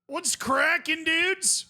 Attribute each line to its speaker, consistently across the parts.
Speaker 1: What's cracking, dudes?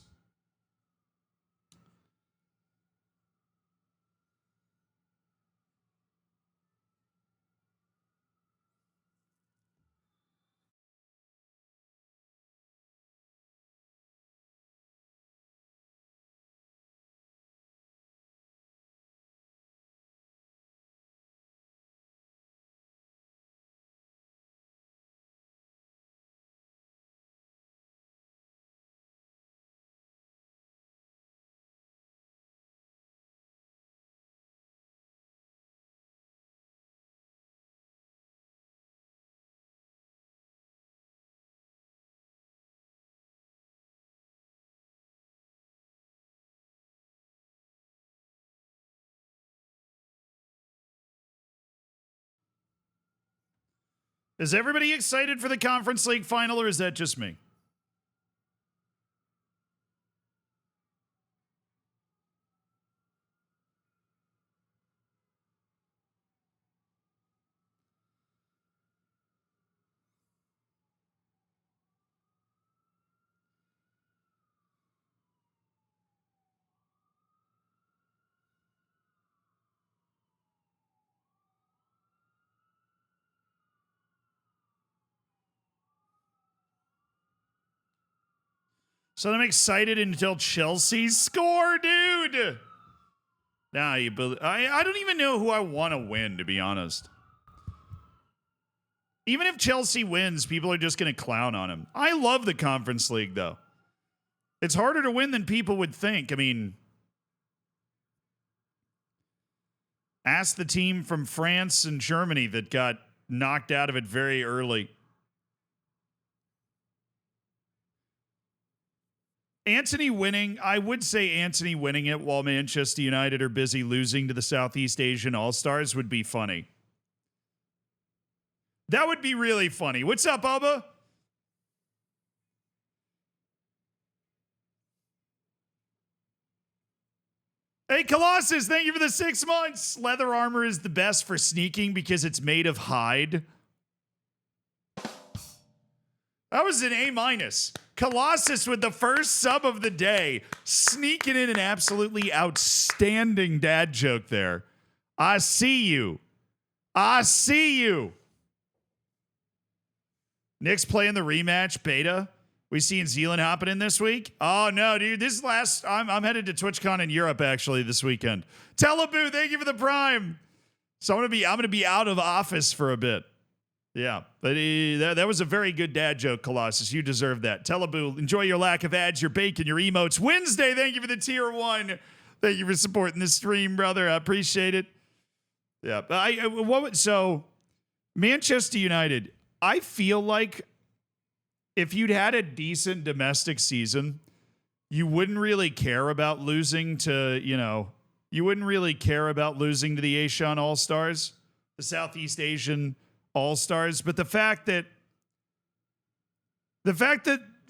Speaker 1: Is everybody excited for the Conference League final, or is that just me? So I'm excited until Chelsea score, dude. Nah, I don't even know who I want to win, to be honest. Even if Chelsea wins, people are just going to clown on him. I love the Conference League, though. It's harder to win than people would think. I mean, ask the team from France and Germany that got knocked out of it very early. Anthony winning, I would say Anthony winning it while Manchester United are busy losing to the Southeast Asian All-Stars would be funny. That would be really funny. What's up, Alba? Hey, Colossus, thank you for the 6 months. Leather armor is the best for sneaking because it's made of hide. That was an A-. Colossus with the first sub of the day, sneaking in an absolutely outstanding dad joke there. I see you. I see you. Nick's playing the rematch beta. We seeing Zealand hopping in this week? Oh no, dude. This last I'm headed to TwitchCon in Europe actually this weekend. Teleboo, thank you for the prime. So I'm gonna be out of office for a bit. Yeah, but that was a very good dad joke, Colossus. You deserve that. Teleboo, enjoy your lack of ads, your bacon, your emotes. Wednesday, thank you for the tier 1. Thank you for supporting the stream, brother. I appreciate it. Yeah, so Manchester United, I feel like if you'd had a decent domestic season, you wouldn't really care about losing to, you wouldn't really care about losing to the Asian All-Stars, the Southeast Asian All-Stars. But the fact that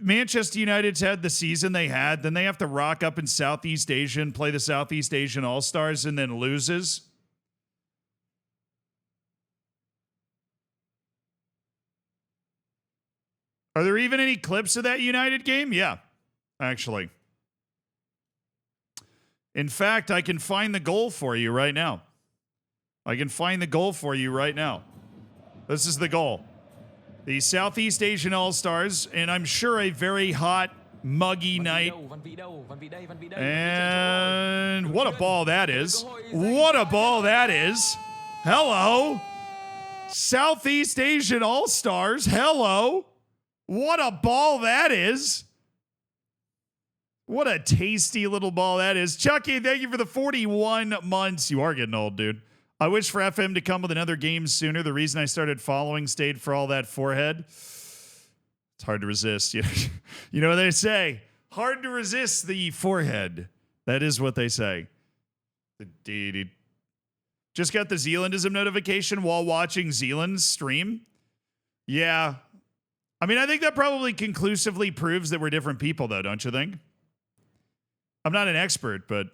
Speaker 1: Manchester United's had the season they had, then they have to rock up in Southeast Asia and play the Southeast Asian All-Stars and then loses. Are there even any clips of that United game? Yeah, actually. In fact, I can find the goal for you right now. This is the goal. The Southeast Asian All-Stars, and I'm sure a very hot, muggy night. And what a ball that is. What a ball that is. Hello. Southeast Asian All-Stars. Hello. What a ball that is. What a tasty little ball that is. Chucky, thank you for the 41 months. You are getting old, dude. I wish for FM to come with another game sooner. The reason I started following stayed for all that forehead. It's hard to resist. You know what they say? Hard to resist the forehead. That is what they say. Just got the Zealandism notification while watching Zealand's stream. Yeah. I mean, I think that probably conclusively proves that we're different people, though, don't you think? I'm not an expert, but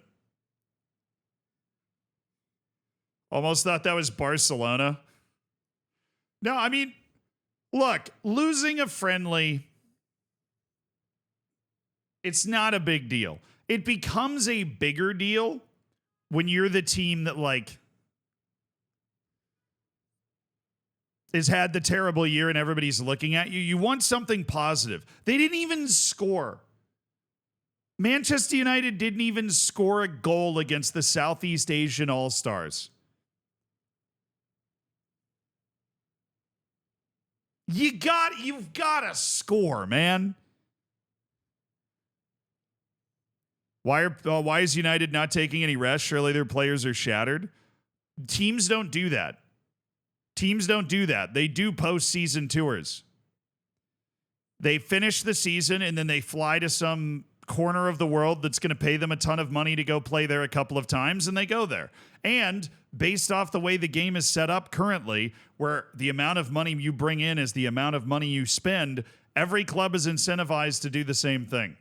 Speaker 1: almost thought that was Barcelona. No, I mean, look, losing a friendly It's not a big deal. It becomes a bigger deal when you're the team that like has had the terrible year and everybody's looking at you. You want something positive. They didn't even score. Manchester United didn't even score a goal against the Southeast Asian All-Stars. You've got to score, man. Why is United not taking any rest? Surely their players are shattered. Teams don't do that. Teams don't do that. They do postseason tours. They finish the season and then they fly to some corner of the world that's going to pay them a ton of money to go play there a couple of times, and they go there. And based off the way the game is set up currently, where the amount of money you bring in is the amount of money you spend, every club is incentivized to do the same thing.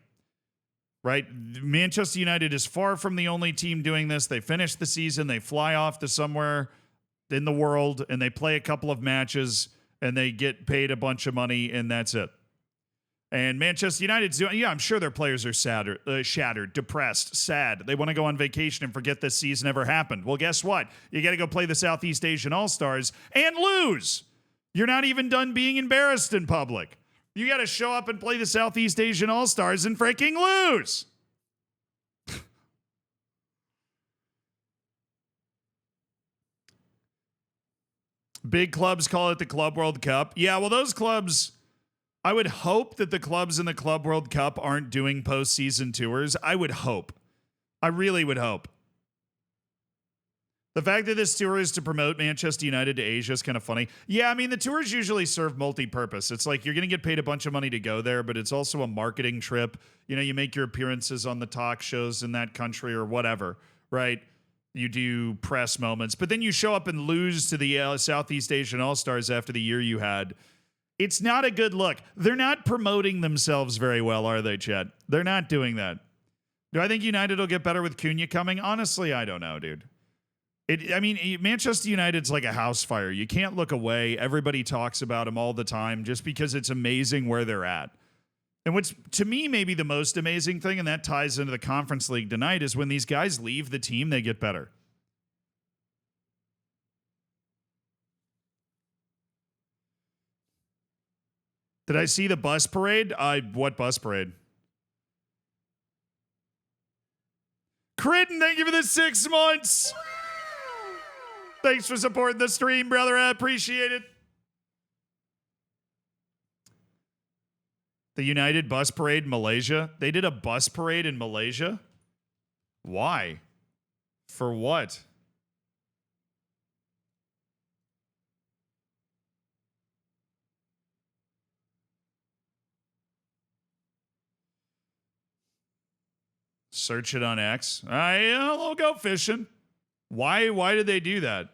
Speaker 1: Right? Manchester United is far from the only team doing this. They finish the season, they fly off to somewhere in the world, and they play a couple of matches, and they get paid a bunch of money, and that's it. And Manchester United's doing, yeah, I'm sure their players are shattered, depressed, sad. They want to go on vacation and forget this season ever happened. Well, guess what? You got to go play the Southeast Asian All-Stars and lose. You're not even done being embarrassed in public. You got to show up and play the Southeast Asian All-Stars and freaking lose. Big clubs call it the Club World Cup. Yeah, well, those clubs, I would hope that the clubs in the Club World Cup aren't doing postseason tours. I would hope. I really would hope. The fact that this tour is to promote Manchester United to Asia is kind of funny. Yeah, I mean, the tours usually serve multi-purpose. It's like you're going to get paid a bunch of money to go there, but it's also a marketing trip. You know, you make your appearances on the talk shows in that country or whatever, right? You do press moments, but then you show up and lose to the Southeast Asian All-Stars after the year you had. It's not a good look. They're not promoting themselves very well, are they, Chet? They're not doing that. Do I think United will get better with Cunha coming? Honestly, I don't know, dude. Manchester United's like a house fire. You can't look away. Everybody talks about them all the time just because it's amazing where they're at. And what's, to me, maybe the most amazing thing, and that ties into the Conference League tonight, is when these guys leave the team, they get better. Did I see the bus parade? What bus parade? Critton, thank you for the 6 months. Thanks for supporting the stream, brother. I appreciate it. The United bus parade in Malaysia. They did a bus parade in Malaysia? Why? For what? Search it on X. I'll go fishing. Why did they do that?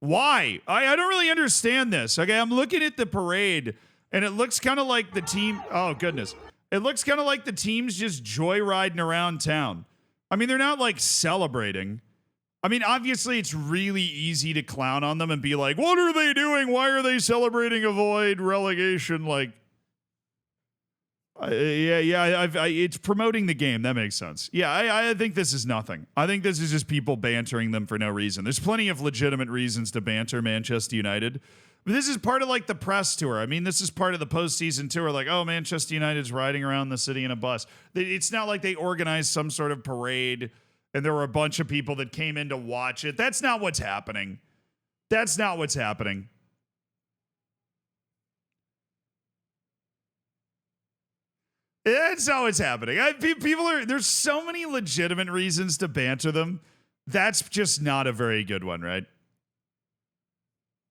Speaker 1: Why? I don't really understand this. Okay, I'm looking at the parade, and it looks kind of like the team. Oh, goodness. It looks kind of like the team's just joyriding around town. I mean, they're not like celebrating. I mean, obviously, it's really easy to clown on them and be like, what are they doing? Why are they celebrating avoid relegation? Like, it's promoting the game. That makes sense. Yeah, I think this is nothing. I think this is just people bantering them for no reason. There's plenty of legitimate reasons to banter Manchester United. But this is part of like the press tour. I mean, this is part of the postseason tour. Like, oh, Manchester United's riding around the city in a bus. It's not like they organized some sort of parade and there were a bunch of people that came in to watch it. That's not what's happening. That's not what's happening. That's how it's happening. There's so many legitimate reasons to banter them. That's just not a very good one, right?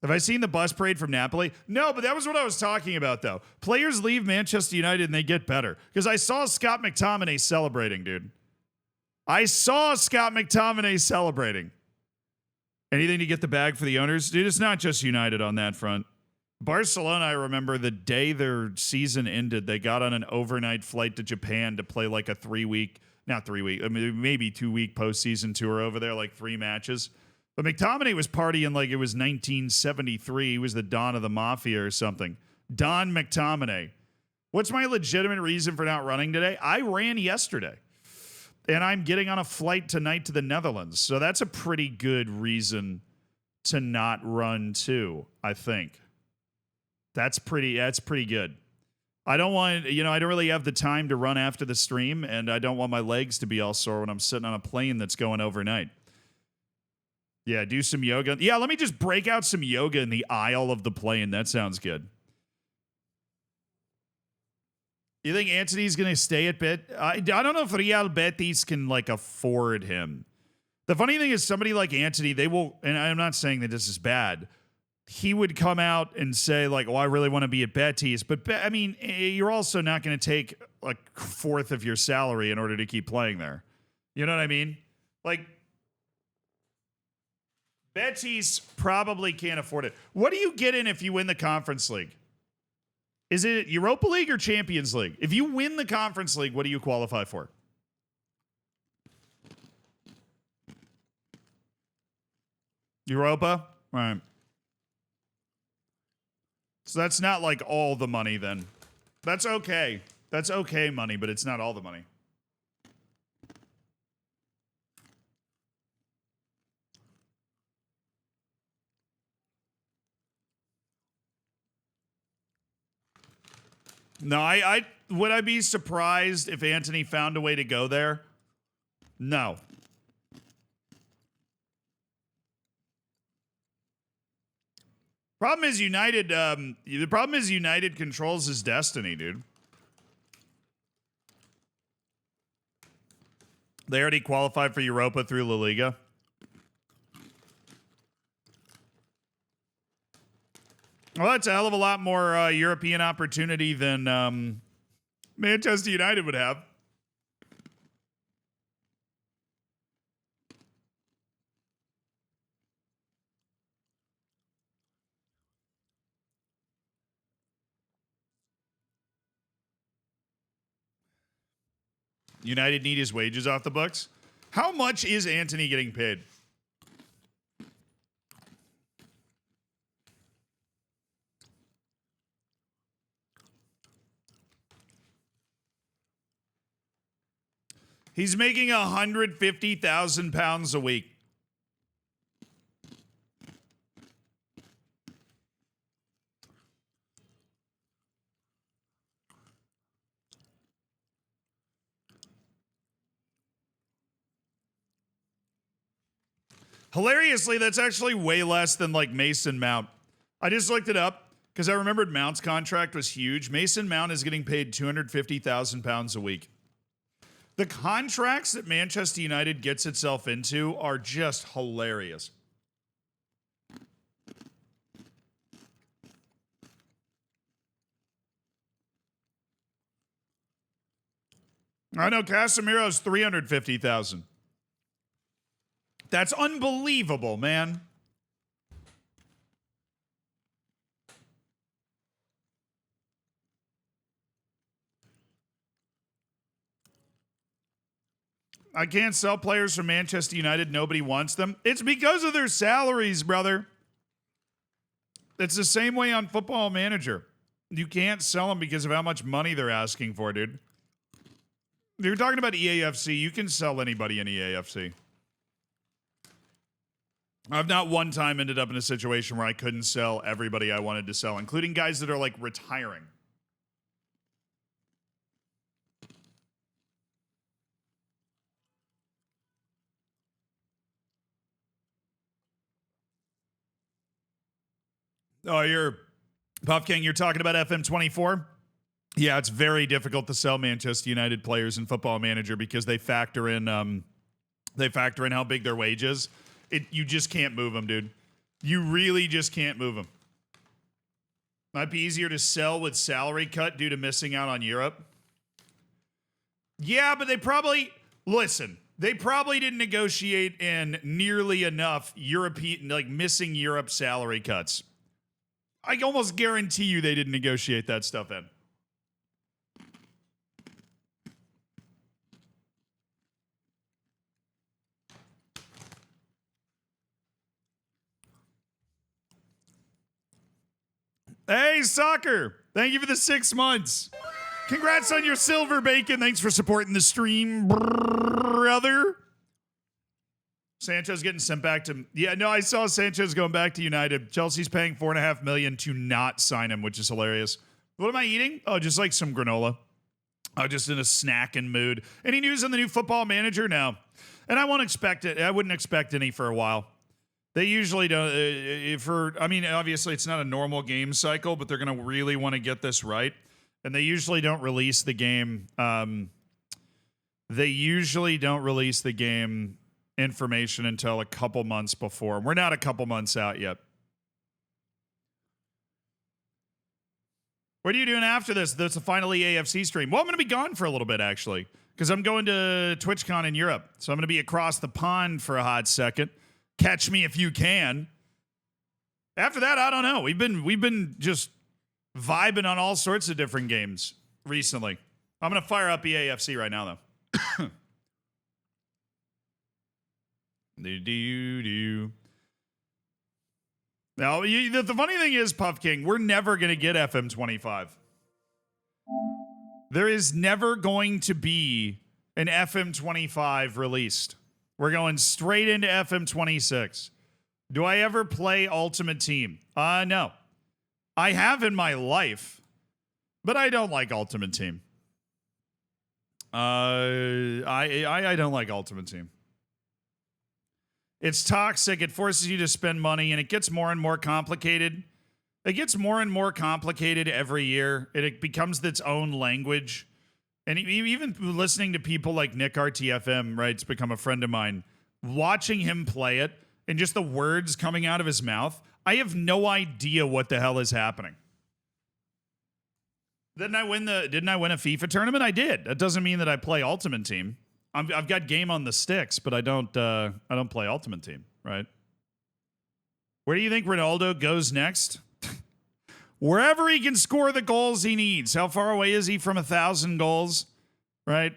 Speaker 1: Have I seen the bus parade from Napoli? No, but that was what I was talking about, though. Players leave Manchester United and they get better. Because I saw Scott McTominay celebrating, dude. I saw Scott McTominay celebrating. Anything to get the bag for the owners? Dude, it's not just United on that front. Barcelona, I remember the day their season ended, they got on an overnight flight to Japan to play like a 3-week, not 3 week, I mean, maybe 2-week postseason tour over there, like 3 matches. But McTominay was partying like it was 1973. He was the Don of the Mafia or something. Don McTominay. What's my legitimate reason for not running today? I ran yesterday. And I'm getting on a flight tonight to the Netherlands. So that's a pretty good reason to not run too, I think. That's pretty good. I don't want, I don't really have the time to run after the stream, and I don't want my legs to be all sore when I'm sitting on a plane that's going overnight. Yeah, do some yoga. Yeah, let me just break out some yoga in the aisle of the plane. That sounds good. You think Antony's going to stay at Bet? I don't know if Real Betis can, afford him. The funny thing is somebody like Antony, they will, and I'm not saying that this is bad, he would come out and say, I really want to be at Betis. But, you're also not going to take, a fourth of your salary in order to keep playing there. You know what I mean? Betis probably can't afford it. What do you get in if you win the Conference League? Is it Europa League or Champions League? If you win the Conference League, what do you qualify for? Europa? All right. So that's not all the money then. That's okay. That's okay money, but it's not all the money. No, I would I be surprised if Antony found a way to go there? No. Problem is United. The problem is United controls his destiny, dude. They already qualified for Europa through La Liga. Well, that's a hell of a lot more European opportunity than Manchester United would have. United need his wages off the books. How much is Antony getting paid? He's making £150,000 a week. Hilariously, that's actually way less than Mason Mount. I just looked it up because I remembered Mount's contract was huge. Mason Mount is getting paid £250,000 a week. The contracts that Manchester United gets itself into are just hilarious. I know Casemiro's $350,000. That's unbelievable, man. I can't sell players from Manchester United. Nobody wants them. It's because of their salaries, brother. It's the same way on Football Manager. You can't sell them because of how much money they're asking for, dude. You're talking about EAFC. You can sell anybody in EAFC. I've not one time ended up in a situation where I couldn't sell everybody I wanted to sell, including guys that are retiring. Oh, you're Puff King, you're talking about FM24? Yeah, it's very difficult to sell Manchester United players in Football Manager because they factor in how big their wage is. You just can't move them, dude. You really just can't move them. Might be easier to sell with salary cut due to missing out on Europe. Yeah, but they probably... Listen, They probably didn't negotiate in nearly enough European, like missing Europe salary cuts. I almost guarantee you they didn't negotiate that stuff in. Hey, Soccer. Thank you for the 6 months. Congrats on your silver bacon. Thanks for supporting the stream, brother. Sancho's getting sent back to... Yeah, no, I saw Sancho's going back to United. Chelsea's paying $4.5 million to not sign him, which is hilarious. What am I eating? Oh, just like some granola. Oh, just in a snacking mood. Any news on the new Football Manager? No. And I won't expect it. I wouldn't expect any for a while. They usually don't. I mean, obviously, it's not a normal game cycle, but they're going to really want to get this right. And they usually don't release the game. They usually don't release the game information until a couple months before. We're not a couple months out yet. What are you doing after this? That's a finally AFC stream. Well, I'm going to be gone for a little bit, actually, because I'm going to TwitchCon in Europe. So I'm going to be across the pond for a hot second. Catch me if you can. After that, I don't know. We've been just vibing on all sorts of different games recently. I'm going to fire up EAFC right now, though. Now, the funny thing is, Puff King, we're never going to get FM25. There is never going to be an FM25 released. We're going straight into FM26. Do I ever play Ultimate Team? No. I have in my life, but I don't like Ultimate Team. I don't like Ultimate Team. It's toxic. It forces you to spend money, and it gets more and more complicated. It gets more and more complicated every year. It becomes its own language. And even listening to people like Nick RTFM, right, it's become a friend of mine, watching him play it and just the words coming out of his mouth, I have no idea what the hell is happening. Didn't I win a FIFA tournament? I did. That doesn't mean that I play Ultimate Team. I've got game on the sticks, but I don't play Ultimate Team, right? Where do you think Ronaldo goes next? Wherever he can score the goals he needs. How far away is he from 1,000 goals? Right?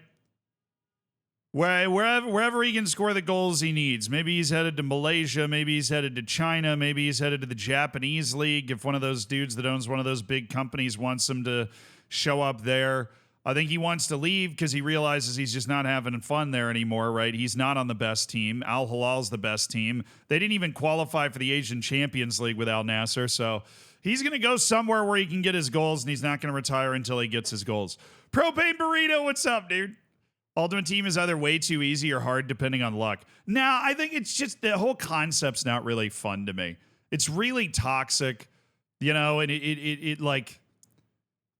Speaker 1: Wherever he can score the goals he needs. Maybe he's headed to Malaysia. Maybe he's headed to China. Maybe he's headed to the Japanese league. If one of those dudes that owns one of those big companies wants him to show up there. I think he wants to leave because he realizes he's just not having fun there anymore, right? He's not on the best team. Al Hilal's the best team. They didn't even qualify for the Asian Champions League with Al Nassr, so... He's going to go somewhere where he can get his goals, and he's not going to retire until he gets his goals. Propane Burrito, what's up, dude? Ultimate Team is either way too easy or hard, depending on luck. Now, I think it's just the whole concept's not really fun to me. It's really toxic, you know, and it like...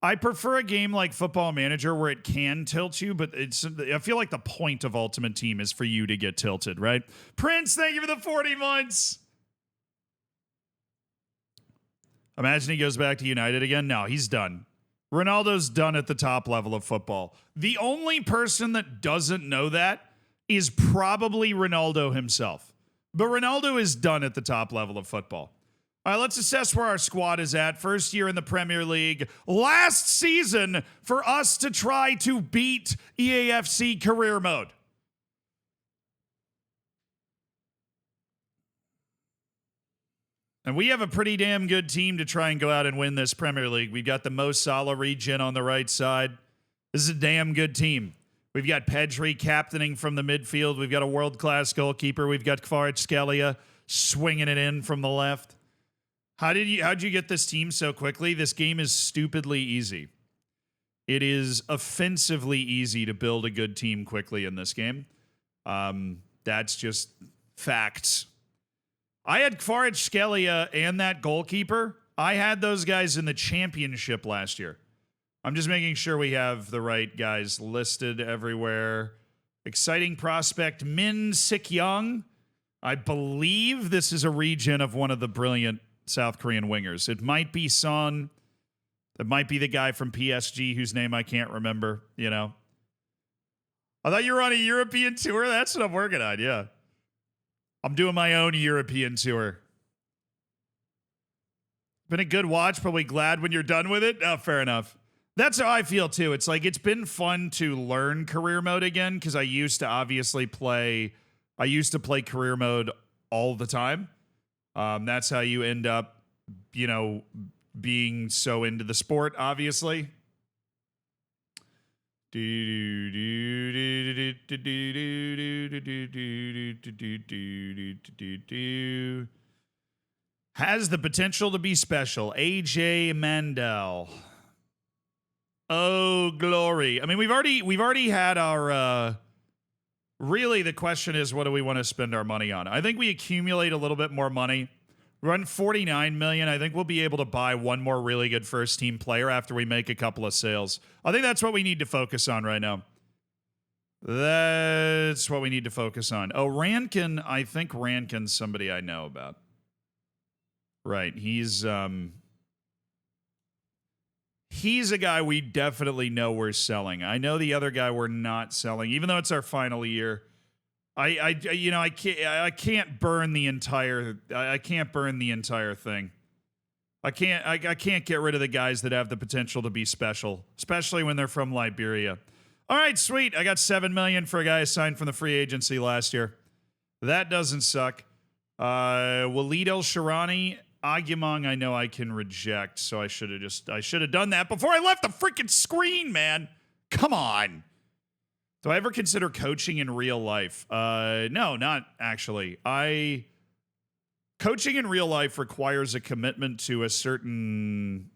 Speaker 1: I prefer a game like Football Manager where it can tilt you, but I feel like the point of Ultimate Team is for you to get tilted, right? Prince, thank you for the 40 months. Imagine he goes back to United again. No, he's done. Ronaldo's done at the top level of football. The only person that doesn't know that is probably Ronaldo himself. But Ronaldo is done at the top level of football. All right, let's assess where our squad is at. First year in the Premier League. Last season for us to try to beat EAFC career mode. And we have a pretty damn good team to try and go out and win this Premier League. We've got the Mo Salah regen on the right side. This is a damn good team. We've got Pedri captaining from the midfield. We've got a world-class goalkeeper. We've got Kvaratskhelia swinging it in from the left. How'd you get this team so quickly? This game is stupidly easy. It is offensively easy to build a good team quickly in this game. That's just facts. I had Kvaratskhelia and that goalkeeper. I had those guys in the championship last year. I'm just making sure we have the right guys listed everywhere. Exciting prospect Min Sik Young. I believe this is a regen of one of the brilliant South Korean wingers. It might be Son. It might be the guy from PSG whose name I can't remember, you know. I thought you were on a European tour. That's what I'm working on. Yeah. I'm doing my own European tour. Been a good watch, probably glad when you're done with it. Oh, fair enough. That's how I feel too. It's like it's been fun to learn career mode again because I used to play career mode all the time. That's how you end up, being so into the sport, obviously. Has the potential to be special. AJ Mandel. Oh, glory. I mean, we've already had our really the question is what do we want to spend our money on? I think we accumulate a little bit more money. Run 49 million. I think we'll be able to buy one more really good first team player after we make a couple of sales. I think that's what we need to focus on right now. That's what we need to focus on. Oh, Rankin. I think Rankin's somebody I know about. Right. He's a guy we definitely know we're selling. I know the other guy we're not selling, even though it's our final year. I can't burn the entire thing. I can't get rid of the guys that have the potential to be special, especially when they're from Liberia. All right, sweet. I got $7 million for a guy signed from the free agency last year. That doesn't suck. Walid El Shirani, Agumong, I know I can reject, so I should have done that before I left the freaking screen, man. Come on. Do I ever consider coaching in real life? No, not actually. Coaching in real life requires a commitment to a certain,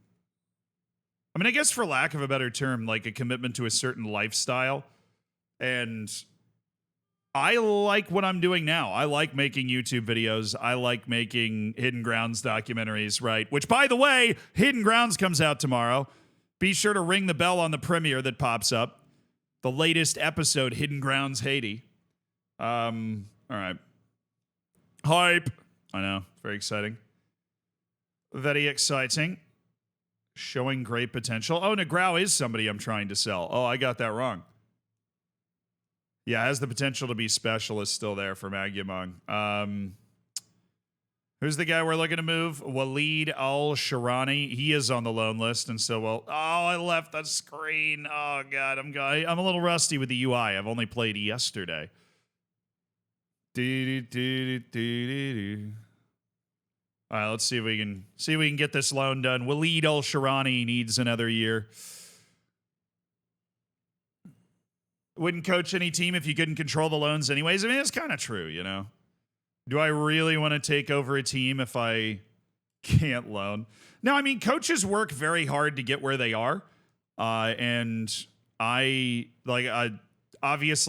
Speaker 1: I mean, I guess for lack of a better term, like a commitment to a certain lifestyle. And I like what I'm doing now. I like making YouTube videos. I like making Hidden Grounds documentaries, right? Which, by the way, Hidden Grounds comes out tomorrow. Be sure to ring the bell on the premiere that pops up. The latest episode, Hidden Grounds Haiti. All right. Hype. I know. Very exciting. Very exciting. Showing great potential. Oh, Negrao is somebody I'm trying to sell. Oh, I got that wrong. Yeah, has the potential to be special is still there for Agumong. Who's the guy we're looking to move? Walid Al Shirani. He is on the loan list, and so I left the screen. Oh god, I'm a little rusty with the UI. I've only played yesterday. All right, let's see if we can get this loan done. Walid Al Shirani needs another year. Wouldn't coach any team if you couldn't control the loans anyways. I mean, it's kind of true, you know. Do I really want to take over a team if I can't loan? No, I mean, coaches work very hard to get where they are. And obviously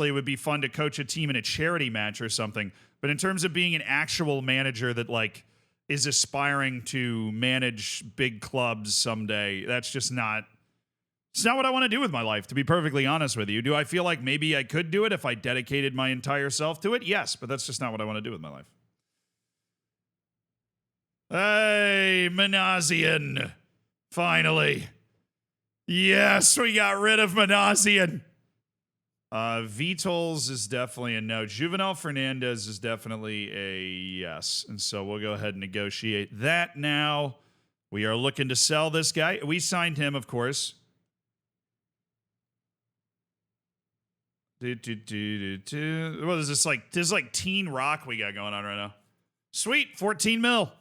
Speaker 1: it would be fun to coach a team in a charity match or something. But in terms of being an actual manager that is aspiring to manage big clubs someday, that's just not, it's not what I want to do with my life, to be perfectly honest with you. Do I feel like maybe I could do it if I dedicated my entire self to it? Yes, but that's just not what I want to do with my life. Hey, Manazian. Finally. Yes, we got rid of Manazian. Vitols is definitely a no. Juvenal Fernandez is definitely a yes. And so we'll go ahead and negotiate that now. We are looking to sell this guy. We signed him, of course. What is this like? This is like teen rock we got going on right now. Sweet, 14 mil.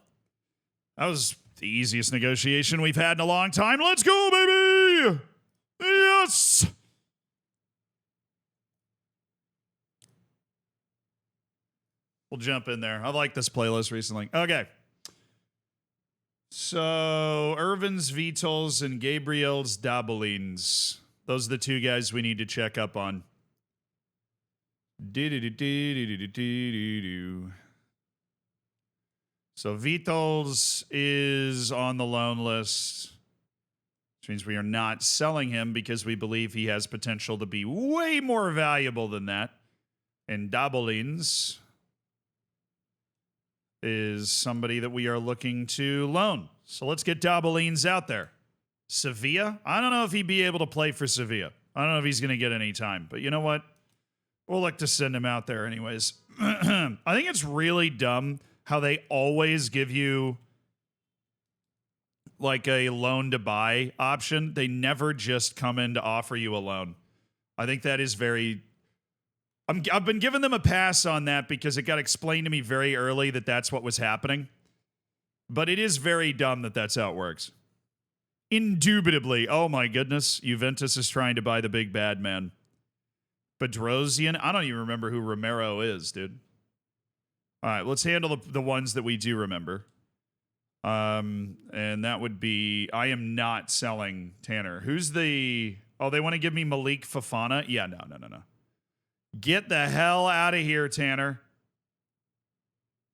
Speaker 1: That was the easiest negotiation we've had in a long time. Let's go, baby! Yes! We'll jump in there. I like this playlist recently. Okay. So, Irvin's Vitols and Gabriel's Dabolines. Those are the two guys we need to check up on. So Vitols is on the loan list, which means we are not selling him because we believe he has potential to be way more valuable than that. And Dabolins is somebody that we are looking to loan. So let's get Dabolins out there. Sevilla? I don't know if he'd be able to play for Sevilla. I don't know if he's going to get any time, but you know what? We'll look to send him out there anyways. I think it's really dumb how they always give you like a loan to buy option. They never just come in to offer you a loan. I think that is very... I've been giving them a pass on that because it got explained to me very early that that's what was happening. But it is very dumb that that's how it works. Indubitably, oh my goodness, Juventus is trying to buy the big bad man. Bedrosian? I don't even remember who Romero is, dude. All right, let's handle the ones that we do remember. And that would be, I am not selling Tanner. Who's the... Oh, they want to give me Malik Fofana? Yeah, no. Get the hell out of here, Tanner.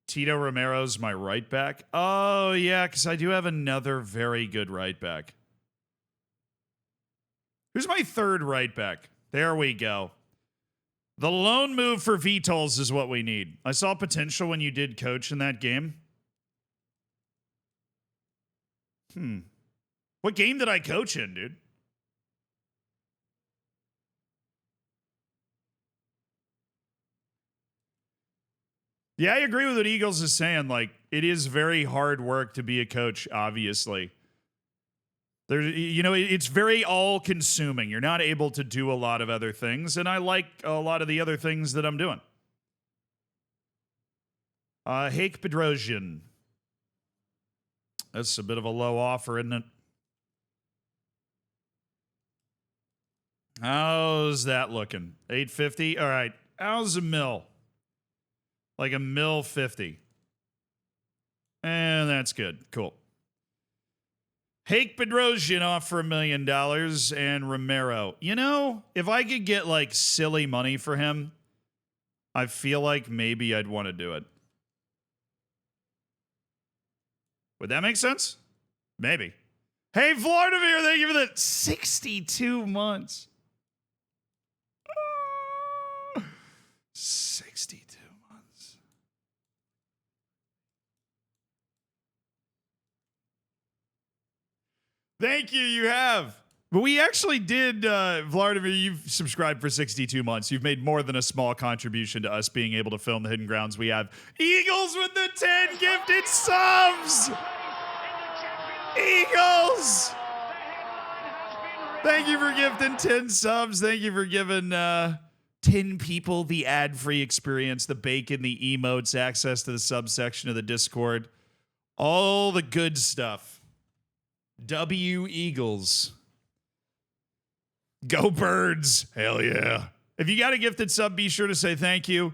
Speaker 1: Tito Romero's my right back. Oh, yeah, because I do have another very good right back. Who's my third right back? There we go. The loan move for Vitols is what we need. I saw potential when you did coach in that game. What game did I coach in, dude? Yeah, I agree with what Eagles is saying. Like, it is very hard work to be a coach, obviously. It's very all-consuming. You're not able to do a lot of other things, and I like a lot of the other things that I'm doing. Hake Bedrosian. That's a bit of a low offer, isn't it? How's that looking? 850? All right. How's a mil? Like a mil 50. And that's good. Cool. Hake Bedrosian off for $1 million and Romero. You know, if I could get like silly money for him, I feel like maybe I'd want to do it. Would that make sense? Maybe. Hey, Vladimir, thank you for the 62 months. 62 months. Thank you, you have. But we actually did, Vladimir, you've subscribed for 62 months. You've made more than a small contribution to us being able to film the Hidden Grounds we have. Eagles with the 10 gifted subs! Eagles! Thank you for gifting 10 subs. Thank you for giving 10 people the ad-free experience, the bacon, the emotes, access to the subsection of the Discord. All the good stuff. W Eagles. Go Birds. Hell yeah. If you got a gifted sub, be sure to say thank you.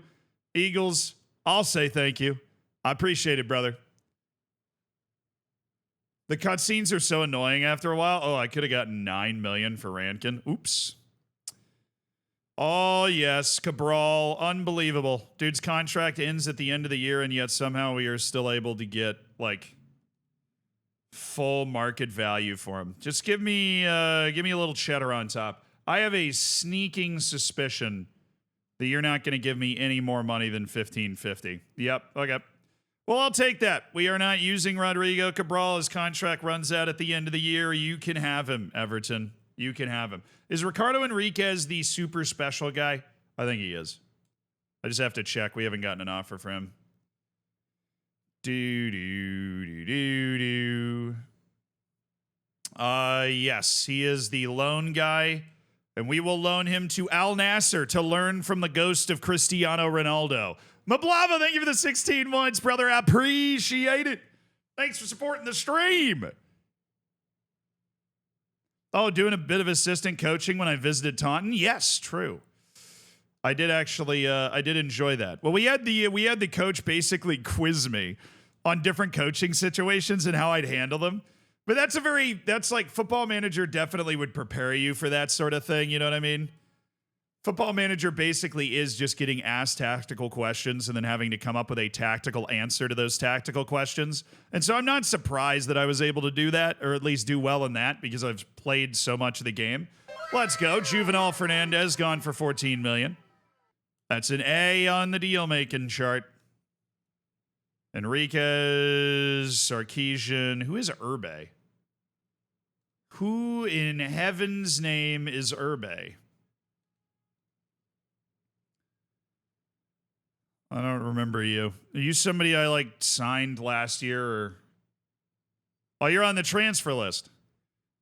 Speaker 1: Eagles, I'll say thank you. I appreciate it, brother. The cutscenes are so annoying after a while. Oh, I could have gotten 9 million for Rankin. Oops. Oh, yes. Cabral. Unbelievable. Dude's contract ends at the end of the year, and yet somehow we are still able to get, like, full market value for him. Just give me a little cheddar on top. I have a sneaking suspicion that you're not going to give me any more money than $15.50. Yep. Okay. Well, I'll take that. We are not using Rodrigo Cabral. His contract runs out at the end of the year. You can have him, Everton. You can have him. Is Ricardo Enriquez the super special guy? I think he is. I just have to check. We haven't gotten an offer for him. Yes, he is the loan guy, and we will loan him to Al Nasser to learn from the ghost of Cristiano Ronaldo. Mablava, thank you for the 16 months, brother. I appreciate it. Thanks for supporting the stream. Oh, doing a bit of assistant coaching when I visited Taunton? Yes, true. I did actually, I did enjoy that. Well, we had the coach basically quiz me on different coaching situations and how I'd handle them. But that's like Football Manager definitely would prepare you for that sort of thing. You know what I mean? Football Manager basically is just getting asked tactical questions and then having to come up with a tactical answer to those tactical questions. And so I'm not surprised that I was able to do that, or at least do well in that, because I've played so much of the game. Let's go. Juvenal Fernandez gone for 14 million. That's an A on the deal-making chart. Enriquez, Sarkeesian. Who is Urbe? Who in heaven's name is Urbe? I don't remember you. Are you somebody I like signed last year or? Oh, you're on the transfer list.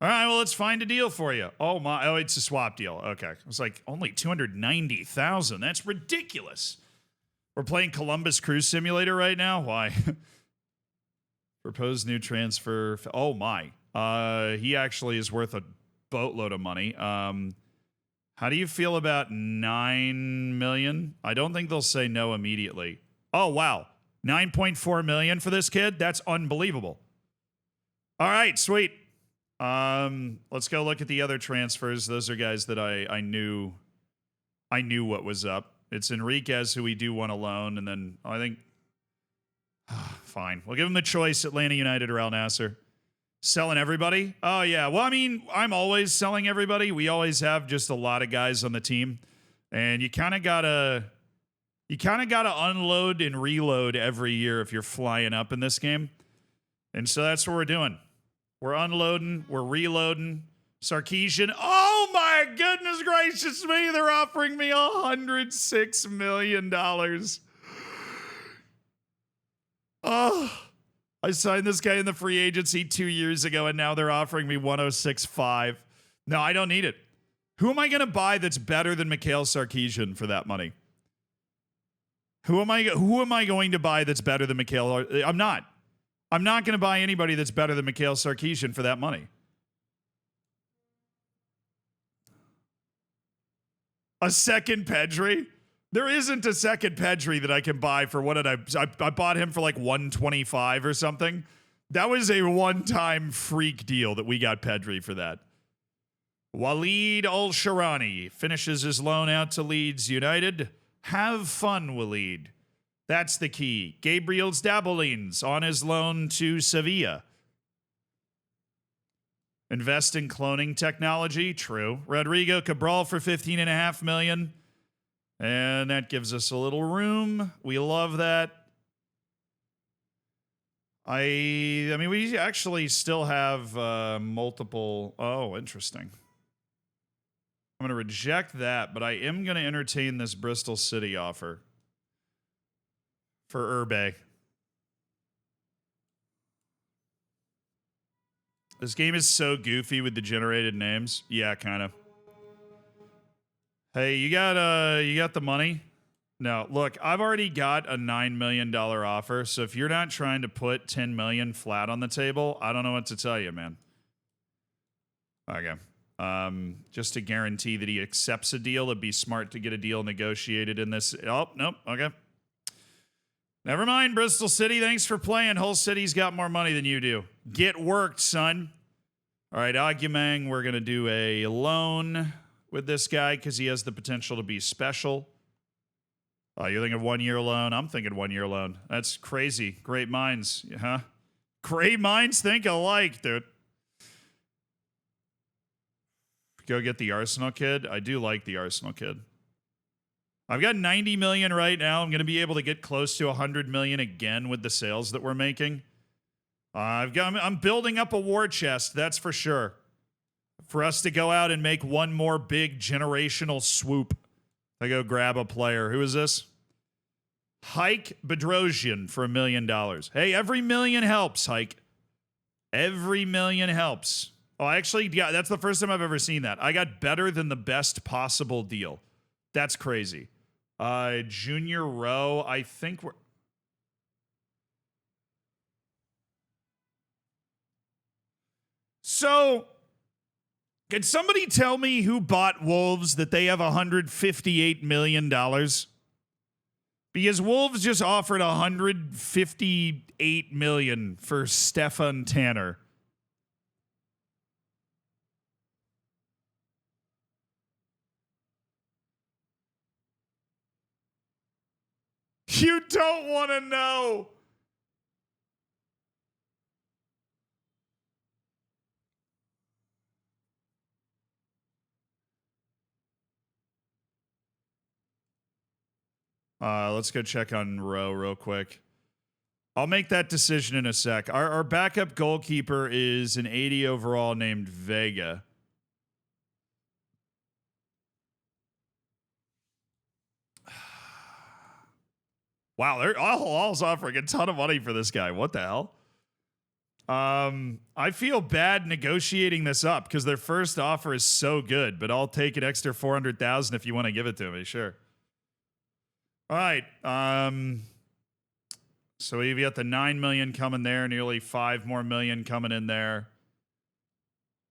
Speaker 1: All right, well, let's find a deal for you. Oh my, oh, it's a swap deal. Okay. I was like, only 290,000. That's ridiculous. We're playing Columbus Crew Simulator right now. Why? Proposed new transfer. Oh my. He actually is worth a boatload of money. How do you feel about 9 million? I don't think they'll say no immediately. Oh wow. 9.4 million for this kid? That's unbelievable. All right, sweet. Let's go look at the other transfers. Those are guys that I knew what was up. It's Enriquez, who we do want a loan, and then I think fine. We'll give him the choice, Atlanta United or Al Nassr. Selling everybody? Oh yeah. Well, I mean, I'm always selling everybody. We always have just a lot of guys on the team. And you kind of gotta unload and reload every year if you're flying up in this game. And so that's what we're doing. We're unloading, we're reloading. Sarkisian. Oh my goodness gracious me. They're offering me $106 million. Oh, I signed this guy in the free agency 2 years ago, and now they're offering me 106.5. No, I don't need it. Who am I going to buy that's better than Mikhail Sarkisian for that money? Who am I going to buy that's better than Mikhail? I'm not. I'm not going to buy anybody that's better than Mikhail Sarkisian for that money. A second Pedri? There isn't a second Pedri that I can buy for what did I bought him for like 125 or something. That was a one-time freak deal that we got Pedri for that. Waleed Al-Sharani finishes his loan out to Leeds United. Have fun, Waleed. That's the key. Gabriel Dabolins on his loan to Sevilla. Invest in cloning technology. True. Rodrigo Cabral for $15.5 million. And that gives us a little room. We love that. I mean, we actually still have multiple. Oh, interesting. I'm going to reject that, but I am going to entertain this Bristol City offer for Urbe. This game is so goofy with the generated names. Yeah, kind of. Hey, you got the money? No, look, I've already got a $9 million offer, so if you're not trying to put $10 million flat on the table, I don't know what to tell you, man. Okay. Just to guarantee that he accepts a deal, it'd be smart to get a deal negotiated in this. Oh, nope. Okay. Never mind, Bristol City. Thanks for playing. Hull City's got more money than you do. Get worked, son. All right, Agumang, we're going to do a loan with this guy because he has the potential to be special. Oh, you're thinking 1 year loan? I'm thinking 1 year loan. That's crazy. Great minds, huh? Great minds think alike, dude. Go get the Arsenal kid. I do like the Arsenal kid. I've got 90 million right now. I'm going to be able to get close to 100 million again with the sales that we're making. I'm building up a war chest, that's for sure. For us to go out and make one more big generational swoop. I go grab a player. Who is this? Hike Bedrosian for $1 million. Hey, every million helps, Hike. Every million helps. Oh, actually, yeah, that's the first time I've ever seen that. I got better than the best possible deal. That's crazy. Junior Rowe, I think we're... So, can somebody tell me who bought Wolves that they have $158 million? Because Wolves just offered $158 million for Stefan Tanner. You don't want to know. Let's go check on Rowe real quick. I'll make that decision in a sec. Our backup goalkeeper is an 80 overall named Vega. Wow, they're all offering a ton of money for this guy. What the hell? I feel bad negotiating this up because their first offer is so good, but I'll take an extra 400,000 if you want to give it to me. Sure. All right. So we've got the 9 million coming there, nearly 5 more million coming in there.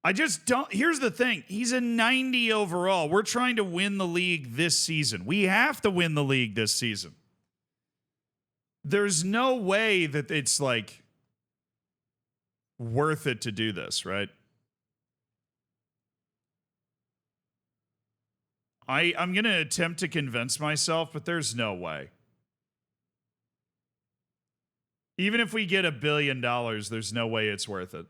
Speaker 1: I just don't. Here's the thing. He's a 90 overall. We're trying to win the league this season. We have to win the league this season. There's no way that it's like worth it to do this, right? I'm going to attempt to convince myself, but there's no way. Even if we get $1 billion, there's no way it's worth it.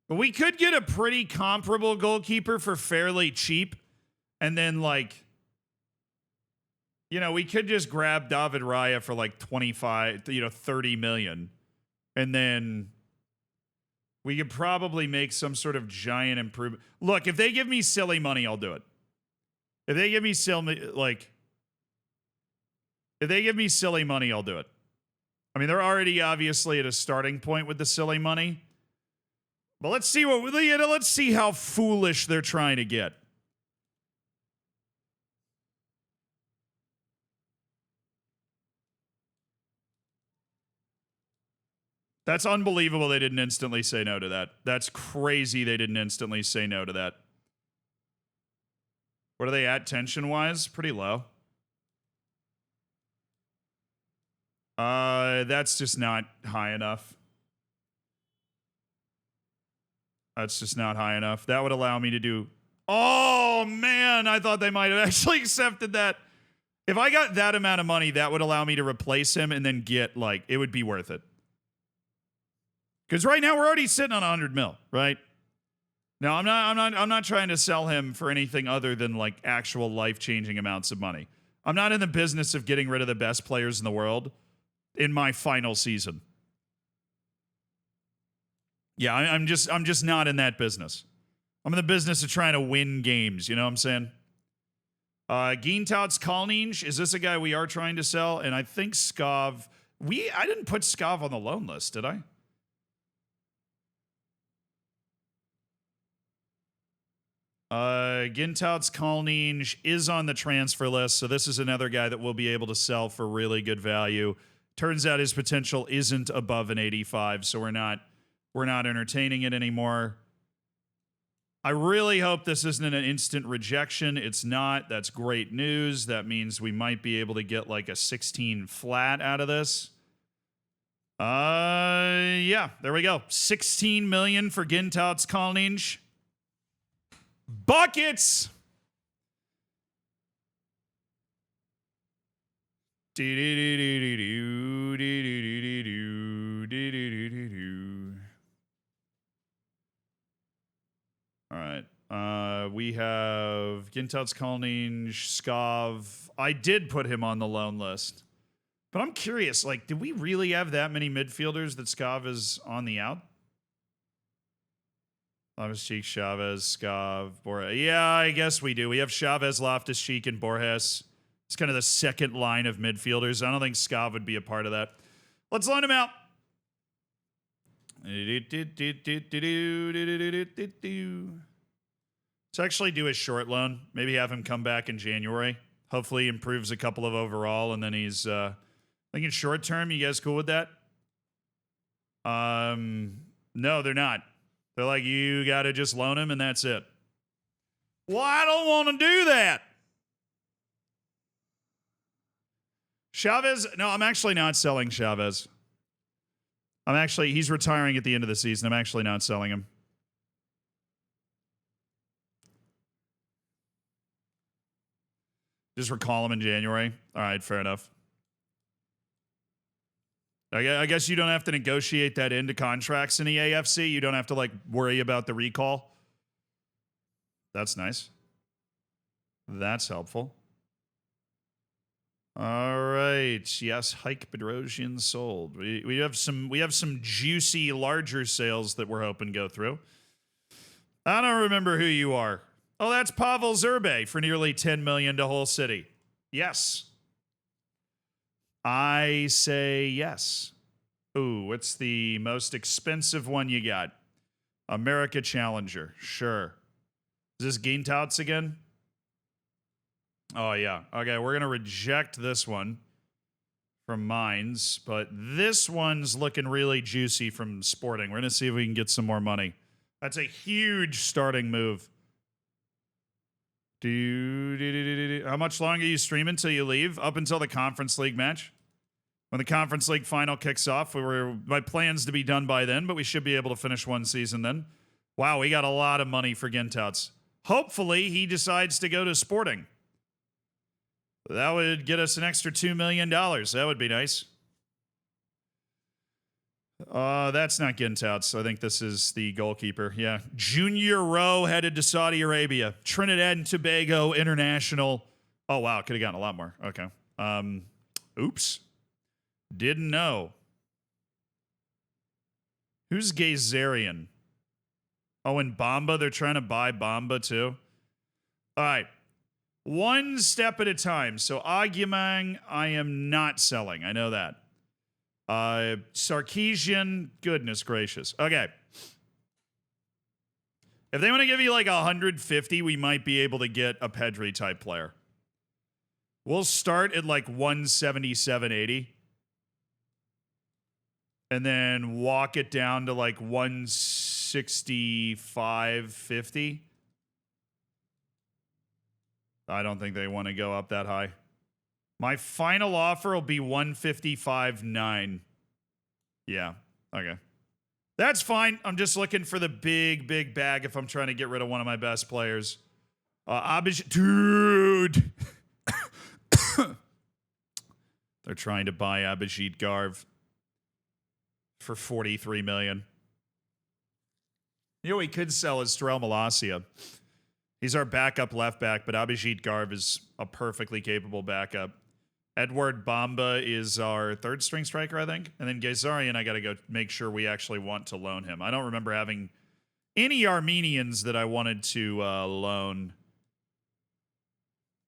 Speaker 1: But we could get a pretty comparable goalkeeper for fairly cheap. And then, like, you know, we could just grab David Raya for like 25, 30 million. And then we could probably make some sort of giant improvement. Look, if they give me silly money, I'll do it. If they give me silly money, I'll do it. I mean, they're already obviously at a starting point with the silly money. But let's see how foolish they're trying to get. That's unbelievable they didn't instantly say no to that. That's crazy they didn't instantly say no to that. What are they at tension-wise? Pretty low. That's just not high enough. That's just not high enough. That would allow me to do... Oh, man, I thought they might have actually accepted that. If I got that amount of money, that would allow me to replace him and then get, like, it would be worth it. Because right now we're already sitting on 100 mil, right? Now I'm not trying to sell him for anything other than like actual life-changing amounts of money. I'm not in the business of getting rid of the best players in the world in my final season. Yeah, I'm just not in that business. I'm in the business of trying to win games, you know what I'm saying? Gintout's Kalninj, is this a guy we are trying to sell? And I think Skov, I didn't put Skov on the loan list, did I? Gintout's Kalninj is on the transfer list, so this is another guy that we'll be able to sell for really good value. Turns out his potential isn't above an 85, so we're not entertaining it anymore. I really hope this isn't an instant rejection. It's not. That's great news. That means we might be able to get like a 16 flat out of this. Yeah, there we go. 16 million for Gintout's Kalninj. Buckets. All right. We have Gintout's Kalninj, Skov. I did put him on the loan list. But I'm curious, like, did we really have that many midfielders that Skov is on the out? Loftus-Cheek, Chavez, Skov, Borges. Yeah, I guess we do. We have Chavez, Loftus-Cheek, and Borges. It's kind of the second line of midfielders. I don't think Skov would be a part of that. Let's loan him out. Let's actually do a short loan. Maybe have him come back in January. Hopefully improves a couple of overall, and then he's thinking short term. You guys cool with that? No, they're not. They're like, you got to just loan him and that's it. Well, I don't want to do that. Chavez, no, I'm actually not selling Chavez. He's retiring at the end of the season. I'm actually not selling him. Just recall him in January. All right, fair enough. I guess you don't have to negotiate that into contracts in the AFC. You don't have to, like, worry about the recall. That's nice. That's helpful. All right. Yes, Hike Bedrosian sold. We have some juicy larger sales that we're hoping go through. I don't remember who you are. Oh, that's Pavel Zerbe for nearly 10 million to Hull City. Yes. I say yes. Ooh, what's the most expensive one you got? America Challenger. Sure. Is this Gintautz again? Oh, yeah. Okay, we're going to reject this one from Mines, but this one's looking really juicy from Sporting. We're going to see if we can get some more money. That's a huge starting move. How much longer are you streaming until you leave? Up until the Conference League match. When the Conference League final kicks off, my plan's to be done by then, but we should be able to finish one season then. Wow, we got a lot of money for Gintautz. Hopefully, he decides to go to Sporting. That would get us an extra $2 million. That would be nice. That's not Gintautz. I think this is the goalkeeper. Yeah. Junior Rowe headed to Saudi Arabia. Trinidad and Tobago International. Oh, wow. Could have gotten a lot more. Okay. Oops. Didn't know. Who's Gazarian? Oh, and Bamba. They're trying to buy Bamba too. All right. One step at a time. So Agyemang, I am not selling. I know that. Sarkeesian, goodness gracious. Okay. If they want to give you like 150, we might be able to get a Pedri type player. We'll start at like 177.80. And then walk it down to like 165.50. I don't think they want to go up that high. My final offer will be 155.9. Yeah. Okay. That's fine. I'm just looking for the big bag if I'm trying to get rid of one of my best players. Dude. They're trying to buy Abhijit Garv for 43 million. You know, we could sell as Terrell Malacia. He's our backup left back, but Abhijit Garv is a perfectly capable backup. Edward Bamba is our third string striker, I think. And then Gazarian, I got to go make sure we actually want to loan him. I don't remember having any Armenians that I wanted to loan.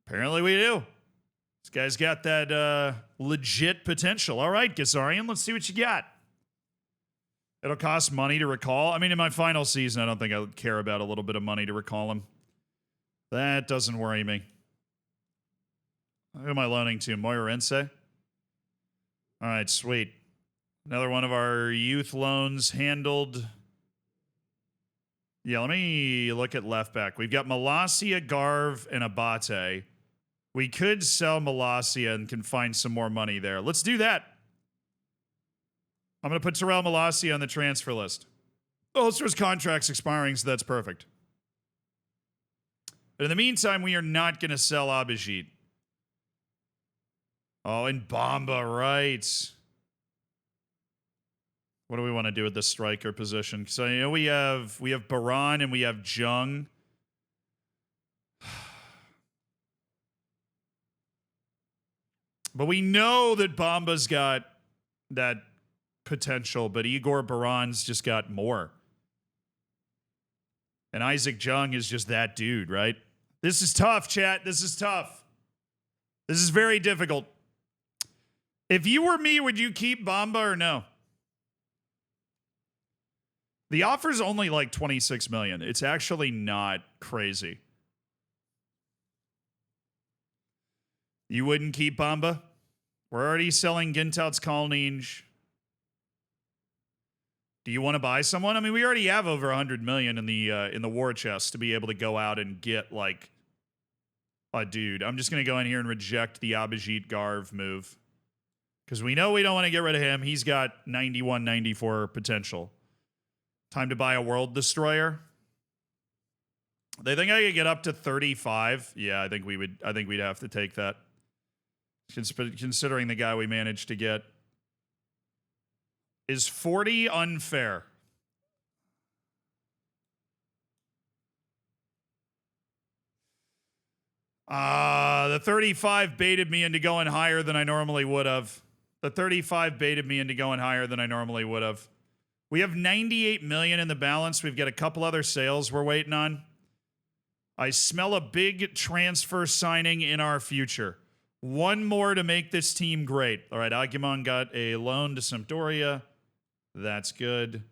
Speaker 1: Apparently we do. This guy's got that legit potential. All right, Gazarian, let's see what you got. It'll cost money to recall. I mean, in my final season, I don't think I would care about a little bit of money to recall him. That doesn't worry me. Who am I loaning to? Moirense? All right, sweet. Another one of our youth loans handled. Yeah, let me look at left back. We've got Malacia, Garv, and Abate. We could sell Malacia and can find some more money there. Let's do that. I'm going to put Terrell Malacia on the transfer list. Ulster's contract's expiring, so that's perfect. But in the meantime, we are not going to sell Abhijit. Oh, and Bamba, right. What do we want to do with this striker position? So, you know, we have Baran and we have Jung. But we know that Bamba's got that potential, but Igor Baran's just got more. And Isaac Jung is just that dude, right? This is tough, chat. This is tough. This is very difficult. If you were me, would you keep Bamba or no? The offer's only like 26 million. It's actually not crazy. You wouldn't keep Bamba? We're already selling Gintautz Kalninj. Do you want to buy someone? I mean, we already have over 100 million in the war chest to be able to go out and get like a dude. I'm just going to go in here and reject the Abhijit Garv move because we know we don't want to get rid of him. He's got 91, 94 potential. Time to buy a World Destroyer. They think I could get up to 35. Yeah, I think we'd have to take that. Considering the guy we managed to get. Is 40 unfair? The 35 baited me into going higher than I normally would have. The 35 baited me into going higher than I normally would have. We have 98 million in the balance. We've got a couple other sales we're waiting on. I smell a big transfer signing in our future. One more to make this team great. All right, Agumon got a loan to Sampdoria. That's good.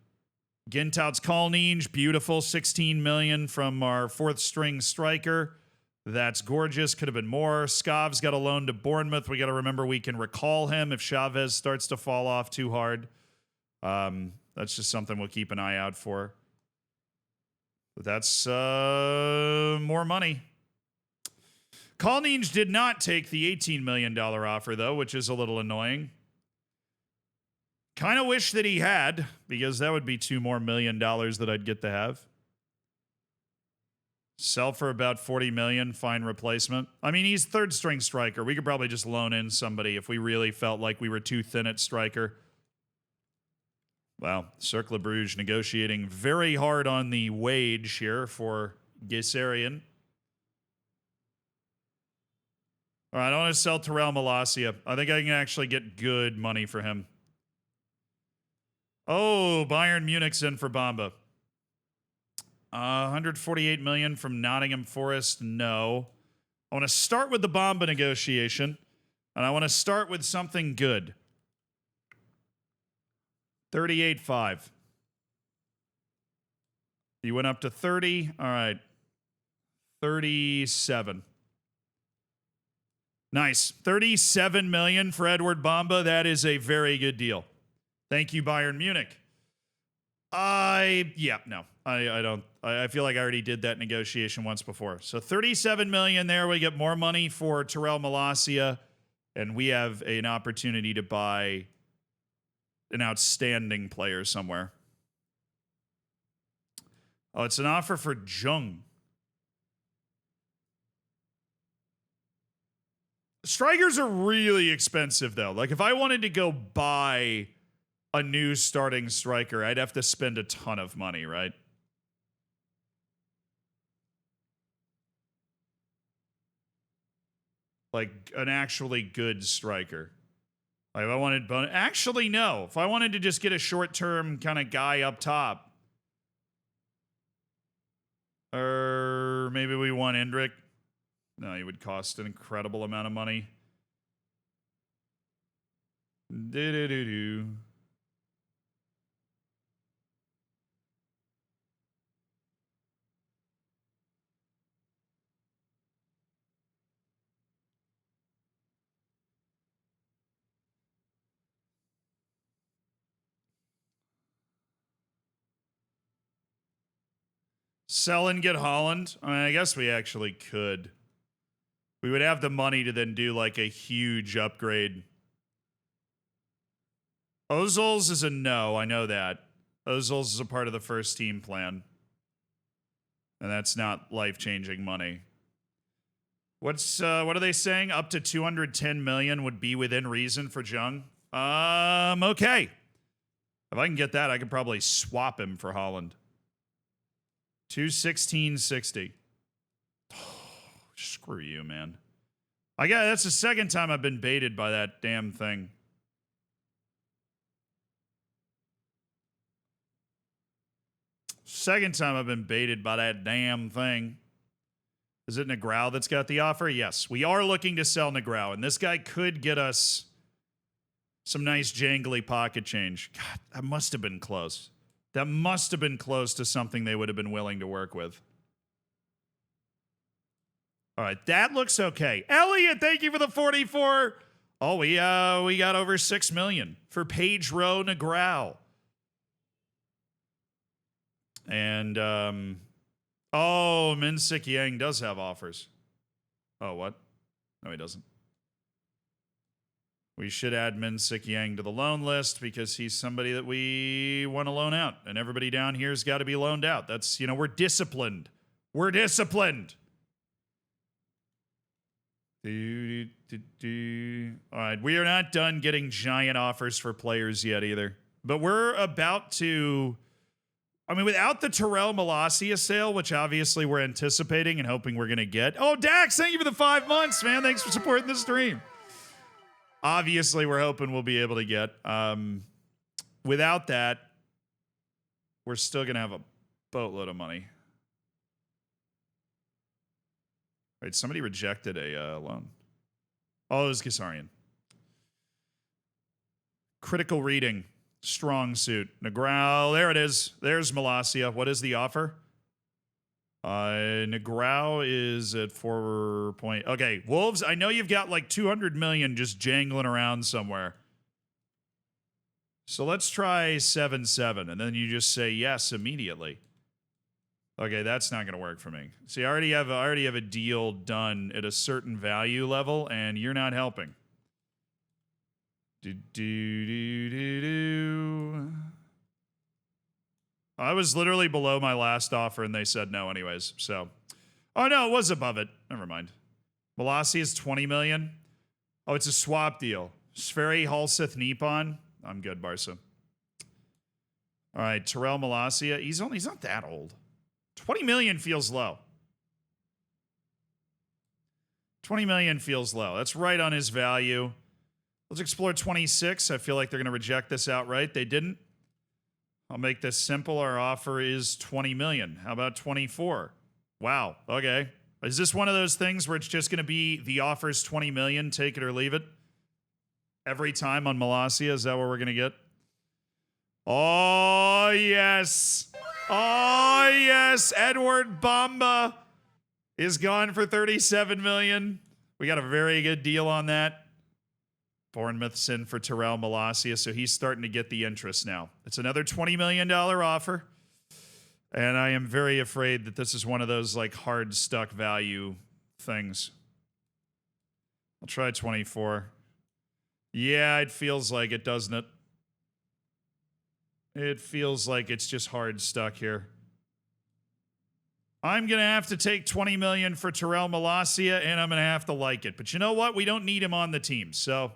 Speaker 1: Gintauts Kalninj, beautiful, 16 million from our fourth string striker. That's gorgeous. Could have been more. Scav's got a loan to Bournemouth. We got to remember we can recall him if Chavez starts to fall off too hard. That's just something we'll keep an eye out for. But that's more money. Kalninj did not take the $18 million offer, though, which is a little annoying. Kind of wish that he had, because that would be $2 more million that I'd get to have. Sell for about 40 million, find replacement. I mean, he's third string striker. We could probably just loan in somebody if we really felt like we were too thin at striker. Wow, Cercle Bruges negotiating very hard on the wage here for Geiserian. All right, I want to sell Terrell Malacia. I think I can actually get good money for him. Oh, Bayern Munich's in for Bamba. 148 million from Nottingham Forest. No. I want to start with the Bamba negotiation, and I want to start with something good. 38.5. You went up to 30. All right. 37. Nice. 37 million for Edward Bamba. That is a very good deal. Thank you, Bayern Munich. I feel like I already did that negotiation once before. So 37 million there. We get more money for Terrell Malacia, and we have an opportunity to buy an outstanding player somewhere. Oh, it's an offer for Jung. Strikers are really expensive, though. Like, if I wanted to go buy a new starting striker, I'd have to spend a ton of money, right? Like, an actually good striker. Like, if I wanted... Actually, no. If I wanted to just get a short-term kind of guy up top. Or maybe we want Endrick. No, he would cost an incredible amount of money. Do-do-do-do. Sell and get Holland? I mean, I guess we actually could. We would have the money to then do like a huge upgrade. Ozils is a no, I know that. Ozils is a part of the first team plan. And that's not life-changing money. What are they saying? Up to 210 million would be within reason for Jung? Okay. If I can get that, I could probably swap him for Holland. 216.60. Screw you, man. That's the second time I've been baited by that damn thing. Second time I've been baited by that damn thing. Is it Negrao that's got the offer? Yes, we are looking to sell Negrao, and this guy could get us some nice jangly pocket change. God, that must have been close. That must have been close to something they would have been willing to work with. All right, that looks okay. Elliot, thank you for the 44. Oh, we got over 6 million for Pedro Negrao. And Min Sik Yang does have offers. Oh, what? No, he doesn't. We should add Min Sik Yang to the loan list because he's somebody that we want to loan out. And everybody down here's got to be loaned out. That's, we're disciplined. We're disciplined. All right, we are not done getting giant offers for players yet either. But we're about to I mean, without the Terrell Malacia sale, which obviously we're anticipating and hoping we're going to get. Oh, Dax, thank you for the 5 months, man. Thanks for supporting the stream. Obviously, we're hoping we'll be able to get. Without that, we're still going to have a boatload of money. Wait, somebody rejected a loan. Oh, it was Gasarian. Critical reading. Strong suit. Negrao. There it is. There's Malacia. What is the offer? Negrao is at 4 point. Okay, Wolves, I know you've got like 200 million just jangling around somewhere. So let's try 7-7, and then you just say yes immediately. Okay, that's not going to work for me. See, I already have a deal done at a certain value level, and you're not helping. I was literally below my last offer, and they said no anyways. So, oh no, it was above it. Never mind. Malacia is 20 million. Oh, it's a swap deal. Sferi Halseth Nippon. I'm good, Barca. All right, Terrell Malacia. He's not that old. 20 million feels low. 20 million feels low. That's right on his value. Let's explore 26. I feel like they're going to reject this outright. They didn't. I'll make this simple. Our offer is 20 million. How about 24? Wow. Okay. Is this one of those things where it's just going to be the offer's 20 million, take it or leave it? Every time on Malacia? Is that what we're going to get? Oh, yes. Oh, yes. Edward Bamba is gone for 37 million. We got a very good deal on that. Bournemouth's in for Terrell Malacia, so he's starting to get the interest now. It's another $20 million offer, and I am very afraid that this is one of those like hard stuck value things. I'll try 24. Yeah, it feels like it, doesn't it? It feels like it's just hard stuck here. I'm going to have to take 20 million for Terrell Malacia, and I'm going to have to like it. But you know what? We don't need him on the team, so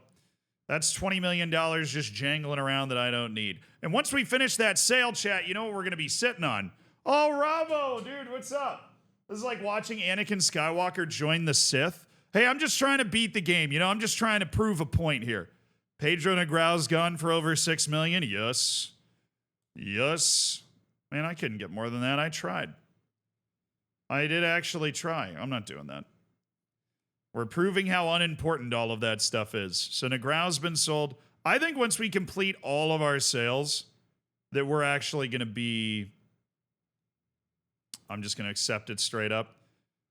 Speaker 1: that's $20 million just jangling around that I don't need. And once we finish that sale, chat, you know what we're going to be sitting on? Oh, Ravo, dude, what's up? This is like watching Anakin Skywalker join the Sith. Hey, I'm just trying to beat the game. You know, I'm just trying to prove a point here. Pedro Negrao's gone for over 6 million. Yes. Yes. Man, I couldn't get more than that. I tried. I did actually try. I'm not doing that. We're proving how unimportant all of that stuff is. So Negrao's been sold. I think once we complete all of our sales, that we're actually going to be... I'm just going to accept it straight up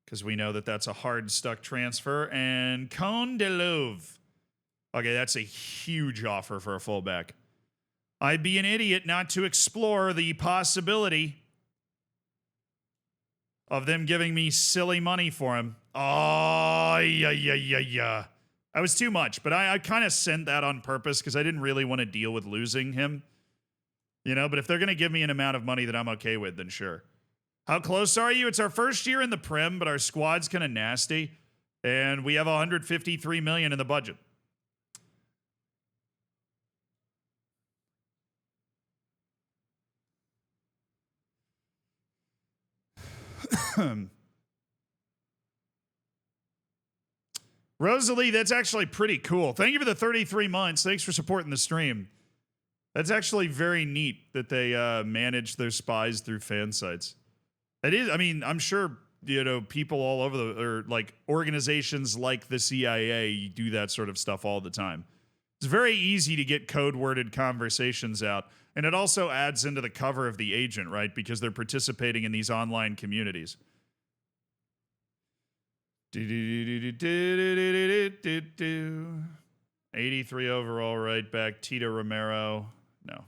Speaker 1: because we know that that's a hard stuck transfer. And Cone de Louvre. Okay, that's a huge offer for a fullback. I'd be an idiot not to explore the possibility of them giving me silly money for him. Oh, yeah. That was too much, but I kind of sent that on purpose because I didn't really want to deal with losing him. You know, but if they're going to give me an amount of money that I'm okay with, then sure. How close are you? It's our first year in the Prem, but our squad's kind of nasty, and we have 153 million in the budget. Rosalie, that's actually pretty cool. Thank you for the 33 months. Thanks for supporting the stream. That's actually very neat that they manage their spies through fan sites. It is, I mean, I'm sure, you know, people all over or like organizations like the CIA do that sort of stuff all the time. It's very easy to get code-worded conversations out. And it also adds into the cover of the agent, right? Because they're participating in these online communities. 83 overall right back. Tito Romero. No.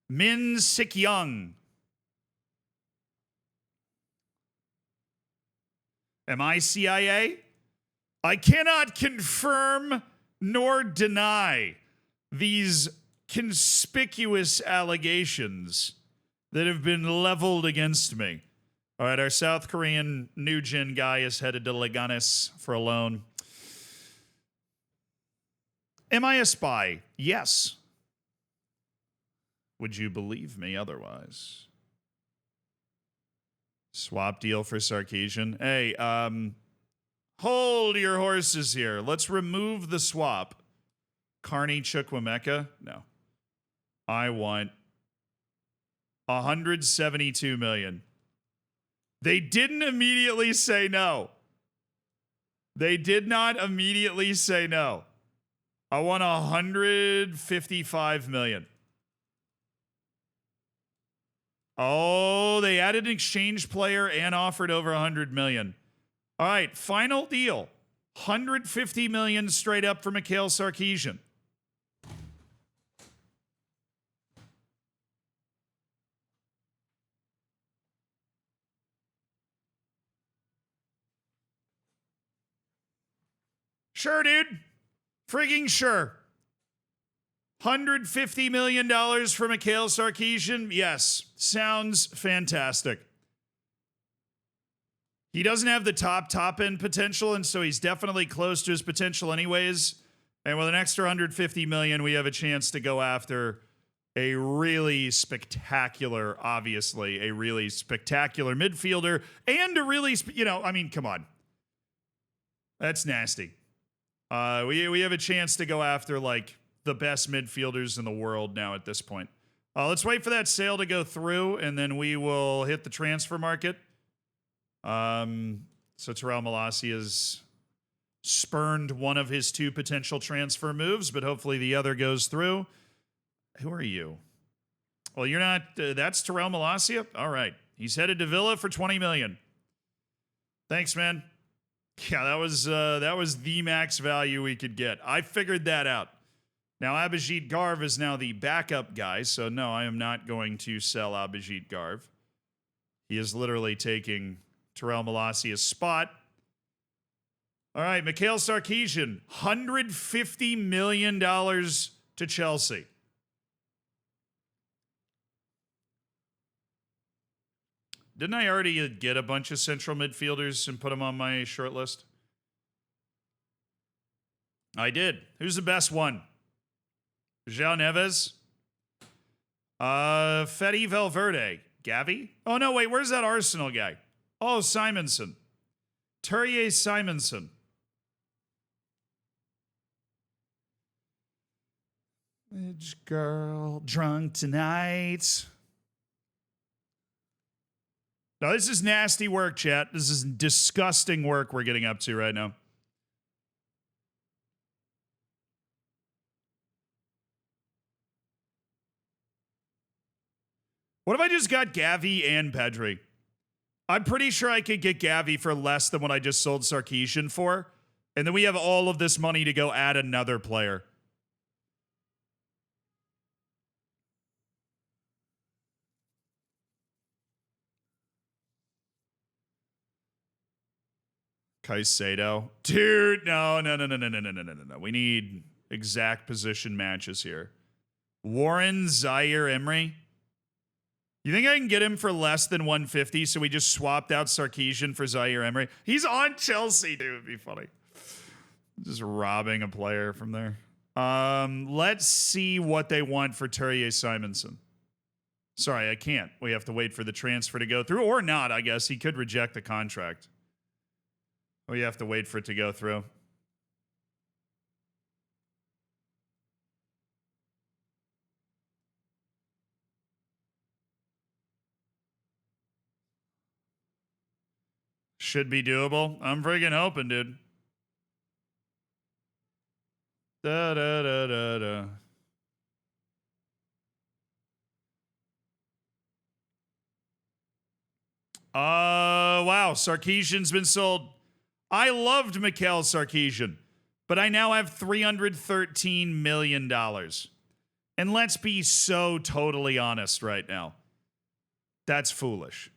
Speaker 1: Min Sik Young. Am I CIA? I cannot confirm nor deny these conspicuous allegations that have been leveled against me. All right, our South Korean new gen guy is headed to Leganes for a loan. Am I a spy? Yes. would you believe me otherwise? Swap deal for Sarkisian. Hey, hold your horses here. Let's remove the swap. Carney Chukwuemeka? No. I want 172 million. They didn't immediately say no. They did not immediately say no. I want 155 million. Oh, they added an exchange player and offered over 100 million. All right, final deal. 150 million straight up for Mikhail Sarkisian. Sure, dude. Frigging sure. $150 million for Mikhail Sarkisian? Yes. Sounds fantastic. He doesn't have the top end potential, and so he's definitely close to his potential anyways. And with an extra 150 million, we have a chance to go after a really spectacular, obviously, a really spectacular midfielder and a really, come on. That's nasty. We have a chance to go after, like, the best midfielders in the world now at this point. Let's wait for that sale to go through, and then we will hit the transfer market. So Terrell Malacia has spurned one of his two potential transfer moves, but hopefully the other goes through. Who are you? Well, you're not. That's Terrell Malacia? All right. He's headed to Villa for 20 million. Thanks, man. Yeah, that was the max value we could get. I figured that out. Now, Abhijit Garv is now the backup guy, so no, I am not going to sell Abhijit Garv. He is literally taking Terrell Malacia's spot. All right, Mikhail Sarkisian, $150 million to Chelsea. Didn't I already get a bunch of central midfielders and put them on my short list? I did. Who's the best one? João Neves? Fede Valverde. Gavi? Oh, no, wait. Where's that Arsenal guy? Oh, Simonson. Turrier Simonson. Which girl drunk tonight? No, this is nasty work, chat. This is disgusting work we're getting up to right now. What if I just got Gavi and Pedri? I'm pretty sure I could get Gavi for less than what I just sold Sarkisian for. And then we have all of this money to go add another player. Caicedo. Dude, no. We need exact position matches here. Warren Zaire Emery. You think I can get him for less than 150? So we just swapped out Sarkisian for Zaire Emery. He's on Chelsea, dude. It'd be funny. Just robbing a player from there. Let's see what they want for Turrier Simonson. Sorry, I can't. We have to wait for the transfer to go through, or not, I guess. He could reject the contract. We have to wait for it to go through. Should be doable. I'm friggin' hoping, dude. Wow. Sarkisian's been sold. I loved Mikhail Sarkisian, but I now have $313 million. And let's be so totally honest right now. That's foolish.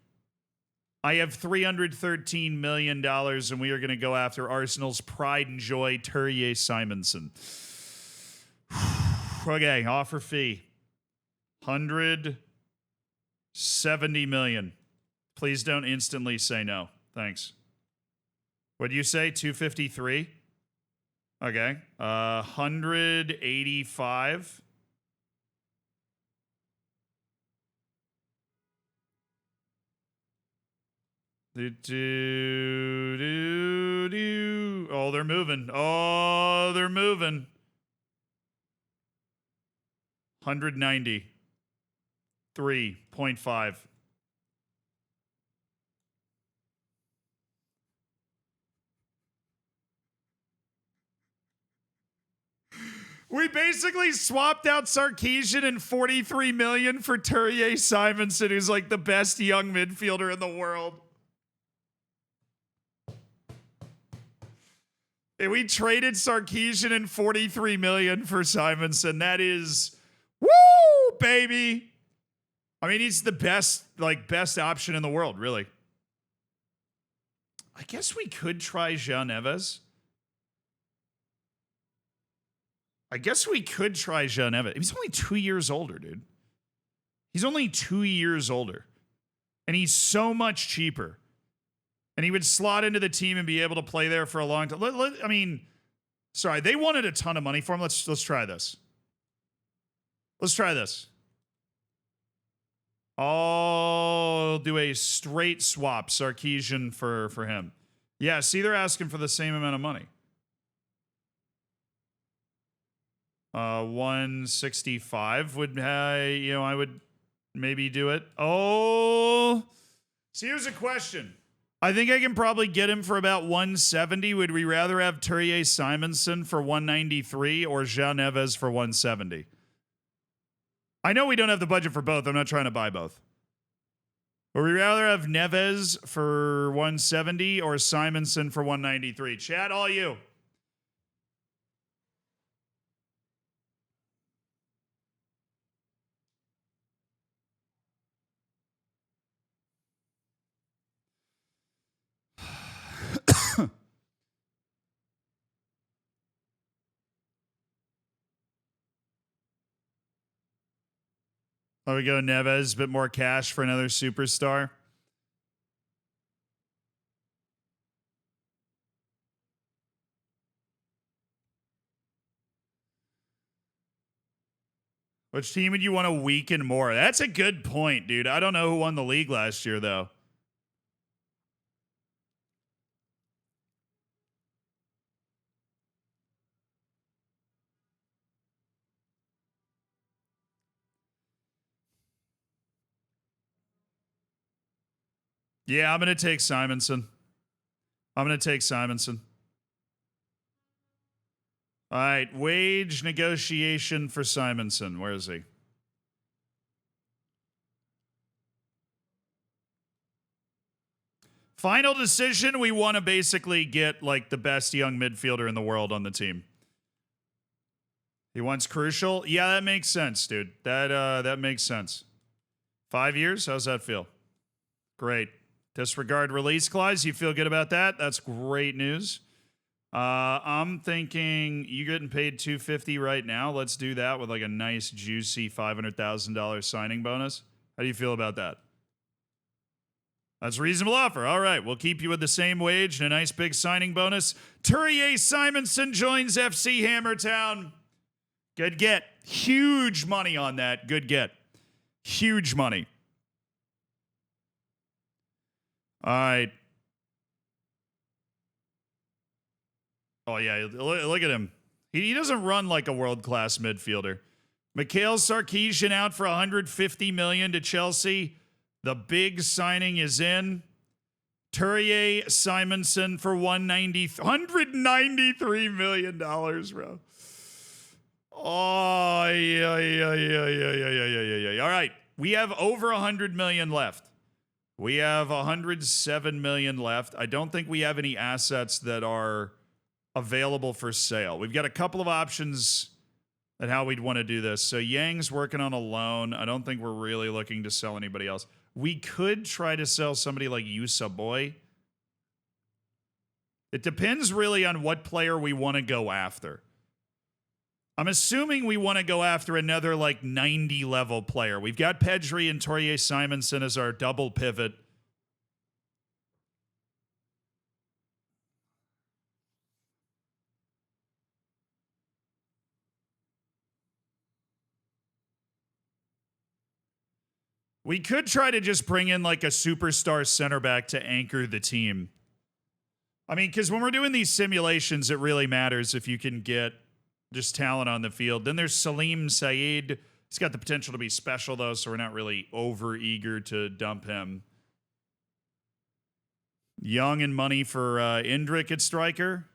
Speaker 1: I have $313 million, and we are going to go after Arsenal's pride and joy, Turrier Simonson. Okay, offer fee. $170 million. Please don't instantly say no. Thanks. What do you say? 253? Okay. 185. Oh, they're moving. Oh, they're moving. 190. 3.5. We basically swapped out Sarkisian and 43 million for Turier Simonson, who's like the best young midfielder in the world. And we traded Sarkisian and 43 million for Simonson. That is, woo, baby. I mean, he's the best option in the world, really. I guess we could try Jean Neves. He's only 2 years older, dude. He's only 2 years older. And he's so much cheaper. And he would slot into the team and be able to play there for a long time. I mean, sorry, they wanted a ton of money for him. Let's try this. I'll do a straight swap, Sarkisian for him. Yeah, see, they're asking for the same amount of money. 165 would, I would maybe do it. Oh, so here's a question. I think I can probably get him for about 170. Would we rather have Turier Simonson for 193 or Jean Neves for 170? I know we don't have the budget for both. I'm not trying to buy both. Would we rather have Neves for 170 or Simonson for 193? Chat, all you. There we go, Neves, a bit more cash for another superstar. Which team would you want to weaken more? That's a good point, dude. I don't know who won the league last year, though. Yeah, I'm going to take Simonson. All right, wage negotiation for Simonson. Where is he? Final decision, we want to basically get like the best young midfielder in the world on the team. He wants crucial. Yeah, that makes sense, dude. That makes sense. 5 years? How's that feel? Great. Disregard release clause. You feel good about that? That's great news. I'm thinking you getting paid $250 right now. Let's do that with like a nice juicy $500,000 signing bonus. How do you feel about that? That's a reasonable offer. All right, we'll keep you with the same wage and a nice big signing bonus. Turier Simonson joins FC Hammertown. Good get. Huge money on that. Good get. Huge money. All right. Oh, yeah. Look at him. He doesn't run like a world-class midfielder. Mikhail Sarkisian out for $150 million to Chelsea. The big signing is in. Turier Simonson for $193 million, bro. Oh, yeah. All right. We have over $100 million left. We have $107 million left. I don't think we have any assets that are available for sale. We've got a couple of options at how we'd want to do this. So Yang's working on a loan. I don't think we're really looking to sell anybody else. We could try to sell somebody like Yusa Boy. It depends really on what player we want to go after. I'm assuming we want to go after another like 90 level player. We've got Pedri and Turier Simonson as our double pivot. We could try to just bring in like a superstar center back to anchor the team. I mean, because when we're doing these simulations, it really matters if you can get just talent on the field. Then there's Salim Saeed. He's got the potential to be special, though, so we're not really over eager to dump him. Young and money for Indrik at striker.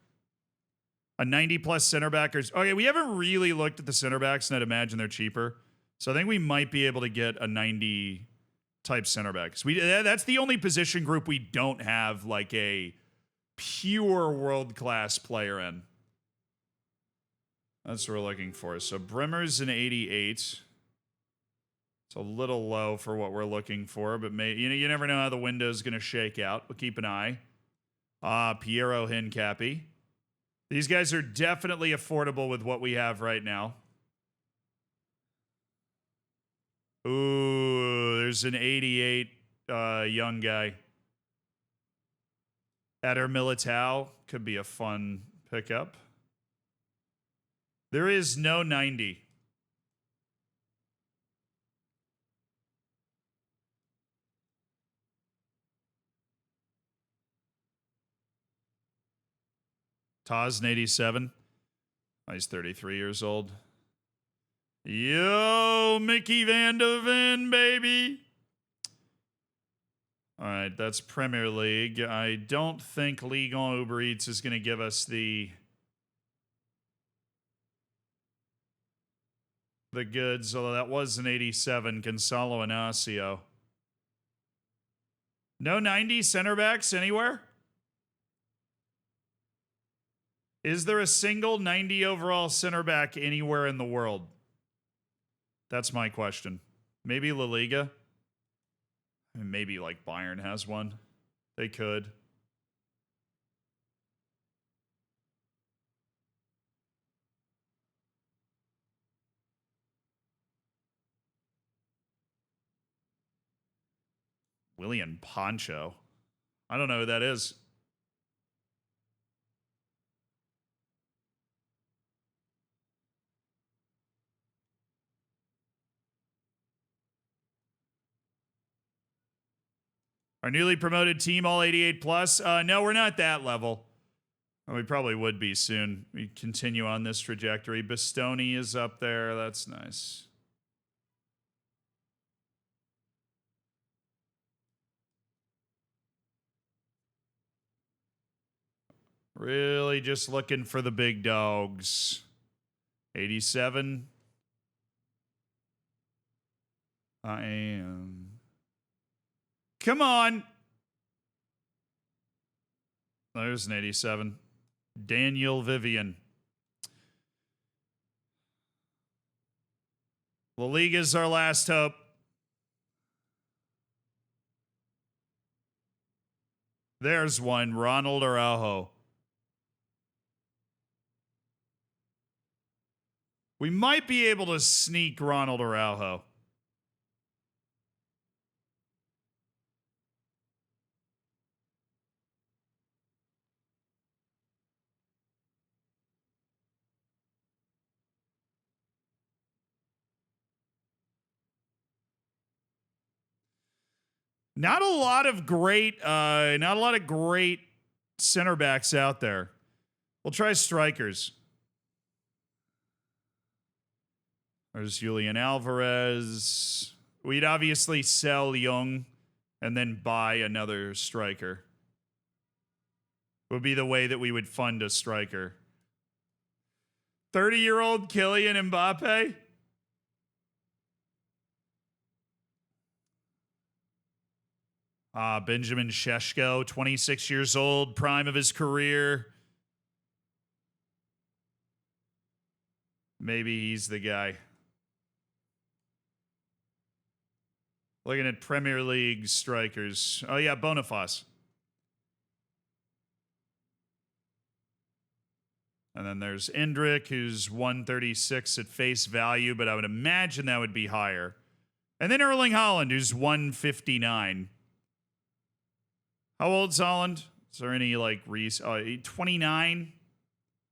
Speaker 1: A 90-plus center backers. Okay, we haven't really looked at the center backs, and I'd imagine they're cheaper. So I think we might be able to get a 90-type center back. That's the only position group we don't have like a pure world-class player in. That's what we're looking for. So Brimmer's an 88. It's a little low for what we're looking for, but you never know how the window's going to shake out. We'll keep an eye. Piero Hincapi. These guys are definitely affordable with what we have right now. Ooh, there's an 88 young guy. Eder Militao could be a fun pickup. There is no 90. Taz, 87. Oh, he's 33 years old. Yo, Mickey Van de Ven, baby. All right, that's Premier League. I don't think Ligue 1 Uber Eats is going to give us the goods, although that was an 87, Gonzalo Inacio. No 90 center backs anywhere? Is there a single 90 overall center back anywhere in the world? That's my question. Maybe La Liga? I mean, maybe like Bayern has one. They could. William Poncho. I don't know who that is. Our newly promoted team, all 88 plus. No, we're not that level. We probably would be soon. We continue on this trajectory. Bastoni is up there. That's nice. Really just looking for the big dogs. 87. I am. Come on. There's an 87. Daniel Vivian. La Liga's our last hope. There's one. Ronald Araujo. We might be able to sneak Ronald Araujo. Not a lot of great center backs out there. We'll try strikers. There's Julian Alvarez. We'd obviously sell Young and then buy another striker. Would be the way that we would fund a striker. 30-year-old Kylian Mbappe? Benjamin Šeško, 26 years old, prime of his career. Maybe he's the guy. Looking at Premier League strikers. Oh, yeah, Boniface. And then there's Indrik, who's 136 at face value, but I would imagine that would be higher. And then Erling Haaland, who's 159. How old's Haaland? Is there any, like, 29?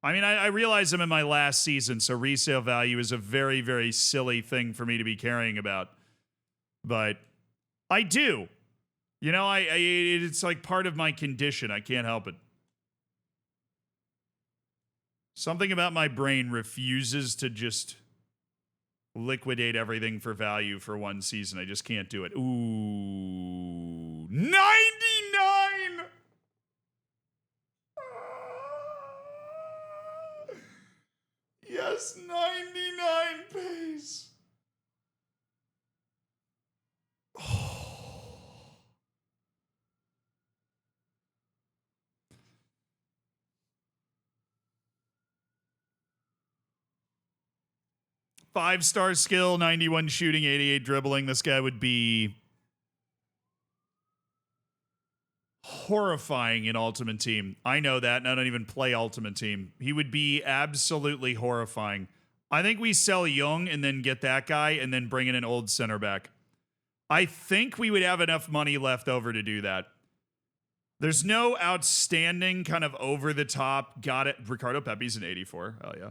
Speaker 1: I mean, I realize I'm in my last season, so resale value is a very, very silly thing for me to be caring about. But I do. You know, it's like part of my condition. I can't help it. Something about my brain refuses to just liquidate everything for value for one season. I just can't do it. Ooh, 99! Yes, 99 pace. Oh. 5-star skill, 91 shooting, 88 dribbling. This guy would be horrifying in Ultimate Team. I know that, and I don't even play Ultimate Team. He would be absolutely horrifying. I think we sell Young and then get that guy and then bring in an old center back. I think we would have enough money left over to do that. There's no outstanding kind of over-the-top, got it. Ricardo Pepe's an 84. Hell yeah.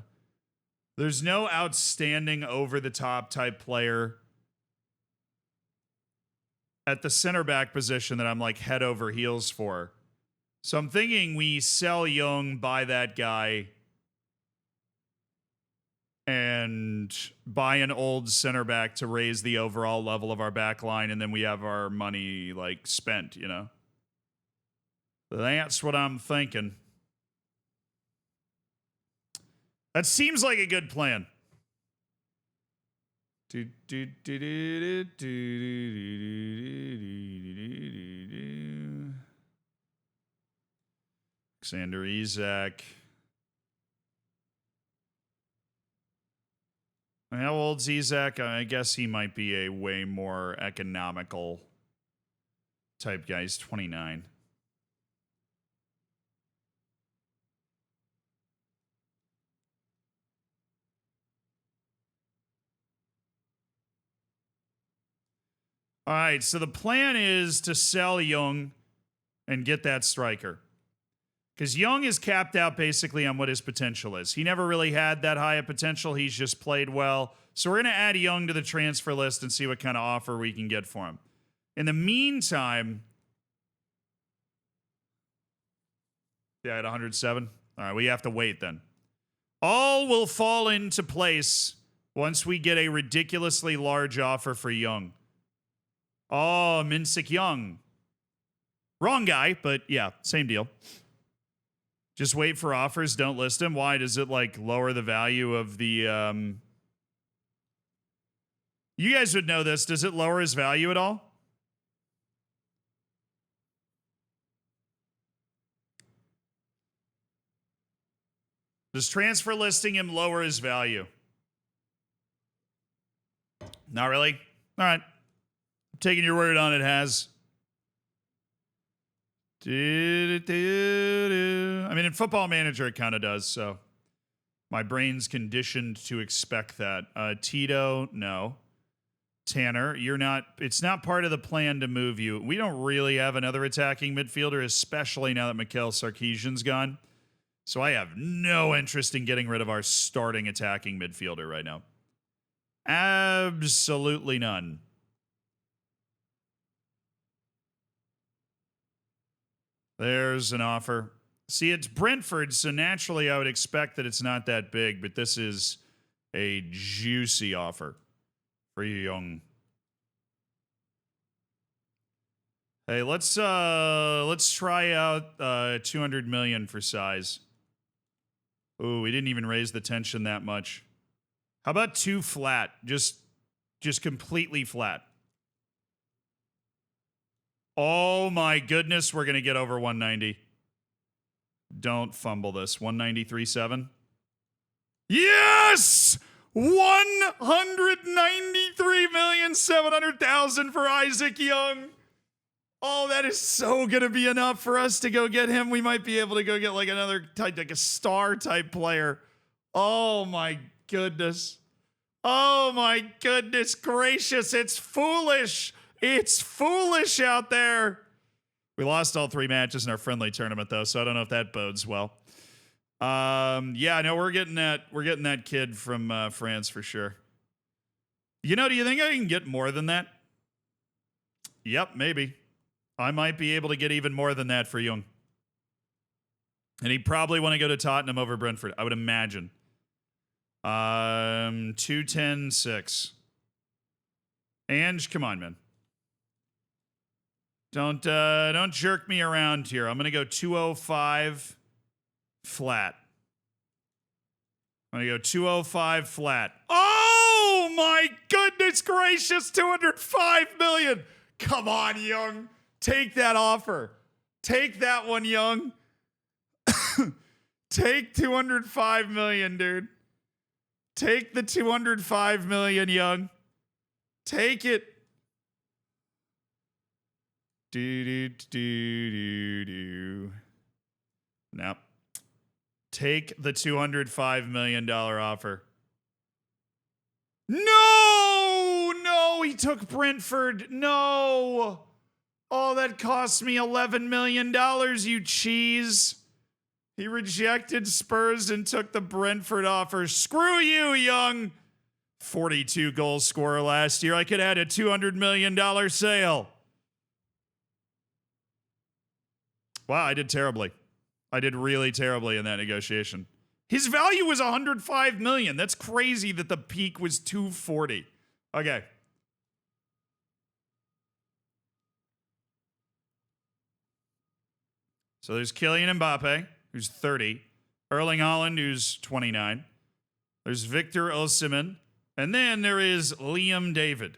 Speaker 1: There's no outstanding over-the-top type player at the center back position that I'm like head over heels for. So I'm thinking we sell Young, buy that guy, and buy an old center back to raise the overall level of our back line, and then we have our money like spent, you know? That's what I'm thinking. That seems like a good plan. Alexander Isak. How old's Isak? I guess he might be a way more economical type guy. He's 29. All right, so the plan is to sell Young and get that striker. Because Young is capped out basically on what his potential is. He never really had that high a potential. He's just played well. So we're going to add Young to the transfer list and see what kind of offer we can get for him. In the meantime, yeah, at 107. All right, we have to wait then. All will fall into place once we get a ridiculously large offer for Young. Oh, Minsik Young. Wrong guy, but yeah, same deal. Just wait for offers, don't list him. Why? Does it like lower the value of the You guys would know this. Does it lower his value at all? Does transfer listing him lower his value? Not really. All right. I'm taking your word on it, has. I mean, in Football Manager, it kind of does, so my brain's conditioned to expect that. Tito, no. Tanner, you're not. It's not part of the plan to move you. We don't really have another attacking midfielder, especially now that Mikhail Sarkisian's gone. So I have no interest in getting rid of our starting attacking midfielder right now. Absolutely none. There's an offer. See, it's Brentford, so naturally I would expect that it's not that big, but this is a juicy offer for Young. Hey, let's try out 200 million for size. Ooh, we didn't even raise the tension that much. How about 2 flat? Just completely flat. Oh my goodness, we're going to get over 190. Don't fumble this. 193.7. Yes! 193,700,000 for Isaac Young. Oh, that is so going to be enough for us to go get him. We might be able to go get like another type, like a star type player. Oh my goodness. Oh my goodness gracious. It's foolish. It's foolish out there. We lost all 3 matches in our friendly tournament, though, so I don't know if that bodes well. Yeah, no, we're getting that kid from France for sure. You know, do you think I can get more than that? Yep, maybe. I might be able to get even more than that for Young. And he'd probably want to go to Tottenham over Brentford, I would imagine. 210-6. Ange, come on, man. Don't jerk me around here. I'm gonna go 205 flat. I'm gonna go 205 flat. Oh my goodness gracious! 205 million. Come on, Young. Take that offer. Take that one, Young. Take 205 million, dude. Take the 205 million, Young. Take it. Do. Nope. Take the $205 million offer. No, he took Brentford. No. Oh, that cost me $11 million, you cheese. He rejected Spurs and took the Brentford offer. Screw you, Young. 42 goal scorer last year. I could add a $200 million sale. Wow, I did terribly. I did really terribly in that negotiation. His value was $105 million. That's crazy that the peak was $240. Okay. So there's Kylian Mbappe, who's 30. Erling Haaland, who's 29. There's Victor Osimhen. And then there is Liam David,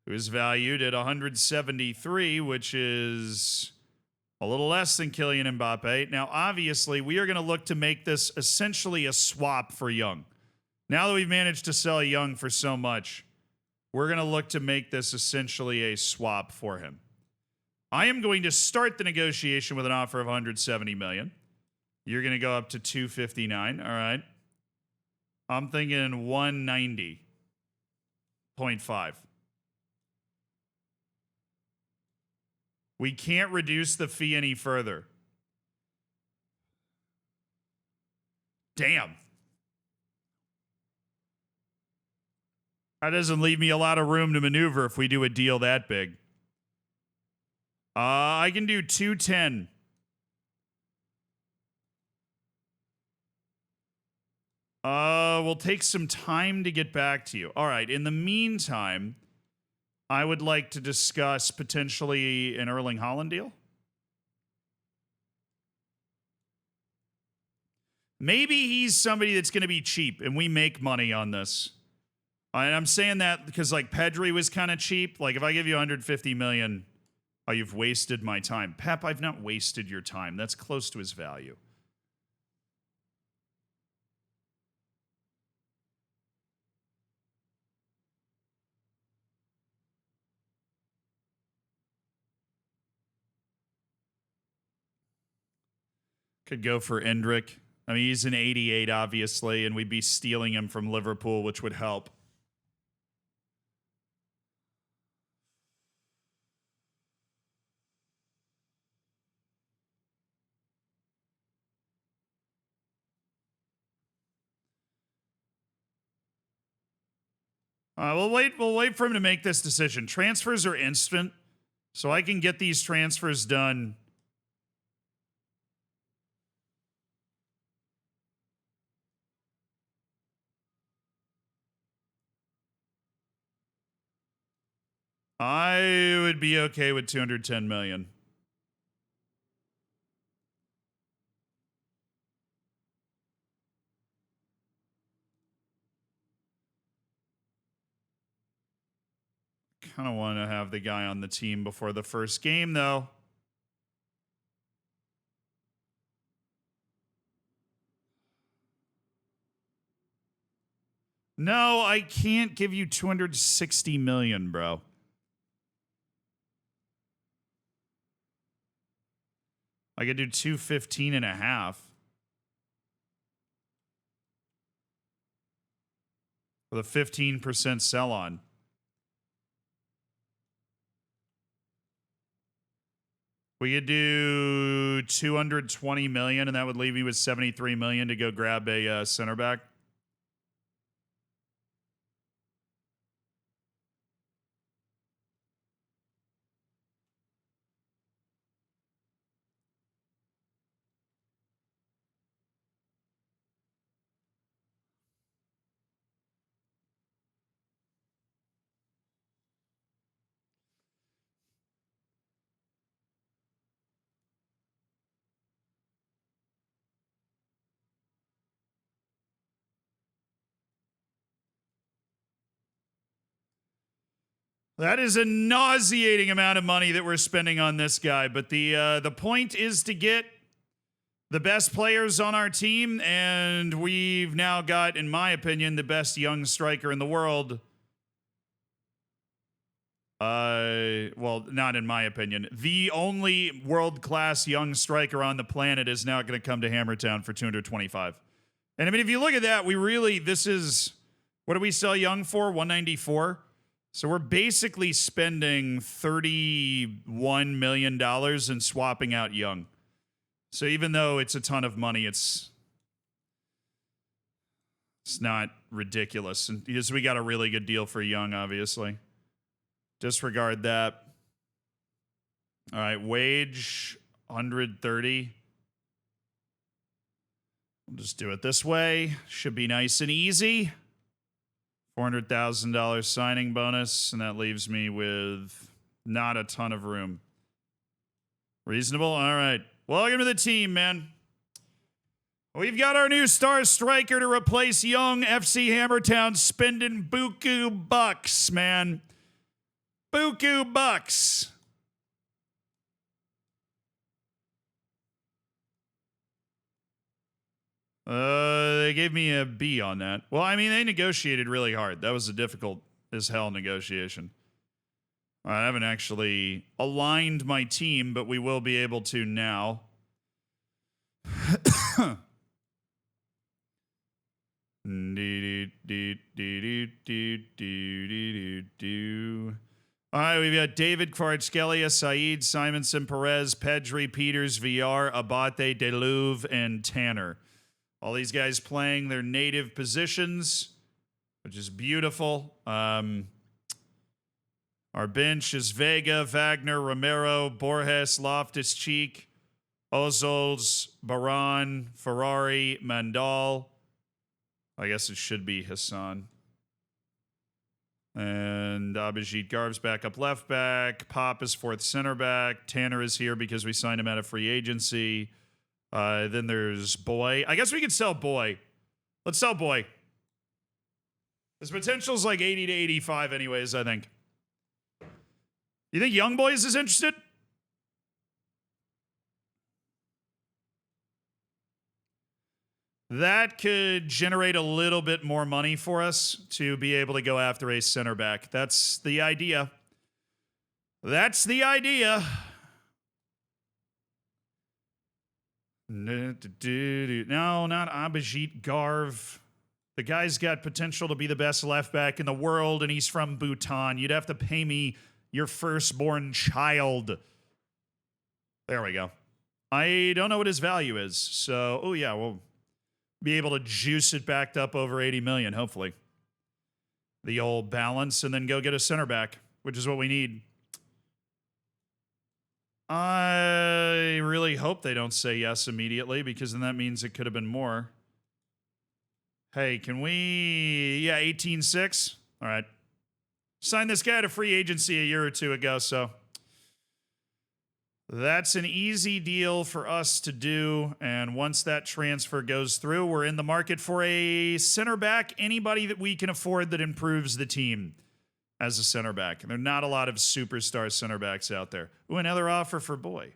Speaker 1: who is valued at 173, which is a little less than Kylian Mbappe. Now, obviously, we are going to look to make this essentially a swap for Young. Now that we've managed to sell Young for so much, we're going to look to make this essentially a swap for him. I am going to start the negotiation with an offer of 170 million. You're going to go up to 259. All right. I'm thinking 190.5. We can't reduce the fee any further. Damn. That doesn't leave me a lot of room to maneuver if we do a deal that big. I can do 210. We'll take some time to get back to you. All right. In the meantime, I would like to discuss potentially an Erling Haaland deal. Maybe he's somebody that's going to be cheap and we make money on this. And I'm saying that because like Pedri was kind of cheap. Like if I give you 150 million, oh, you've wasted my time. Pep, I've not wasted your time. That's close to his value. Could go for Endrick. I mean, he's an 88, obviously, and we'd be stealing him from Liverpool, which would help. We'll wait for him to make this decision. Transfers are instant, so I can get these transfers done. I would be okay with 210 million. Kind of want to have the guy on the team before the first game, though. No, I can't give you 260 million, bro. I could do 215 and a half. With a 15% sell on. We could do 220 million, and that would leave me with 73 million to go grab a center back. That is a nauseating amount of money that we're spending on this guy. But the point is to get the best players on our team, and we've now got, in my opinion, the best young striker in the world. Well, not in my opinion. The only world-class young striker on the planet is now going to come to Hammertown for 225. And I mean, if you look at that, this is, what do we sell Young for? 194. So we're basically spending $31 million and swapping out Young. So even though it's a ton of money, it's not ridiculous. And because we got a really good deal for Young, obviously. Disregard that. All right, wage 130. We'll just do it this way. Should be nice and easy. $400,000 signing bonus, and that leaves me with not a ton of room. Reasonable? All right. Welcome to the team, man. We've got our new star striker to replace Young. FC Hammertown spending buku bucks, man. Buku bucks. They gave me a B on that. Well, I mean, they negotiated really hard. That was a difficult as hell negotiation. I haven't actually aligned my team, but we will be able to now. All right, we've got David Kvaratskhelia, Saeed, Simonson, Perez, Pedri, Peters, VR, Abate, Deluve, and Tanner. All these guys playing their native positions, which is beautiful. Our bench is Vega, Wagner, Romero, Borges, Loftus-Cheek, Ozils, Baran, Ferrari, Mandal. I guess it should be Hassan. And Abhijit Garv's back up left back. Pop is fourth center back. Tanner is here because we signed him out of free agency. Then there's Boy. I guess we could sell Boy. Let's sell Boy. His potential's like 80 to 85 anyways, I think. You think Young Boys is interested? That could generate a little bit more money for us to be able to go after a center back. That's the idea. That's the idea. No, not Abhijit Garv. The guy's got potential to be the best left back in the world, and he's from Bhutan. You'd have to pay me your firstborn child. There we go. I don't know what his value is. So, oh yeah, we'll be able to juice it back up over 80 million, hopefully. The old balance, and then go get a center back, which is what we need. I really hope they don't say yes immediately, because then that means it could have been more. Hey, can we... Yeah, 18.6. All right. Signed this guy to free agency a year or two ago, so... That's an easy deal for us to do, and once that transfer goes through, we're in the market for a center back, anybody that we can afford that improves the team as a center back. And there are not a lot of superstar center backs out there. Ooh, another offer for Boy.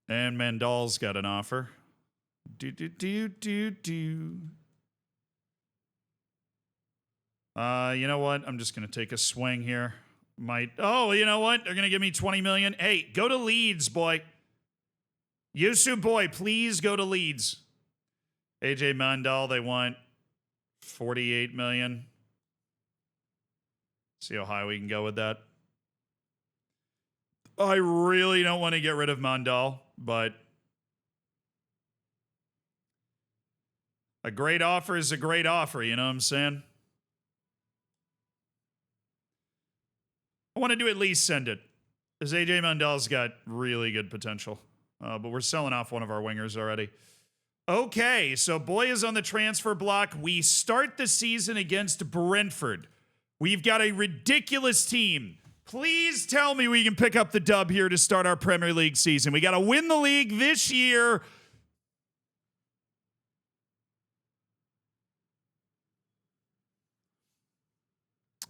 Speaker 1: And Mandal's got an offer. You know what? I'm just going to take a swing here. Oh, you know what? They're going to give me 20 million. Hey, go to Leeds, boy. Yusu boy, please go to Leeds. AJ Mandal, they want 48 million. See how high we can go with that. I really don't want to get rid of Mandal, but a great offer is a great offer, you know what I'm saying? I want to do at least send it, because AJ Mandal's got really good potential. But we're selling off one of our wingers already. Okay, so Boy is on the transfer block. We start the season against Brentford. We've got a ridiculous team. Please tell me we can pick up the dub here to start our Premier League season. We got to win the league this year.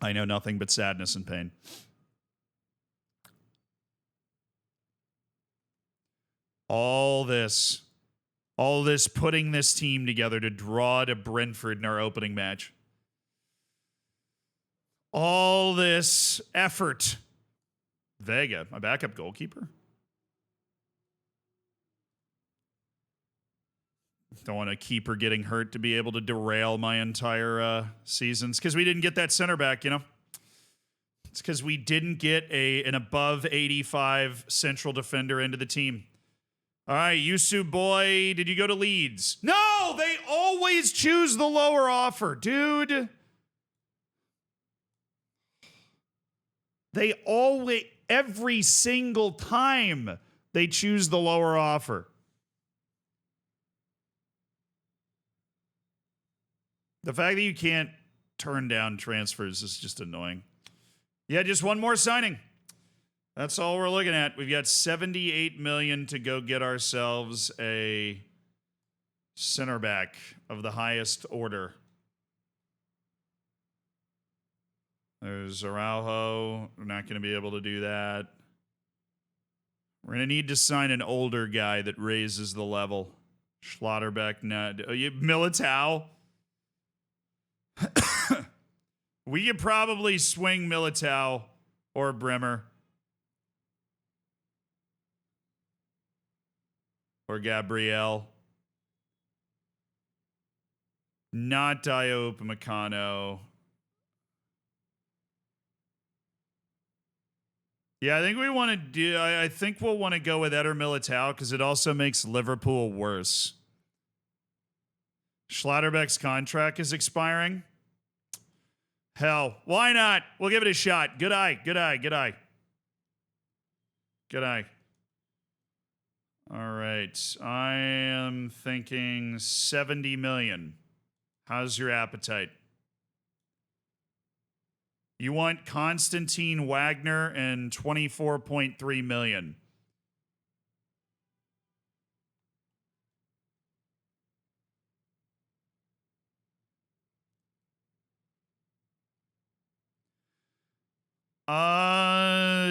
Speaker 1: I know nothing but sadness and pain. All this putting this team together to draw to Brentford in our opening match. All this effort. Vega, my backup goalkeeper. Don't want a keeper getting hurt to be able to derail my entire seasons because we didn't get that center back, you know? It's because we didn't get an above 85 central defender into the team. All right, Yusu boy, did you go to Leeds? No, they always choose the lower offer, dude. They always, every single time, they choose the lower offer. The fact that you can't turn down transfers is just annoying. Yeah, just one more signing. That's all we're looking at. We've got $78 million to go get ourselves a center back of the highest order. There's Araujo. We're not going to be able to do that. We're going to need to sign an older guy that raises the level. Schlotterbeck, Militao. We could probably swing Militao or Bremer. Or Gabriel. Not Dio Upamecano. Yeah, I think we want to do. I think we'll want to go with Eder Militao because it also makes Liverpool worse. Schlotterbeck's contract is expiring. Hell, why not? We'll give it a shot. Good eye. Good eye. Good eye. Good eye. All right. I am thinking 70 million. How's your appetite? You want Konstantin Wagner and 24.3 million.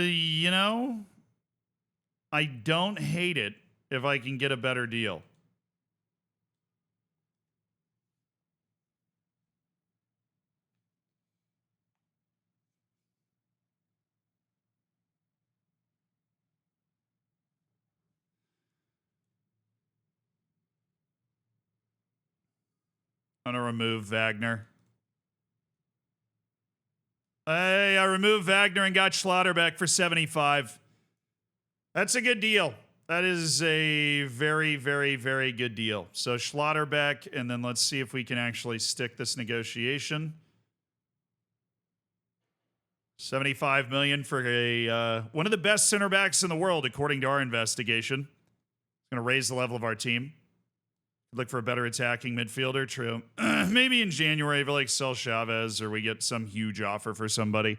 Speaker 1: You know, I don't hate it if I can get a better deal. I'm going to remove Wagner. Hey, I removed Wagner and got Schlotterbeck for 75. That's a good deal. That is a very, very, very good deal. So Schlotterbeck, and then let's see if we can actually stick this negotiation. 75 million for a one of the best center backs in the world, according to our investigation. It's going to raise the level of our team. Look for a better attacking midfielder. True. Maybe in January, if we like sell Chavez or we get some huge offer for somebody.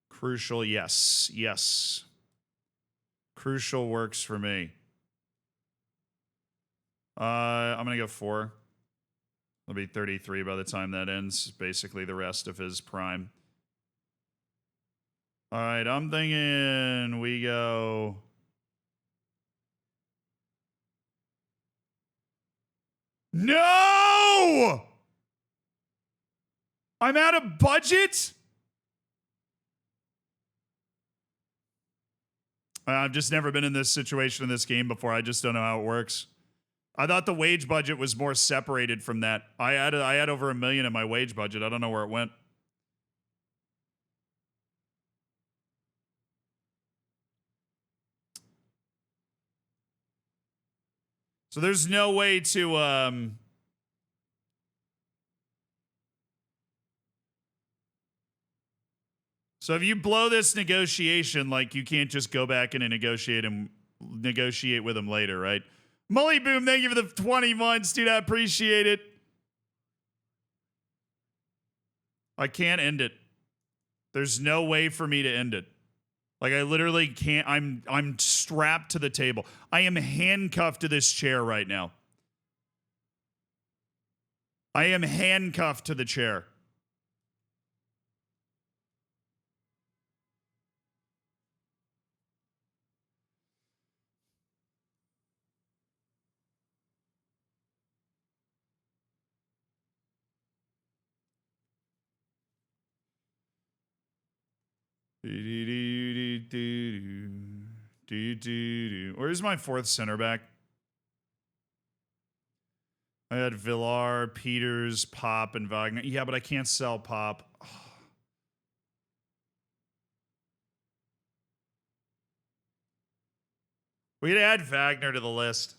Speaker 1: Crucial, yes. Yes. Crucial works for me. I'm going to go 4. He'll be 33 by the time that ends. Basically the rest of his prime. All right, I'm thinking we go... No! I'm out of budget? I've just never been in this situation in this game before. I just don't know how it works. I thought the wage budget was more separated from that. I had over $1 million in my wage budget. I don't know where it went. So there's no way to So if you blow this negotiation, like you can't just go back in and negotiate with him later, right? Mully Boom, thank you for the 20 months, dude. I appreciate it. I can't end it. There's no way for me to end it. Like I literally can't. I'm strapped to the table. I am handcuffed to this chair right now. I am handcuffed to the chair. Where's my fourth center back? I had Villar, Peters, Pop, and Wagner. Yeah, but I can't sell Pop. We'd add Wagner to the list.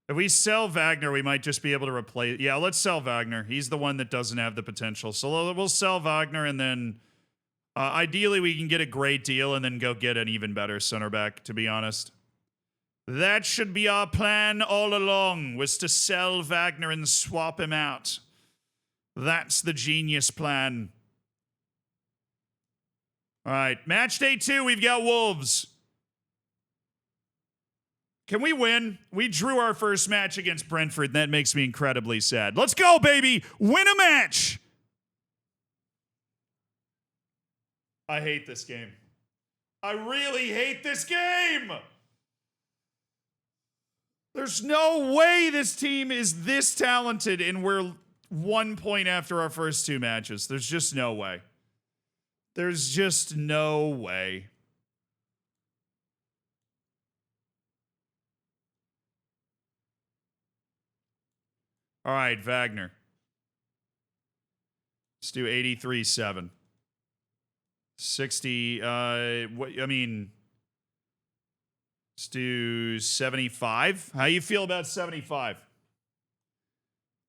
Speaker 1: If we sell Wagner, we might just be able to replace... Yeah, let's sell Wagner. He's the one that doesn't have the potential. So we'll sell Wagner, and then... ideally, we can get a great deal and then go get an even better center back, to be honest. That should be our plan all along, was to sell Wagner and swap him out. That's the genius plan. All right, match day 2, we've got Wolves. Can we win? We drew our first match against Brentford, and that makes me incredibly sad. Let's go, baby! Win a match! I hate this game. I really hate this game! There's no way this team is this talented and we're 1 point after our first 2 matches. There's just no way. There's just no way. All right, Wagner. Let's do 83-7. 60, let's do 75. How you feel about 75?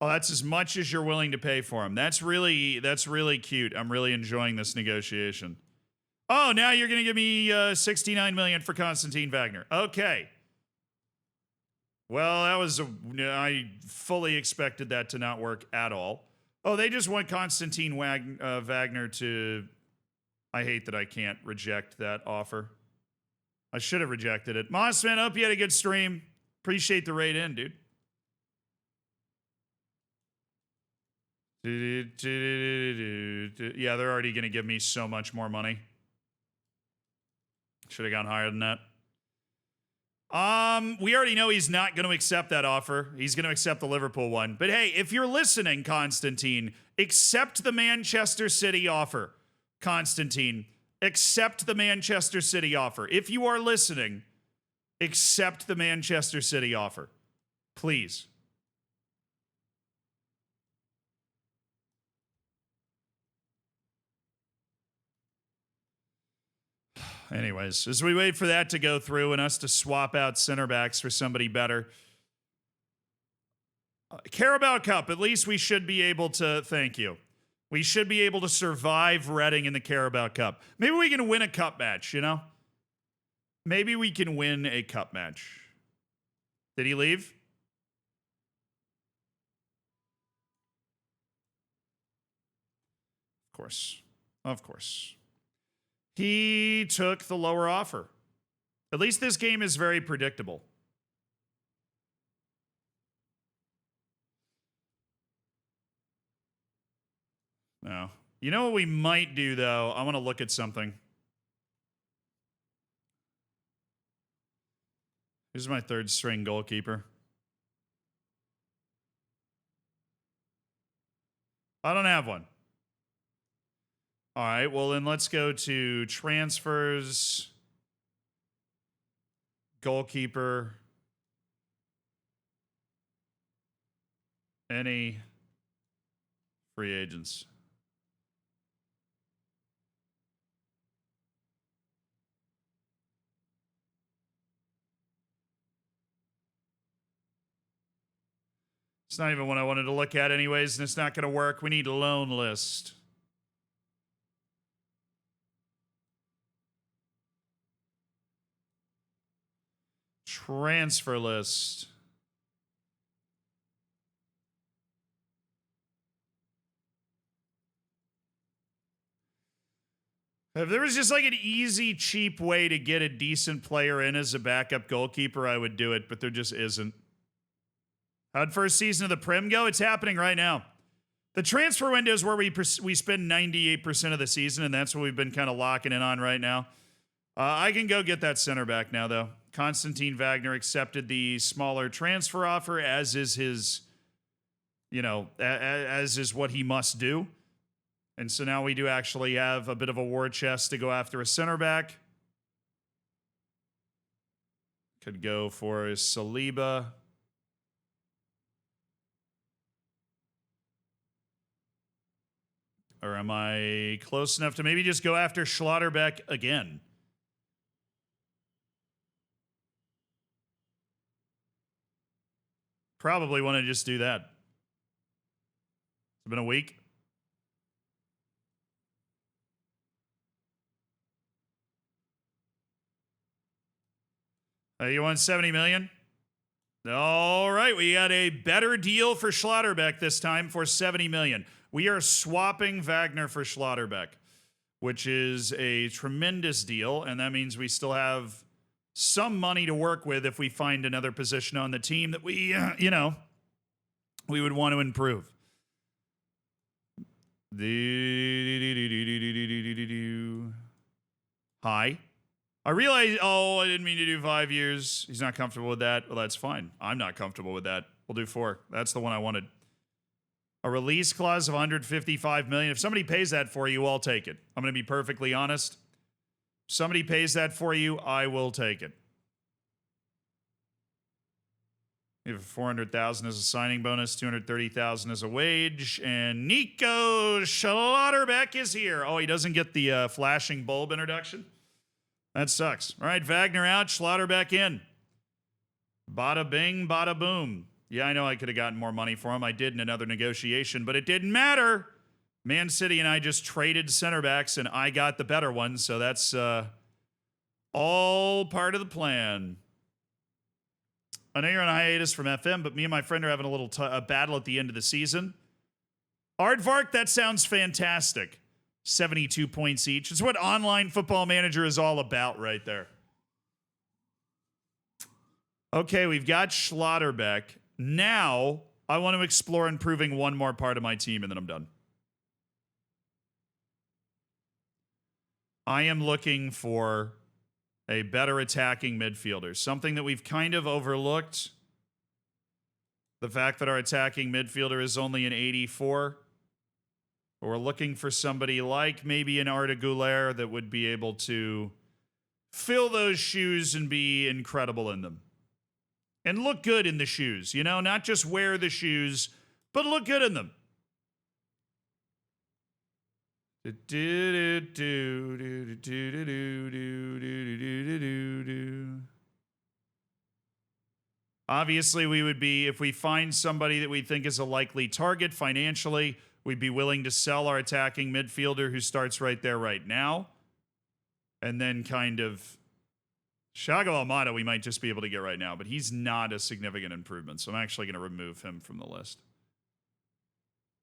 Speaker 1: Oh, that's as much as you're willing to pay for him. That's really cute. I'm really enjoying this negotiation. Oh, now you're going to give me 69 million for Konstantin Wagner. Okay. Well, I fully expected that to not work at all. Oh, they just want Konstantin Wagner to... I hate that I can't reject that offer. I should have rejected it. Mossman, hope you had a good stream. Appreciate the raid in, dude. Yeah, they're already going to give me so much more money. Should have gone higher than that. We already know he's not going to accept that offer. He's going to accept the Liverpool one. But hey, if you're listening, Constantine, accept the Manchester City offer. Constantine, accept the Manchester City offer. If you are listening, accept the Manchester City offer. Please. Anyways, as we wait for that to go through and us to swap out center backs for somebody better. Carabao Cup, at least we should be able to, thank you. We should be able to survive Reading in the Carabao Cup. Maybe we can win a cup match, you know? Maybe we can win a cup match. Did he leave? Of course. Of course. He took the lower offer. At least this game is very predictable. No. You know what we might do, though? I want to look at something. Who's my third string goalkeeper? I don't have one. All right, well, then let's go to transfers, goalkeeper, any free agents. It's not even what I wanted to look at anyways, and it's not going to work. We need a loan list. Transfer list. If there was just like an easy, cheap way to get a decent player in as a backup goalkeeper, I would do it, but there just isn't. How'd first season of the Prim go? It's happening right now. The transfer window is where we spend 98% of the season, and that's what we've been kind of locking in on right now. I can go get that center back now, though. Konstantin Wagner accepted the smaller transfer offer, as is his, as is what he must do. And so now we do actually have a bit of a war chest to go after a center back. Could go for Saliba. Or am I close enough to maybe just go after Schlotterbeck again? Probably want to just do that. It's been a week. You want 70 million? All right, we got a better deal for Schlotterbeck this time for 70 million. We are swapping Wagner for Schlotterbeck, which is a tremendous deal, and that means we still have some money to work with if we find another position on the team that we, we would want to improve. Hi. I realize, I didn't mean to do 5 years. He's not comfortable with that. Well, that's fine. I'm not comfortable with that. We'll do 4. That's the one I wanted. A release clause of 155 million. If somebody pays that for you, I'll take it. I'm going to be perfectly honest. If somebody pays that for you, I will take it. You have 400,000 as a signing bonus, 230,000 as a wage, and Nico Schlotterbeck is here. Oh, he doesn't get the flashing bulb introduction? That sucks. All right, Wagner out, Schlotterbeck in. Bada bing, bada boom. Yeah, I know I could have gotten more money for him. I did in another negotiation, but it didn't matter. Man City and I just traded center backs, and I got the better one, so that's all part of the plan. I know you're on a hiatus from FM, but me and my friend are having a little battle at the end of the season. Aardvark, that sounds fantastic. 72 points each. It's what Online Football Manager is all about right there. Okay, we've got Schlotterbeck. Now, I want to explore improving one more part of my team, and then I'm done. I am looking for a better attacking midfielder. Something that we've kind of overlooked. The fact that our attacking midfielder is only an 84. But we're looking for somebody like maybe an Arda Güler that would be able to fill those shoes and be incredible in them. And look good in the shoes, not just wear the shoes, but look good in them. Obviously, we would be, if we find somebody that we think is a likely target financially, we'd be willing to sell our attacking midfielder who starts right there right now. And then kind of Thiago Almada we might just be able to get right now, but he's not a significant improvement, so I'm actually going to remove him from the list.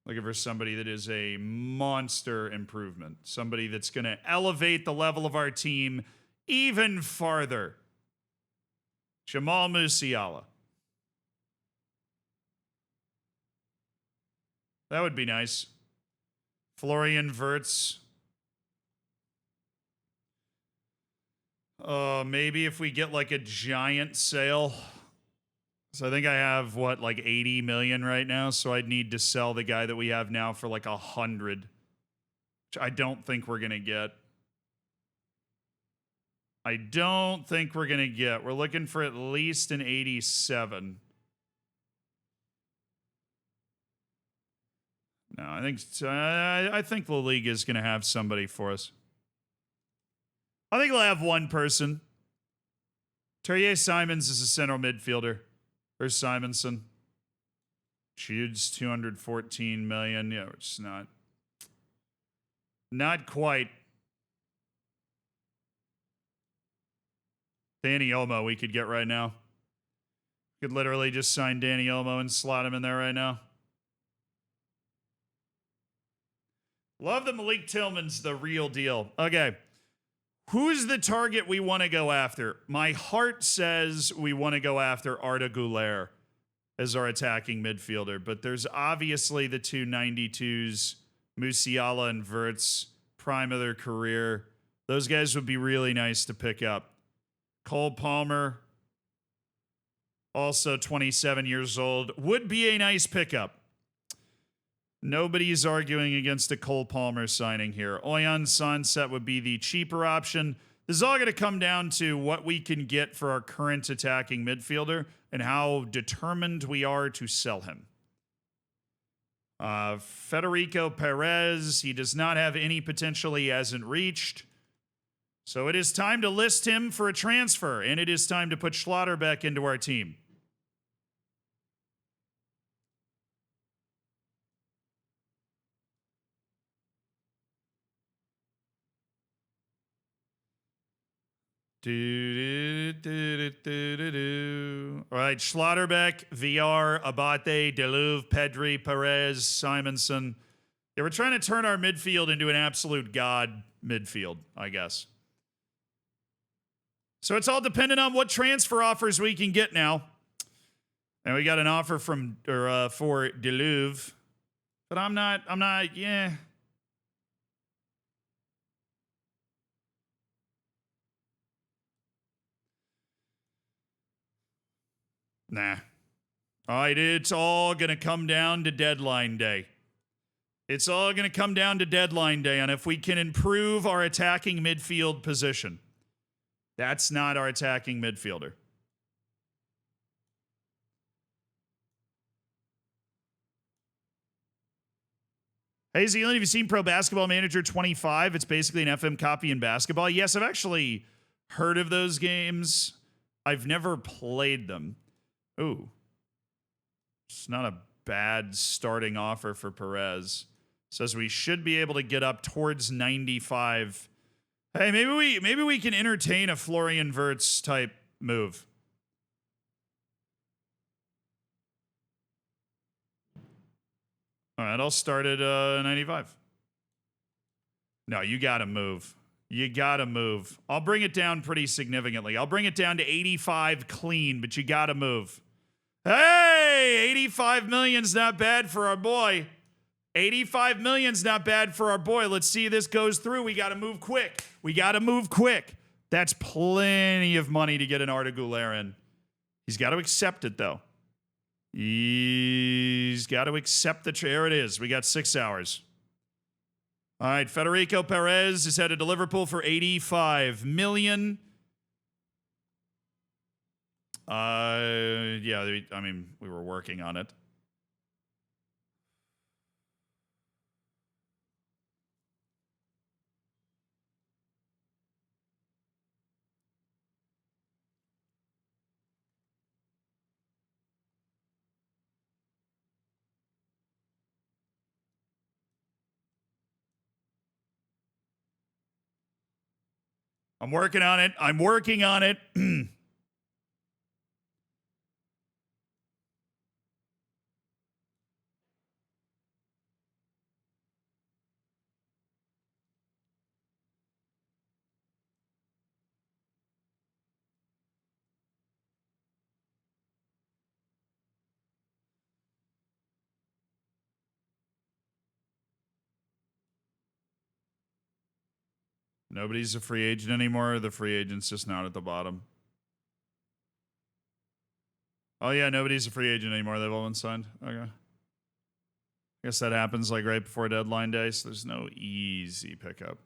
Speaker 1: Looking for somebody that is a monster improvement. Somebody that's going to elevate the level of our team even farther. Jamal Musiala. That would be nice. Florian Wirtz. Maybe if we get like a giant sale. So I think I have like 80 million right now. So I'd need to sell the guy that we have now for like 100, which I don't think we're going to get. We're looking for at least an 87. No, I think La Liga is going to have somebody for us. I think we'll have one person. Terrier Simons is a central midfielder. Or Simonson. Jude's 214 million. Yeah, it's not quite. Danny Olmo we could get right now. Could literally just sign Danny Olmo and slot him in there right now. Love that Malik Tillman's the real deal. Okay. Who's the target we want to go after? My heart says we want to go after Arda Güler. as our attacking midfielder. But there's obviously the 292s, Musiala and Wirtz, prime of their career. Those guys would be really nice to pick up. Cole Palmer, also 27 years old, would be a nice pickup. Nobody's arguing against a Cole Palmer signing here. Oyan Sunset would be the cheaper option. This is all going to come down to what we can get for our current attacking midfielder and how determined we are to sell him. Federico Perez, he does not have any potential he hasn't reached. So it is time to list him for a transfer, and it is time to put Schlotterbeck into our team. All right, Schlotterbeck, VR, Abate, Deluve, Pedri, Perez, Simonson. Yeah, we're trying to turn our midfield into an absolute god midfield, I guess. So it's all dependent on what transfer offers we can get now. And we got an offer from for Deluve, but I'm not. Yeah. Nah. All right, it's all going to come down to deadline day. It's all going to come down to deadline day on if we can improve our attacking midfield position. That's not our attacking midfielder. Hey, Zealand, have you seen Pro Basketball Manager 25? It's basically an FM copy in basketball. Yes, I've actually heard of those games. I've never played them. Ooh. It's not a bad starting offer for Perez. Says we should be able to get up towards 95. Hey, maybe we can entertain a Florian Wirtz type move. All right, I'll start at 95. No, you got to move. You got to move. I'll bring it down pretty significantly. I'll bring it down to 85 clean, but you got to move. Hey, 85 million's not bad for our boy. 85 million's not bad for our boy. Let's see if this goes through. We got to move quick. We got to move quick. That's plenty of money to get an Arda Güler in. He's got to accept it, though. He's got to accept the there it is. We got 6 hours. All right, Federico Perez is headed to Liverpool for 85 million. Yeah, I mean, we were working on it. I'm working on it. I'm working on it. Nobody's a free agent anymore. The free agent's just not at the bottom. Oh, yeah, nobody's a free agent anymore. They've all been signed. Okay. I guess that happens like right before deadline day, so there's no easy pickup.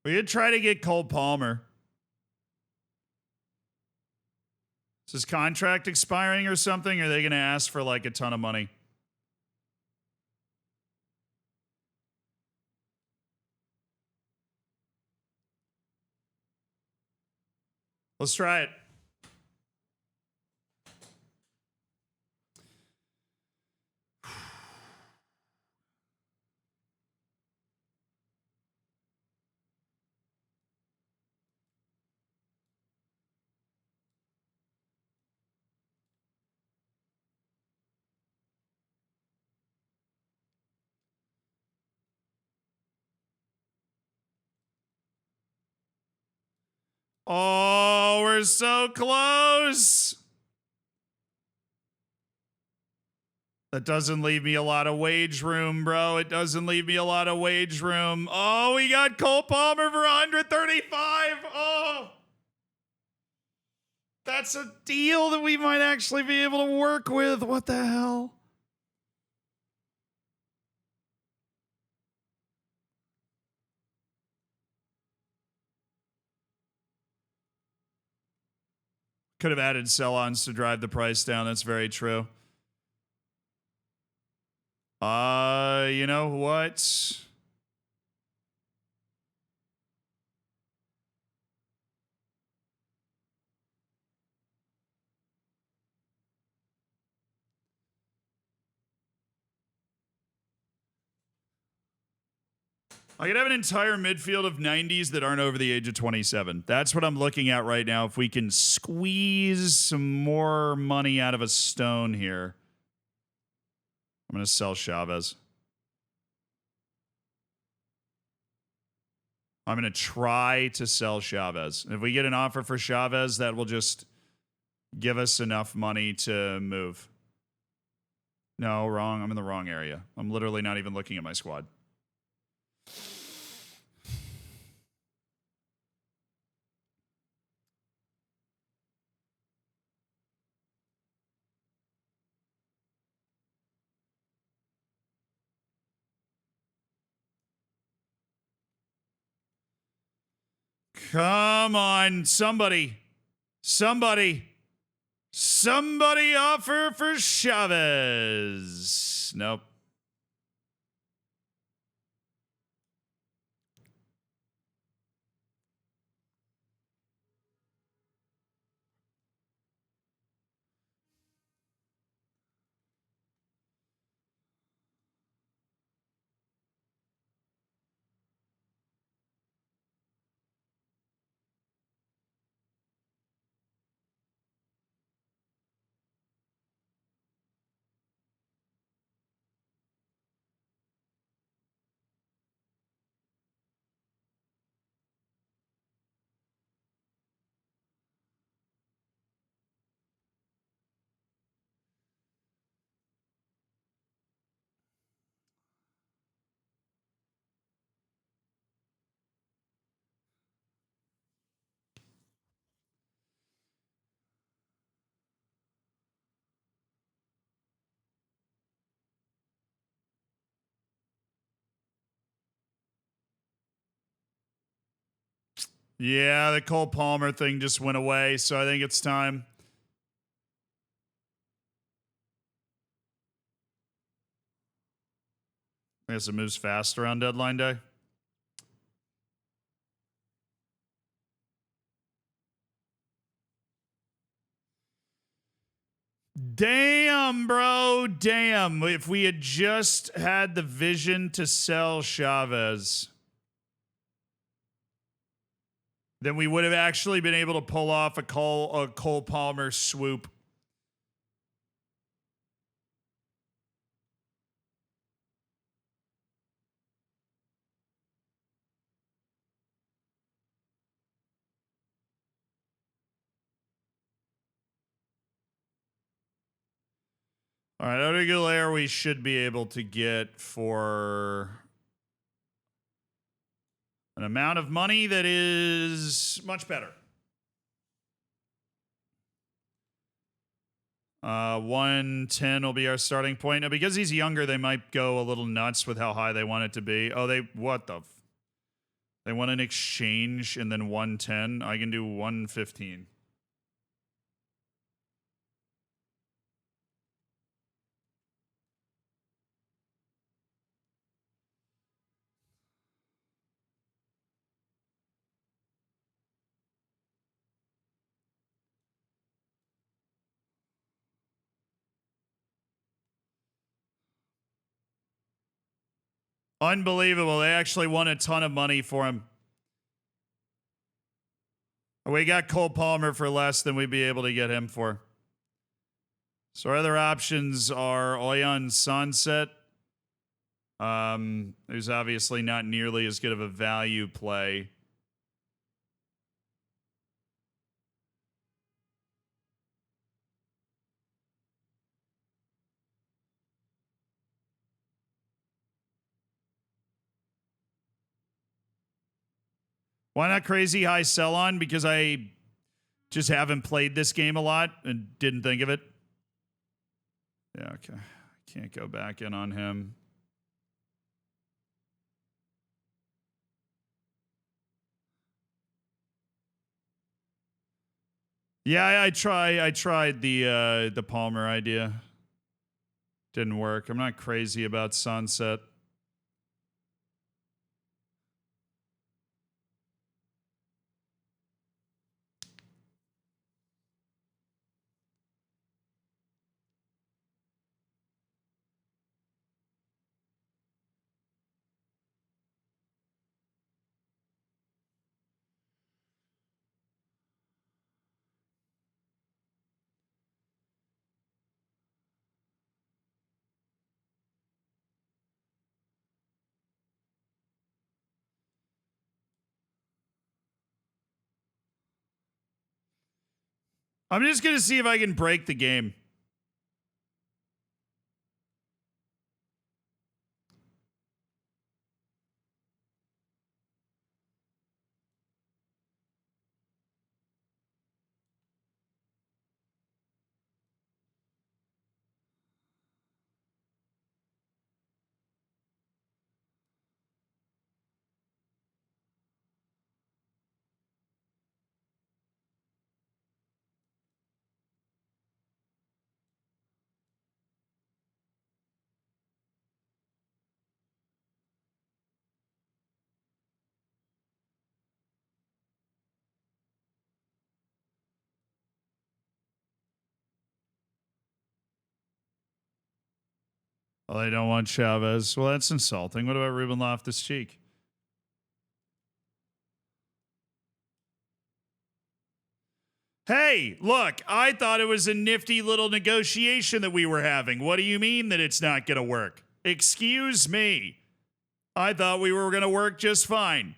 Speaker 1: We could try to get Cole Palmer. Is his contract expiring or something? Or are they going to ask for like a ton of money? Let's try it. Oh, we're so close. That doesn't leave me a lot of wage room, bro. It doesn't leave me a lot of wage room. Oh, we got Cole Palmer for 135. Oh. That's a deal that we might actually be able to work with. What the hell? Could have added sell-ons to drive the price down. That's very true. You know what? I could have an entire midfield of 90s that aren't over the age of 27. That's what I'm looking at right now. If we can squeeze some more money out of a stone here. I'm going to sell Chavez. I'm going to try to sell Chavez. If we get an offer for Chavez, that will just give us enough money to move. No, wrong. I'm in the wrong area. I'm literally not even looking at my squad. Come on, somebody offer for Chavez. Nope. Yeah, the Cole Palmer thing just went away, so I think it's time. I guess it moves faster on deadline day. Damn, bro. Damn. If we had just had the vision to sell Chavez, then we would have actually been able to pull off a Cole Palmer swoop. All right, Odegaard we should be able to get for an amount of money that is much better. 110 will be our starting point. Now, because he's younger, they might go a little nuts with how high they want it to be. Oh, what the? They want an exchange and then 110. I can do 115. Unbelievable. They actually won a ton of money for him. We got Cole Palmer for less than we'd be able to get him for. So our other options are Oyan Sunset, who's obviously not nearly as good of a value play. Why not crazy high sell on? Because I just haven't played this game a lot and didn't think of it. Yeah, okay. Can't go back in on him. Yeah, I tried the Palmer idea. Didn't work. I'm not crazy about Sunset. I'm just going to see if I can break the game. Oh, they don't want Chavez. Well, that's insulting. What about Ruben Loftus-Cheek? Hey, look, I thought it was a nifty little negotiation that we were having. What do you mean that it's not going to work? Excuse me. I thought we were going to work just fine.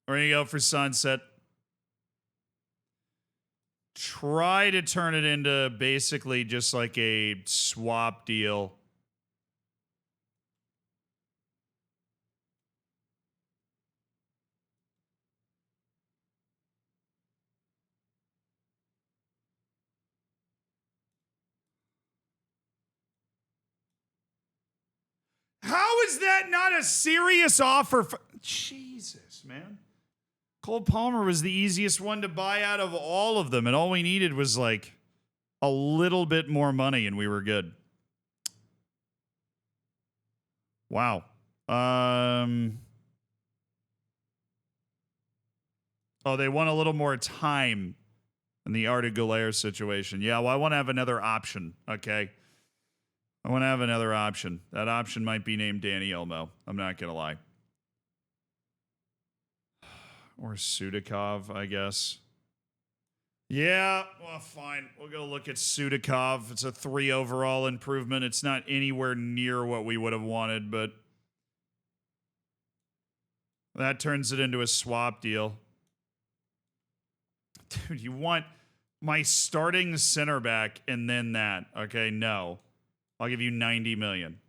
Speaker 1: We're going to go for Sunset. Try to turn it into basically just like a swap deal. How is that not a serious offer? Jesus, man. Cole Palmer was the easiest one to buy out of all of them, and all we needed was like a little bit more money, and we were good. Wow. Oh, they want a little more time in the Arda Güler situation. Yeah, well, I want to have another option, okay? I want to have another option. That option might be named Danny Olmo. I'm not going to lie. Or Sudakov, I guess. Yeah, well, fine. We'll go look at Sudakov. It's a 3 overall improvement. It's not anywhere near what we would have wanted, but that turns it into a swap deal. Dude, you want my starting center back and then that. Okay, no. I'll give you 90 million.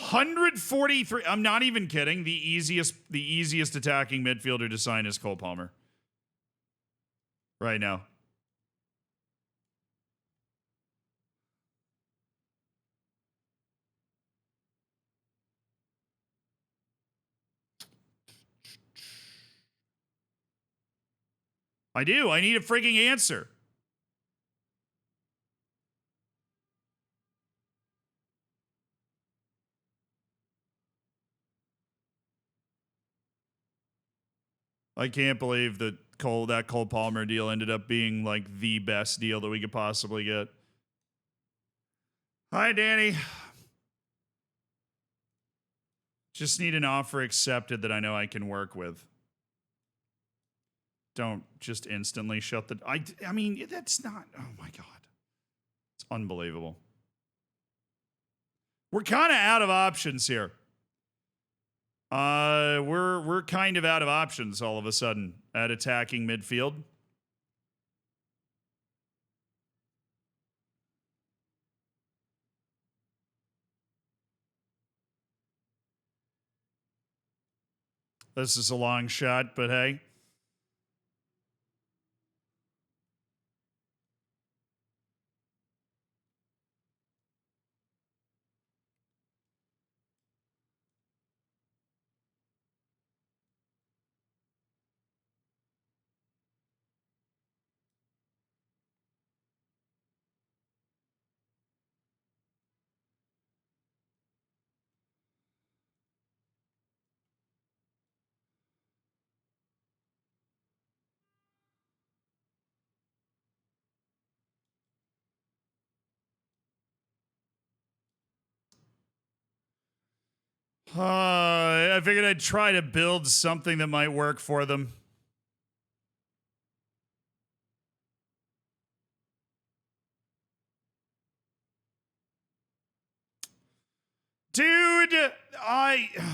Speaker 1: 143. I'm not even kidding. The easiest attacking midfielder to sign is Cole Palmer. Right now. I do. I need a freaking answer. I can't believe that Cole Palmer deal ended up being like the best deal that we could possibly get. Hi, Danny. Just need an offer accepted that I know I can work with. Don't just instantly shut the... I mean, that's not... Oh, my God. It's unbelievable. We're kind of out of options here. We're kind of out of options all of a sudden at attacking midfield. This is a long shot, but hey. I figured I'd try to build something that might work for them. Dude, oh my God.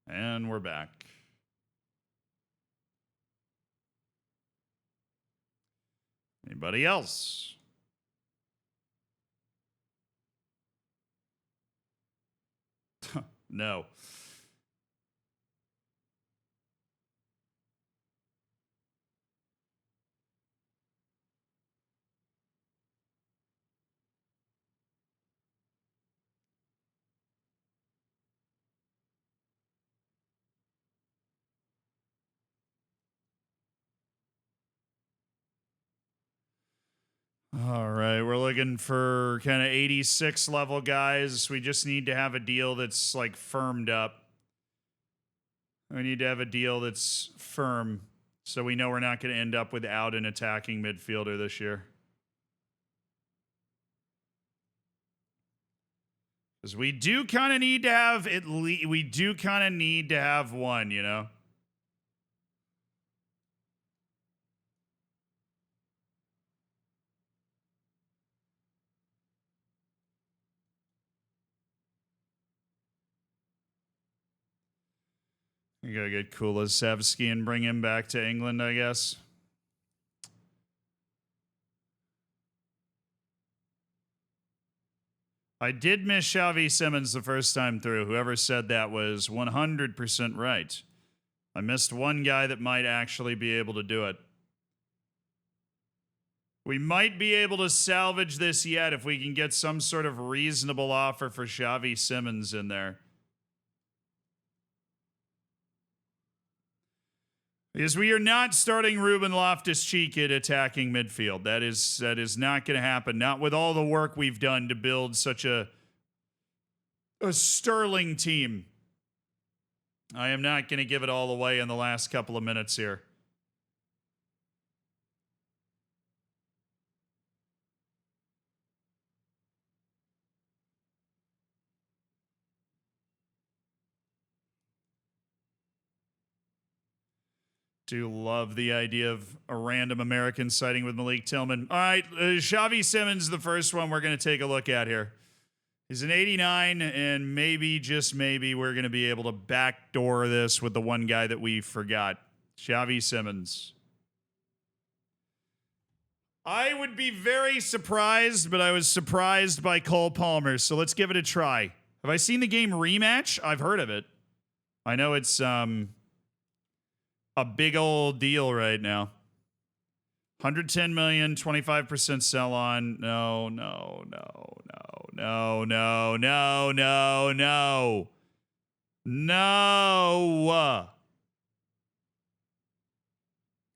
Speaker 1: And we're back. Anybody else? No. All right, we're looking for kind of 86 level guys. We just need to have a deal that's like firmed up. We need to have a deal that's firm so we know we're not going to end up without an attacking midfielder this year. Because we do kind of need to have at least, we do kind of need to have one, you know? You gotta get Kulusevski and bring him back to England, I guess. I did miss Xavi Simons the first time through. Whoever said that was 100% right. I missed one guy that might actually be able to do it. We might be able to salvage this yet if we can get some sort of reasonable offer for Xavi Simons in there. Because we are not starting Ruben Loftus-Cheek at attacking midfield. That is not going to happen. Not with all the work we've done to build such a sterling team. I am not going to give it all away in the last couple of minutes here. Do love the idea of a random American sighting with Malik Tillman. All right, Xavi Simons, the first one we're going to take a look at here. He's an 89, and maybe, just maybe, we're going to be able to backdoor this with the one guy that we forgot. Xavi Simons. I would be very surprised, but I was surprised by Cole Palmer, so let's give it a try. Have I seen the game Rematch? I've heard of it. I know it's a big old deal right now. 110 million, 25% sell on. No.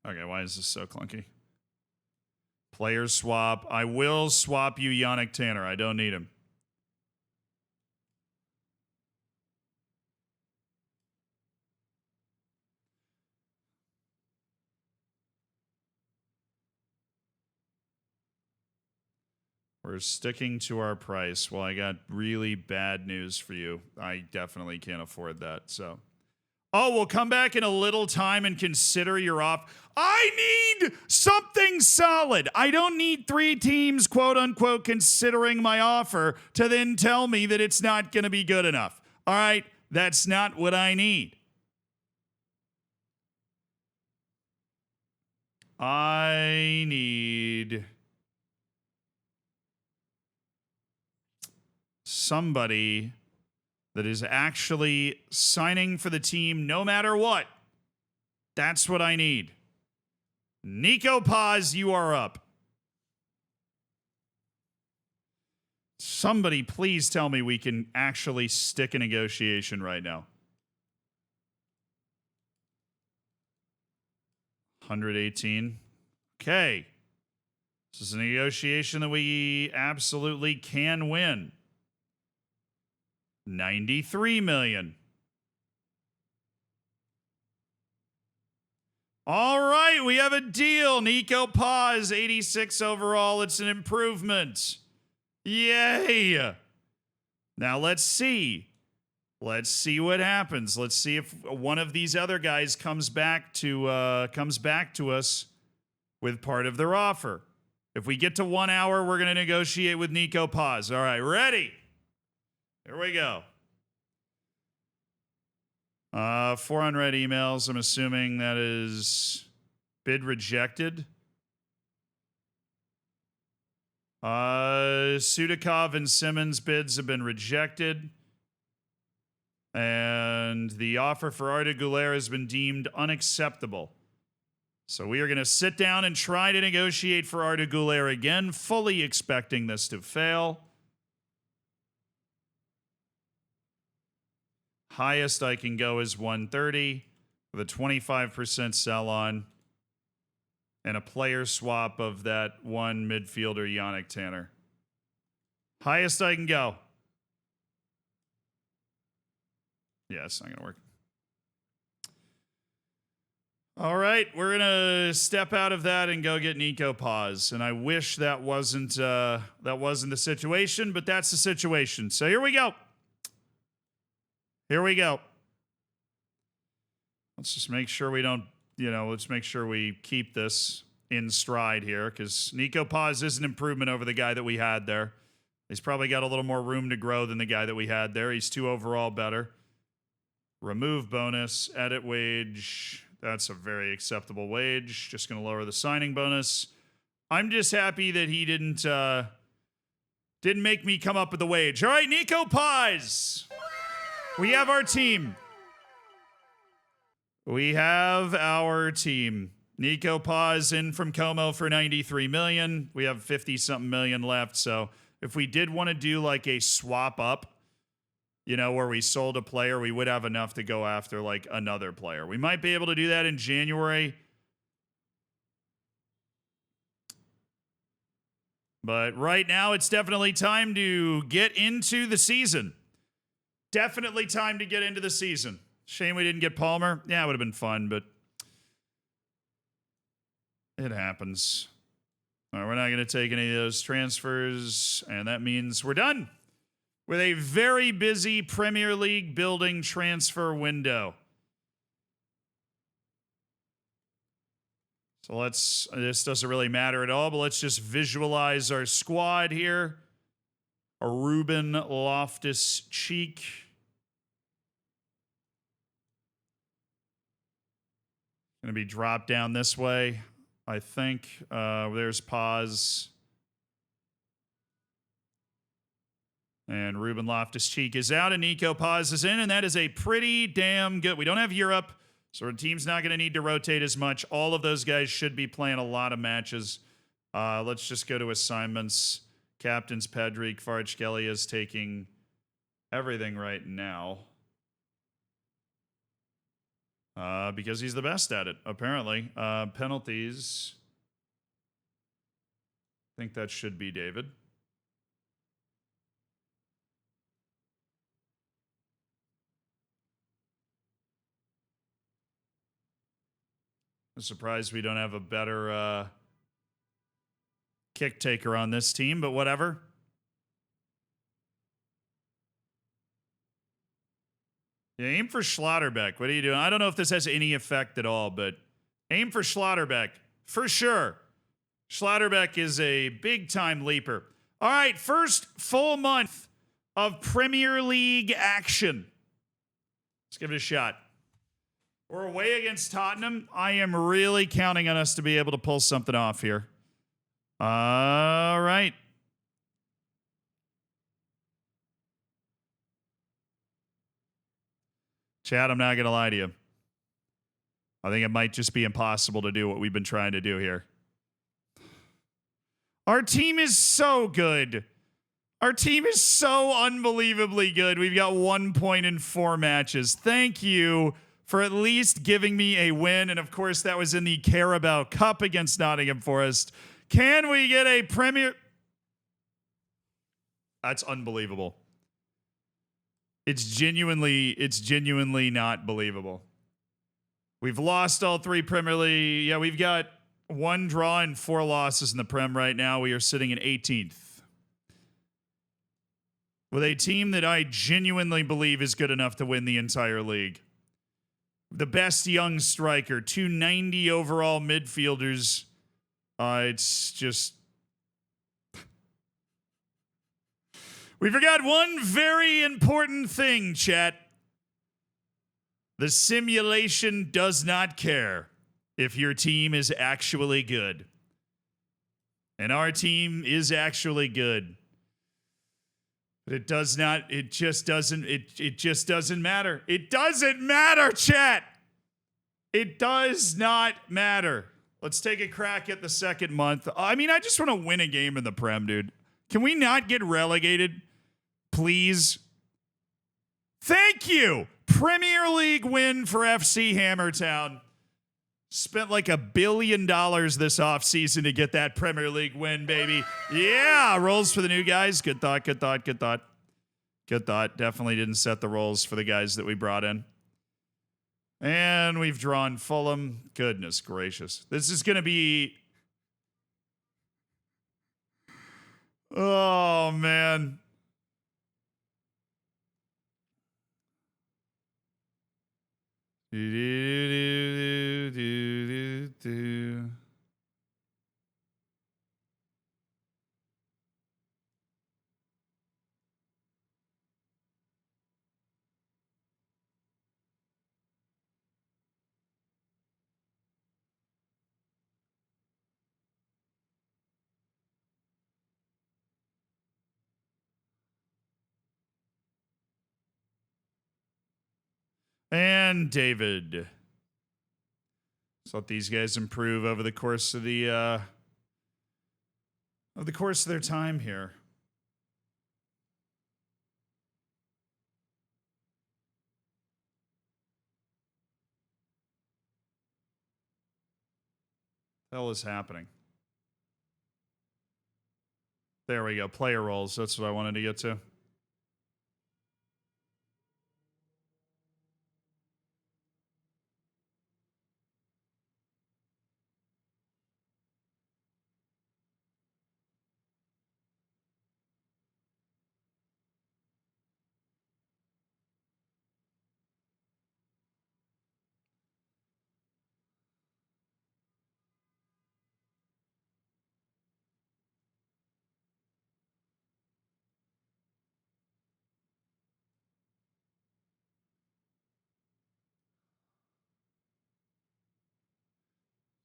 Speaker 1: Okay, why is this so clunky? Player swap. I will swap you Yannick Tanner. I don't need him. We're sticking to our price. Well, I got really bad news for you. I definitely can't afford that. So, Oh, we'll come back in a little time and consider your off. I need something solid. I don't need 3 teams, quote unquote, considering my offer to then tell me that it's not going to be good enough. All right, that's not what I need. I need somebody that is actually signing for the team no matter what. That's what I need. Nico Paz, you are up. Somebody please tell me we can actually stick a negotiation right now. 118. Okay. This is a negotiation that we absolutely can win. 93 million. All right, we have a deal. Nico Paz, 86 overall. It's an improvement. Yay. Now let's see. Let's see what happens. Let's see if one of these other guys comes back to us with part of their offer. If we get to 1 hour, we're going to negotiate with Nico Paz. All right, ready? Here we go. 4 unread emails. I'm assuming that is bid rejected. Sudakov and Simmons bids have been rejected. And the offer for Arda Güler has been deemed unacceptable. So we are going to sit down and try to negotiate for Arda Güler again, fully expecting this to fail. Highest I can go is 130 with a 25% sell on and a player swap of that one midfielder, Yannick Tanner. Highest I can go. Yeah, it's not going to work. All right, we're going to step out of that and go get Nico Paz. And I wish that wasn't the situation, but that's the situation. So here we go. Here we go. Let's just make sure we don't, let's make sure we keep this in stride here, because Nico Paz is an improvement over the guy that we had there. He's probably got a little more room to grow than the guy that we had there. He's 2 overall better. Remove bonus, edit wage. That's a very acceptable wage. Just going to lower the signing bonus. I'm just happy that he didn't make me come up with the wage. All right, Nico Paz. We have our team. We have our team. Nico Paz in from Como for 93 million. We have 50-something million left. So if we did want to do like a swap up, where we sold a player, we would have enough to go after like another player. We might be able to do that in January. But right now, it's definitely time to get into the season. Definitely time to get into the season. Shame we didn't get Palmer. Yeah, it would have been fun, but it happens. All right, we're not going to take any of those transfers, and that means we're done with a very busy Premier League building transfer window. So this doesn't really matter at all, but let's just visualize our squad here. A Ruben Loftus-Cheek. Going to be dropped down this way, I think. There's Paz. And Ruben Loftus-Cheek is out, and Nico Paz is in, and that is a pretty damn good. We don't have Europe, so our team's not going to need to rotate as much. All of those guys should be playing a lot of matches. Let's just go to assignments. Captains Pedri, Kvaratskhelia is taking everything right now. Because he's the best at it, apparently. Penalties. I think that should be David. I'm surprised we don't have a better kick taker on this team, but whatever. Yeah, aim for Schlotterbeck. What are you doing? I don't know if this has any effect at all, but aim for Schlotterbeck for sure. Schlotterbeck is a big-time leaper. All right, first full month of Premier League action. Let's give it a shot. We're away against Tottenham. I am really counting on us to be able to pull something off here. All right. Chad, I'm not going to lie to you. I think it might just be impossible to do what we've been trying to do here. Our team is so good. Our team is so unbelievably good. We've got 1 point in 4 matches. Thank you for at least giving me a win. And of course, that was in the Carabao Cup against Nottingham Forest. Can we get a Premier? That's unbelievable. It's genuinely not believable. We've lost all 3 Premier League. Yeah, we've got 1 draw and 4 losses in the Prem right now. We are sitting in 18th. With a team that I genuinely believe is good enough to win the entire league. The best young striker, 290 overall midfielders. It's just... We forgot one very important thing, chat. The simulation does not care if your team is actually good. And our team is actually good. But it does not, it just doesn't matter. It doesn't matter, chat. It does not matter. Let's take a crack at the second month. I mean, I just want to win a game in the Prem, dude. Can we not get relegated? Please. Thank you. Premier League win for FC Hammertown. Spent like $1 billion this offseason to get that Premier League win, baby. Yeah, rolls for the new guys. Good thought. Definitely didn't set the rolls for the guys that we brought in. And we've drawn Fulham. Goodness gracious. This is going to be... Oh, man. And David. Let's let these guys improve over the course of their time here. What the hell is happening? There we go. Player roles. That's what I wanted to get to.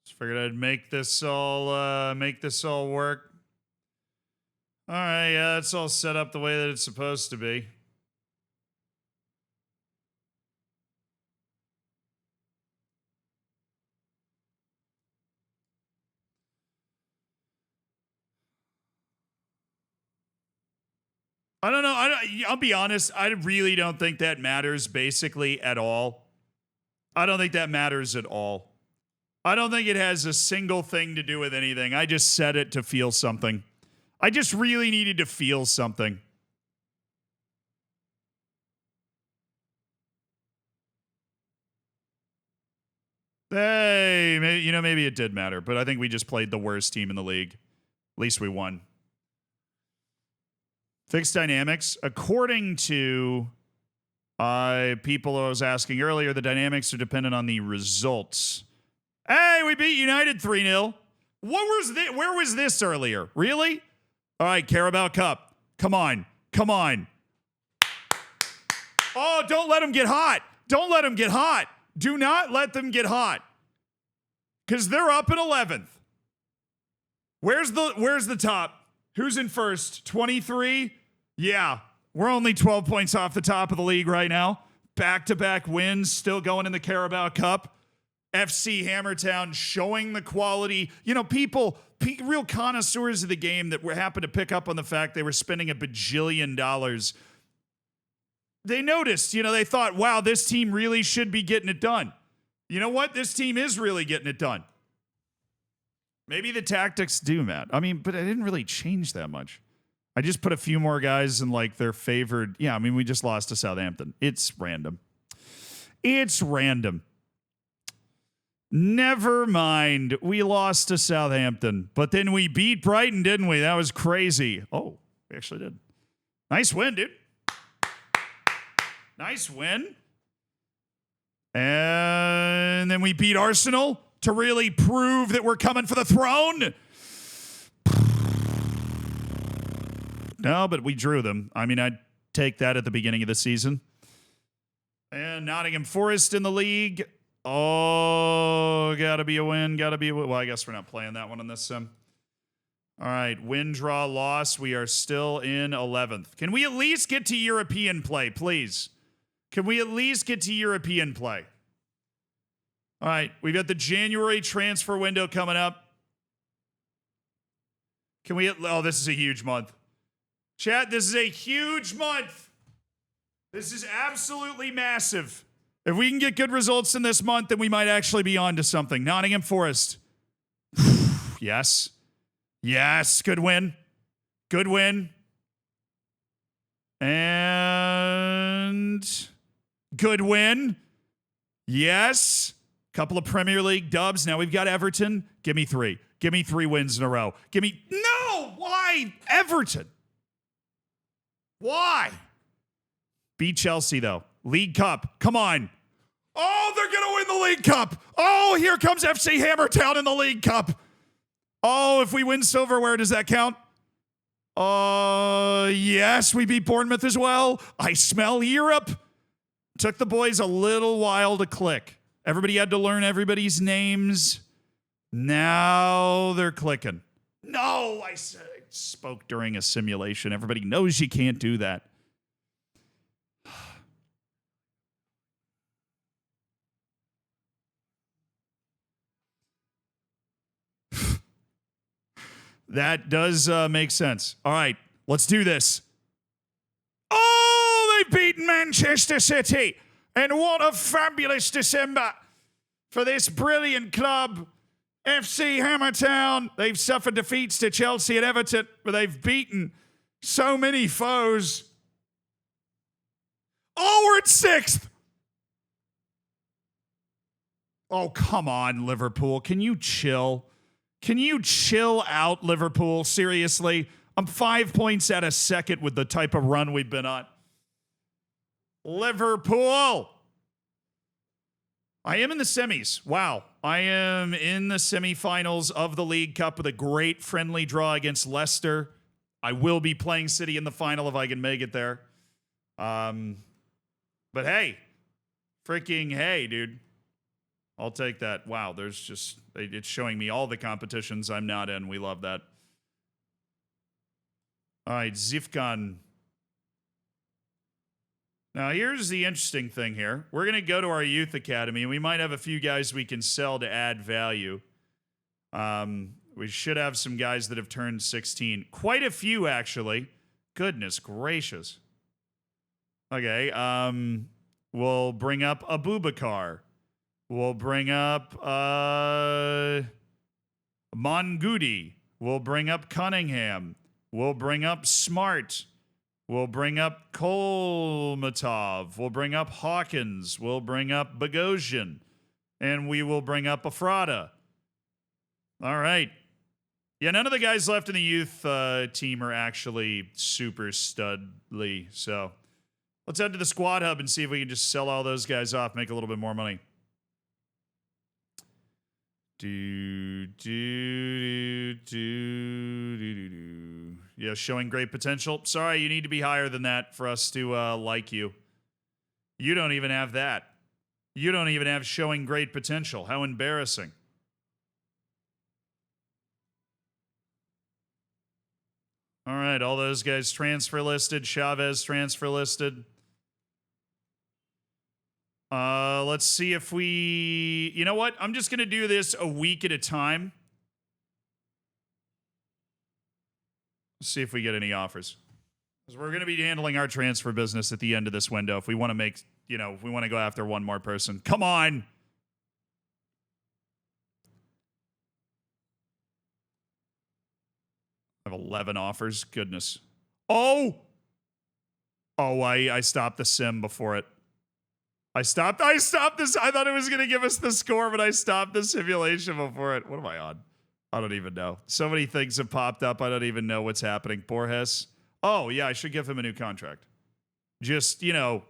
Speaker 1: Just figured I'd make this all work. All right, yeah, it's all set up the way that it's supposed to be. I don't know. I'll be honest. I really don't think that matters basically at all. I don't think that matters at all. I don't think it has a single thing to do with anything. I just said it to feel something. I just really needed to feel something. Hey, maybe it did matter, but I think we just played the worst team in the league. At least we won. Fixed dynamics. According to People I was asking earlier, the dynamics are dependent on the results. Hey, we beat United 3-0. Where was this earlier? Really? All right, Carabao Cup. Come on. Come on. Oh, don't let them get hot. Don't let them get hot. Do not let them get hot. Because they're up in 11th. Where's the top? Who's in first? 23? Yeah. We're only 12 points off the top of the league right now. Back-to-back wins, still going in the Carabao Cup. FC Hammertown showing the quality. You know, real connoisseurs of the game that happened to pick up on the fact they were spending $1 bajillion. They noticed, they thought, wow, this team really should be getting it done. You know what? This team is really getting it done. Maybe the tactics do, Matt. I mean, but I didn't really change that much. I just put a few more guys in like their favored. Yeah, I mean, we just lost to Southampton. It's random. It's random. Never mind. We lost to Southampton, but then we beat Brighton, didn't we? That was crazy. Oh, we actually did. Nice win, dude. Nice win. And then we beat Arsenal to really prove that we're coming for the throne. No, but we drew them. I mean, I'd take that at the beginning of the season. And Nottingham Forest in the league. Oh, gotta be a win. Gotta be a win. Well, I guess we're not playing that one in this sim. All right, win, draw, loss. We are still in 11th. Can we at least get to European play, please? Can we at least get to European play? All right, we've got the January transfer window coming up. Can we? Oh, this is a huge month. Chat, this is a huge month. This is absolutely massive. If we can get good results in this month, then we might actually be on to something. Nottingham Forest. Yes. Yes, good win. Good win. And good win. Yes. Couple of Premier League dubs. Now we've got Everton. Give me 3. Give me 3 wins in a row. Give me... No! Why? Everton. Why? Beat Chelsea, though. League Cup. Come on. Oh, they're going to win the League Cup. Oh, here comes FC Hammertown in the League Cup. Oh, if we win silverware, does that count? Yes, we beat Bournemouth as well. I smell Europe. Took the boys a little while to click. Everybody had to learn everybody's names. Now they're clicking. No, I spoke during a simulation. Everybody knows you can't do that. That does make sense. All right, let's do this. Oh, they've beaten Manchester City. And what a fabulous December for this brilliant club. FC Hammertown. They've suffered defeats to Chelsea and Everton, but they've beaten so many foes. Oh, we're at 6th. Oh, come on, Liverpool. Can you chill? Can you chill out, Liverpool? Seriously? I'm 5 points out of second with the type of run we've been on. Liverpool. I am in the semis. Wow. I am in the semifinals of the League Cup with a great friendly draw against Leicester. I will be playing City in the final if I can make it there. But hey, freaking hey, dude. I'll take that. Wow, it's showing me all the competitions I'm not in. We love that. All right, Zifkan. Now, here's the interesting thing here. We're going to go to our youth academy, and we might have a few guys we can sell to add value. We should have some guys that have turned 16. Quite a few, actually. Goodness gracious. Okay, we'll bring up Abubakar. We'll bring up Mongudi. We'll bring up Cunningham. We'll bring up Smart. We'll bring up Kolmatov. We'll bring up Hawkins. We'll bring up Bogosian. And we will bring up Afrada. All right. Yeah, none of the guys left in the youth team are actually super studly. So Let's head to the squad hub and see if we can just sell all those guys off, make a little bit more money. Yeah, showing great potential. Sorry, you need to be higher than that for us to like you. You don't even have that. You don't even have showing great potential. How embarrassing. All right, all those guys transfer listed. Chavez transfer listed. Let's see if we... You know what? I'm just going to do this a week at a time. Let's see if we get any offers. Because we're going to be handling our transfer business at the end of this window if we want to make... You know, if we want to go after one more person. Come on! I have 11 offers. Goodness. Oh! Oh, I stopped the sim before it. I stopped this. I thought it was going to give us the score, but I stopped the simulation before it. What am I on? I don't even know. So many things have popped up. I don't even know what's happening. Borges. Oh, yeah, I should give him a new contract. Just, you know,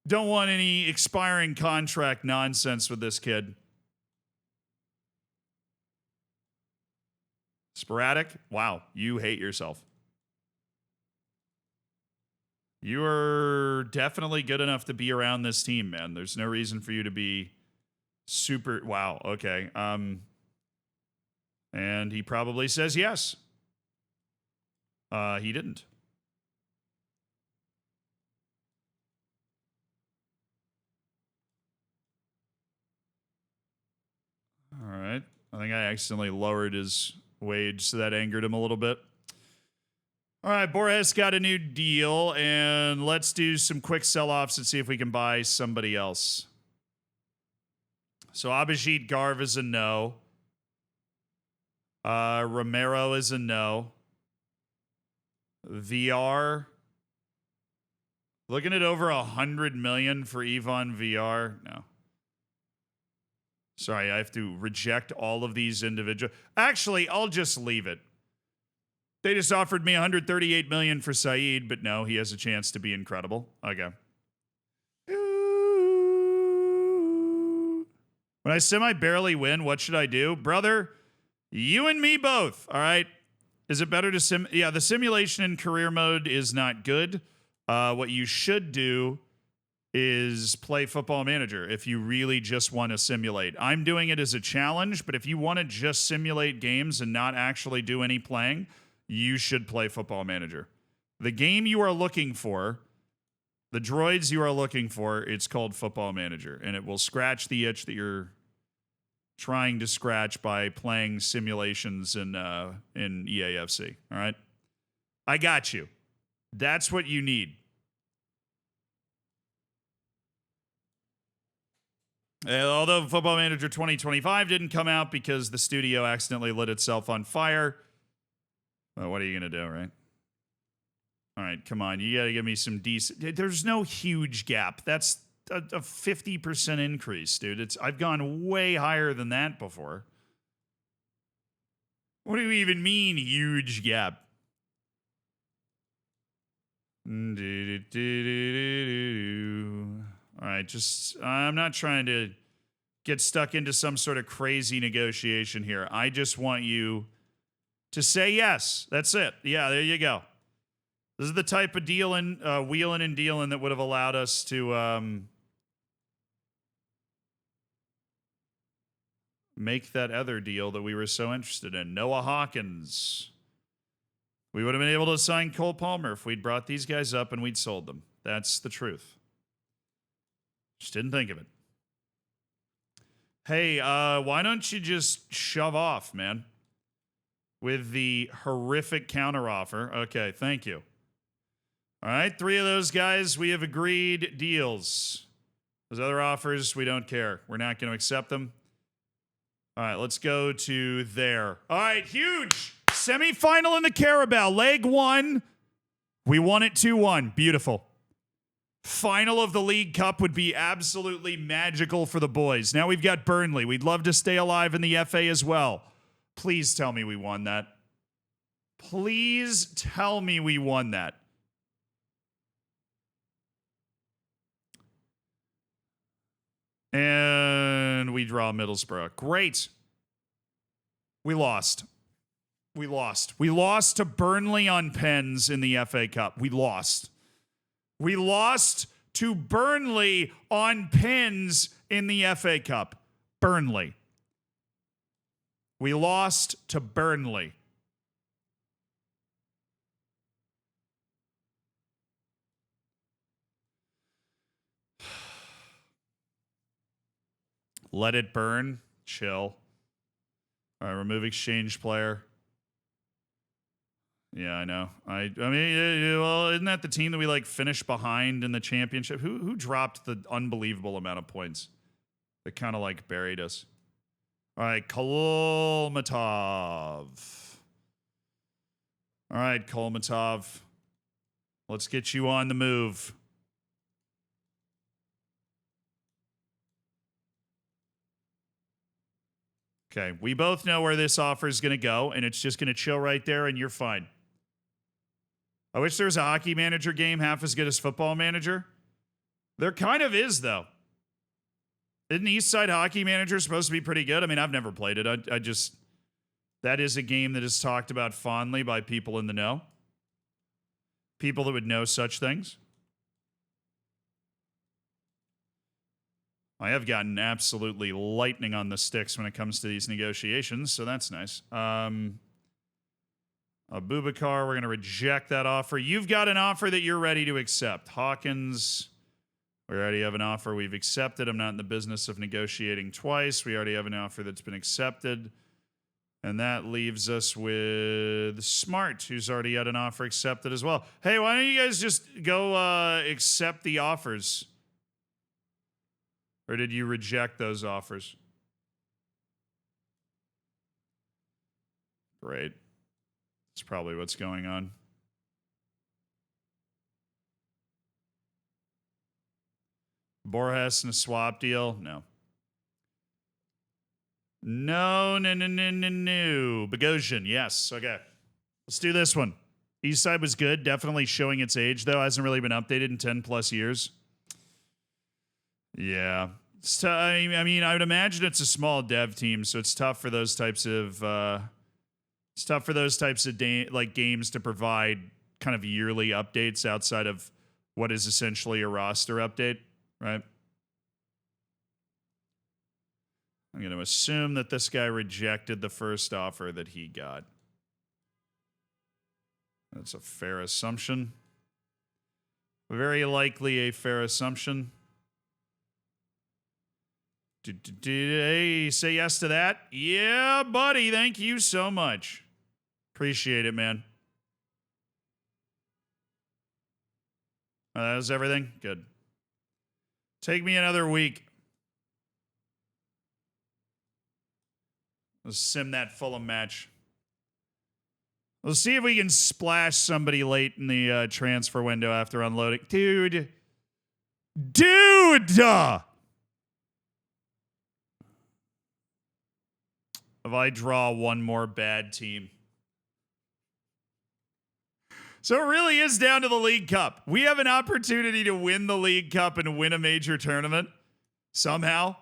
Speaker 1: don't want any expiring contract nonsense with this kid. Sporadic? Wow, you hate yourself. You are definitely good enough to be around this team, man. There's no reason for you to be super... Wow, okay. And he probably says yes. He didn't. All right. I think I accidentally lowered his wage, so that angered him a little bit. All right, Borges got a new deal, and let's do some quick sell-offs and see if we can buy somebody else. So Abhijit Garv is a no. Romero is a no. VR. Looking at over 100 million for Ivan VR. No. Sorry, I have to reject all of these individual. Actually, I'll just leave it. They just offered me 138 million for Saeed, but no, he has a chance to be incredible. Okay. When I semi-barely win, what should I do? Brother, you and me both, all right? Is it better to Yeah, the simulation in career mode is not good. What you should do is play Football Manager if you really just want to simulate. I'm doing it as a challenge, but if you want to just simulate games and not actually do any playing, you should play Football Manager. The game you are looking for, the droids you are looking for, it's called Football Manager, and it will scratch the itch that you're trying to scratch by playing simulations in EAFC. All right? I got you. That's what you need. Although Football Manager 2025 didn't come out because the studio accidentally lit itself on fire. Well, what are you going to do, right? All right, come on. You got to give me some decent... There's no huge gap. That's a 50% increase, dude. I've gone way higher than that before. What do you even mean, huge gap? All right, just... I'm not trying to get stuck into some sort of crazy negotiation here. I just want you to say yes. That's it. Yeah, there you go. This is the type of dealing, wheeling and dealing that would have allowed us to make that other deal that we were so interested in. Noah Hawkins. We would have been able to sign Cole Palmer if we'd brought these guys up and we'd sold them. That's the truth. Just didn't think of it. Hey, why don't you just shove off, man? With the horrific counteroffer. Okay, thank you. All right, 3 of those guys, we have agreed deals. Those other offers, we don't care. We're not going to accept them. All right, let's go to there. All right, huge. Semi-final in the Carabao. Leg 1. We won it 2-1. Beautiful. Final of the League Cup would be absolutely magical for the boys. Now we've got Burnley. We'd love to stay alive in the FA as well. Please tell me we won that. Please tell me we won that. And we draw Middlesbrough. Great. We lost. We lost. We lost to Burnley on pens in the FA Cup. We lost. We lost to Burnley on pens in the FA Cup. Burnley. We lost to Burnley. Let it burn. Chill. All right, remove exchange player. Yeah, I know. I mean, well, isn't that the team that we like finished behind in the championship? Who dropped the unbelievable amount of points that kind of like buried us? All right, Kolmatov. All right, Kolmatov. Let's get you on the move. Okay, we both know where this offer is going to go, and it's just going to chill right there, and you're fine. I wish there was a hockey manager game half as good as football manager. There kind of is, though. Isn't Eastside Hockey Manager supposed to be pretty good? I mean, I've never played it. I just... That is a game that is talked about fondly by people in the know. People that would know such things. I have gotten absolutely lightning on the sticks when it comes to these negotiations, so that's nice. Abubakar, we're going to reject that offer. You've got an offer that you're ready to accept. Hawkins, we already have an offer we've accepted. I'm not in the business of negotiating twice. We already have an offer that's been accepted. And that leaves us with Smart, who's already had an offer accepted as well. Hey, why don't you guys just go accept the offers? Or did you reject those offers? Great. That's probably what's going on. Borges in a swap deal? No. No. Bogosian, yes. Okay. Let's do this one. Eastside was good. Definitely showing its age, though. Hasn't really been updated in 10 plus years. Yeah. So, I mean, I would imagine it's a small dev team, so it's tough for those types of like games to provide kind of yearly updates outside of what is essentially a roster update, right? I'm going to assume that this guy rejected the first offer that he got. That's a fair assumption. Very likely a fair assumption. Hey, say yes to that? Yeah, buddy. Thank you so much. Appreciate it, man. That was everything? Good. Take me another week. Let's sim that Fulham match. Let's see if we can splash somebody late in the transfer window after unloading. Dude! If I draw one more bad team. So it really is down to the League Cup. We have an opportunity to win the League Cup and win a major tournament. Somehow.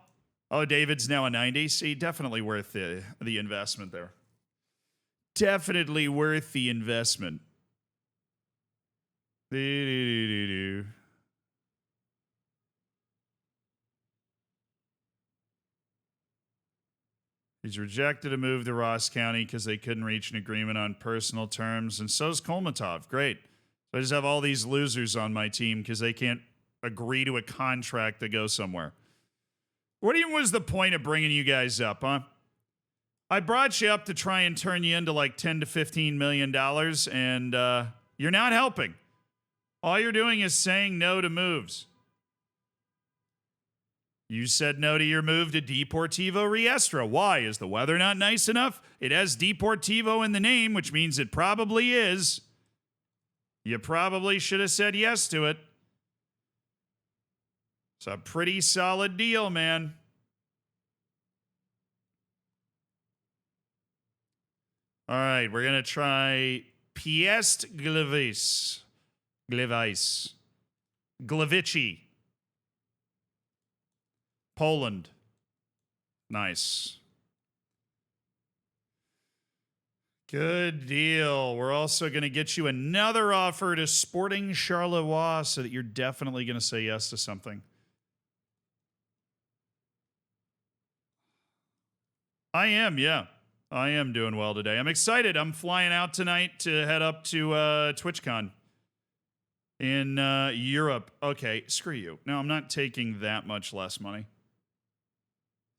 Speaker 1: Oh, David's now a 90. See, definitely worth the investment there. Definitely worth the investment. He's rejected a move to Ross County because they couldn't reach an agreement on personal terms, and so's Kolmatov. Great. So I just have all these losers on my team because they can't agree to a contract to go somewhere. What even was the point of bringing you guys up, huh? I brought you up to try and turn you into like $10 to $15 million, and you're not helping. All you're doing is saying no to moves. You said no to your move to Deportivo Riestra. Why? Is the weather not nice enough? It has Deportivo in the name, which means it probably is. You probably should have said yes to it. It's a pretty solid deal, man. All right, we're going to try Piest Glevici. Poland. Nice. Good deal. We're also going to get you another offer to Sporting Charleroi so that you're definitely going to say yes to something. I am, yeah. I am doing well today. I'm excited. I'm flying out tonight to head up to TwitchCon in Europe. Okay, screw you. No, I'm not taking that much less money.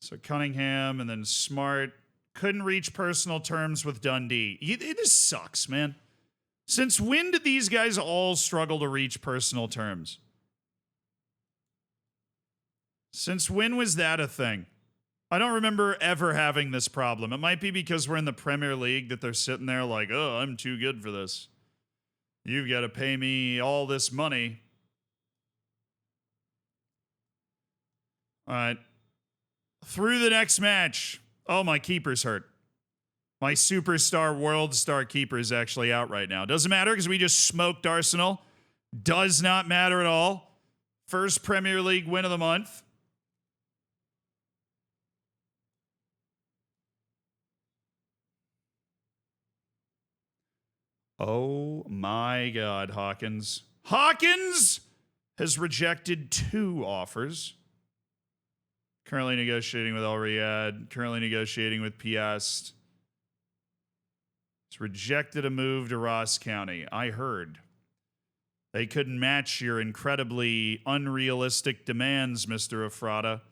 Speaker 1: So Cunningham and then Smart. Couldn't reach personal terms with Dundee. This sucks, man. Since when did these guys all struggle to reach personal terms? Since when was that a thing? I don't remember ever having this problem. It might be because we're in the Premier League that they're sitting there like, oh, I'm too good for this. You've got to pay me all this money. All right. Through the next match. Oh, my keeper's hurt. My superstar world star keeper is actually out right now. Doesn't matter because we just smoked Arsenal. Does not matter at all. First Premier League win of the month. Oh my God, Hawkins. Hawkins has rejected 2 offers. Currently negotiating with Al Riyadh. Currently negotiating with Piast. It's rejected a move to Ross County. I heard. They couldn't match your incredibly unrealistic demands, Mr. Afrada.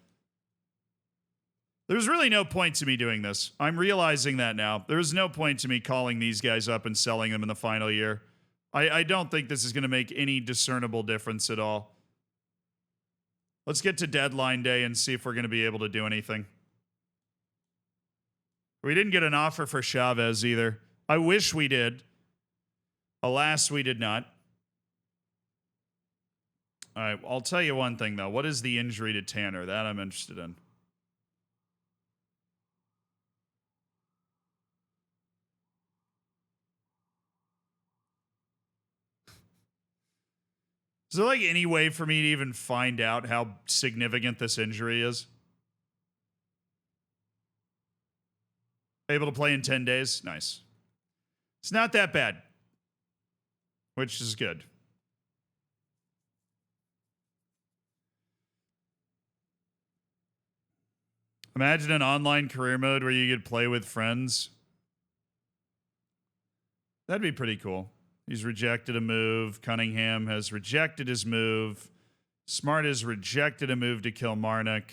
Speaker 1: There's really no point to me doing this. I'm realizing that now. There's no point to me calling these guys up and selling them in the final year. I don't think this is going to make any discernible difference at all. Let's get to deadline day and see if we're going to be able to do anything. We didn't get an offer for Chavez either. I wish we did. Alas, we did not. All right, I'll tell you one thing, though. What is the injury to Tanner? That I'm interested in. Is there like any way for me to even find out how significant this injury is? Able to play in 10 days? Nice. It's not that bad, which is good. Imagine an online career mode where you could play with friends. That'd be pretty cool. He's rejected a move. Cunningham has rejected his move. Smart has rejected a move to Kilmarnock.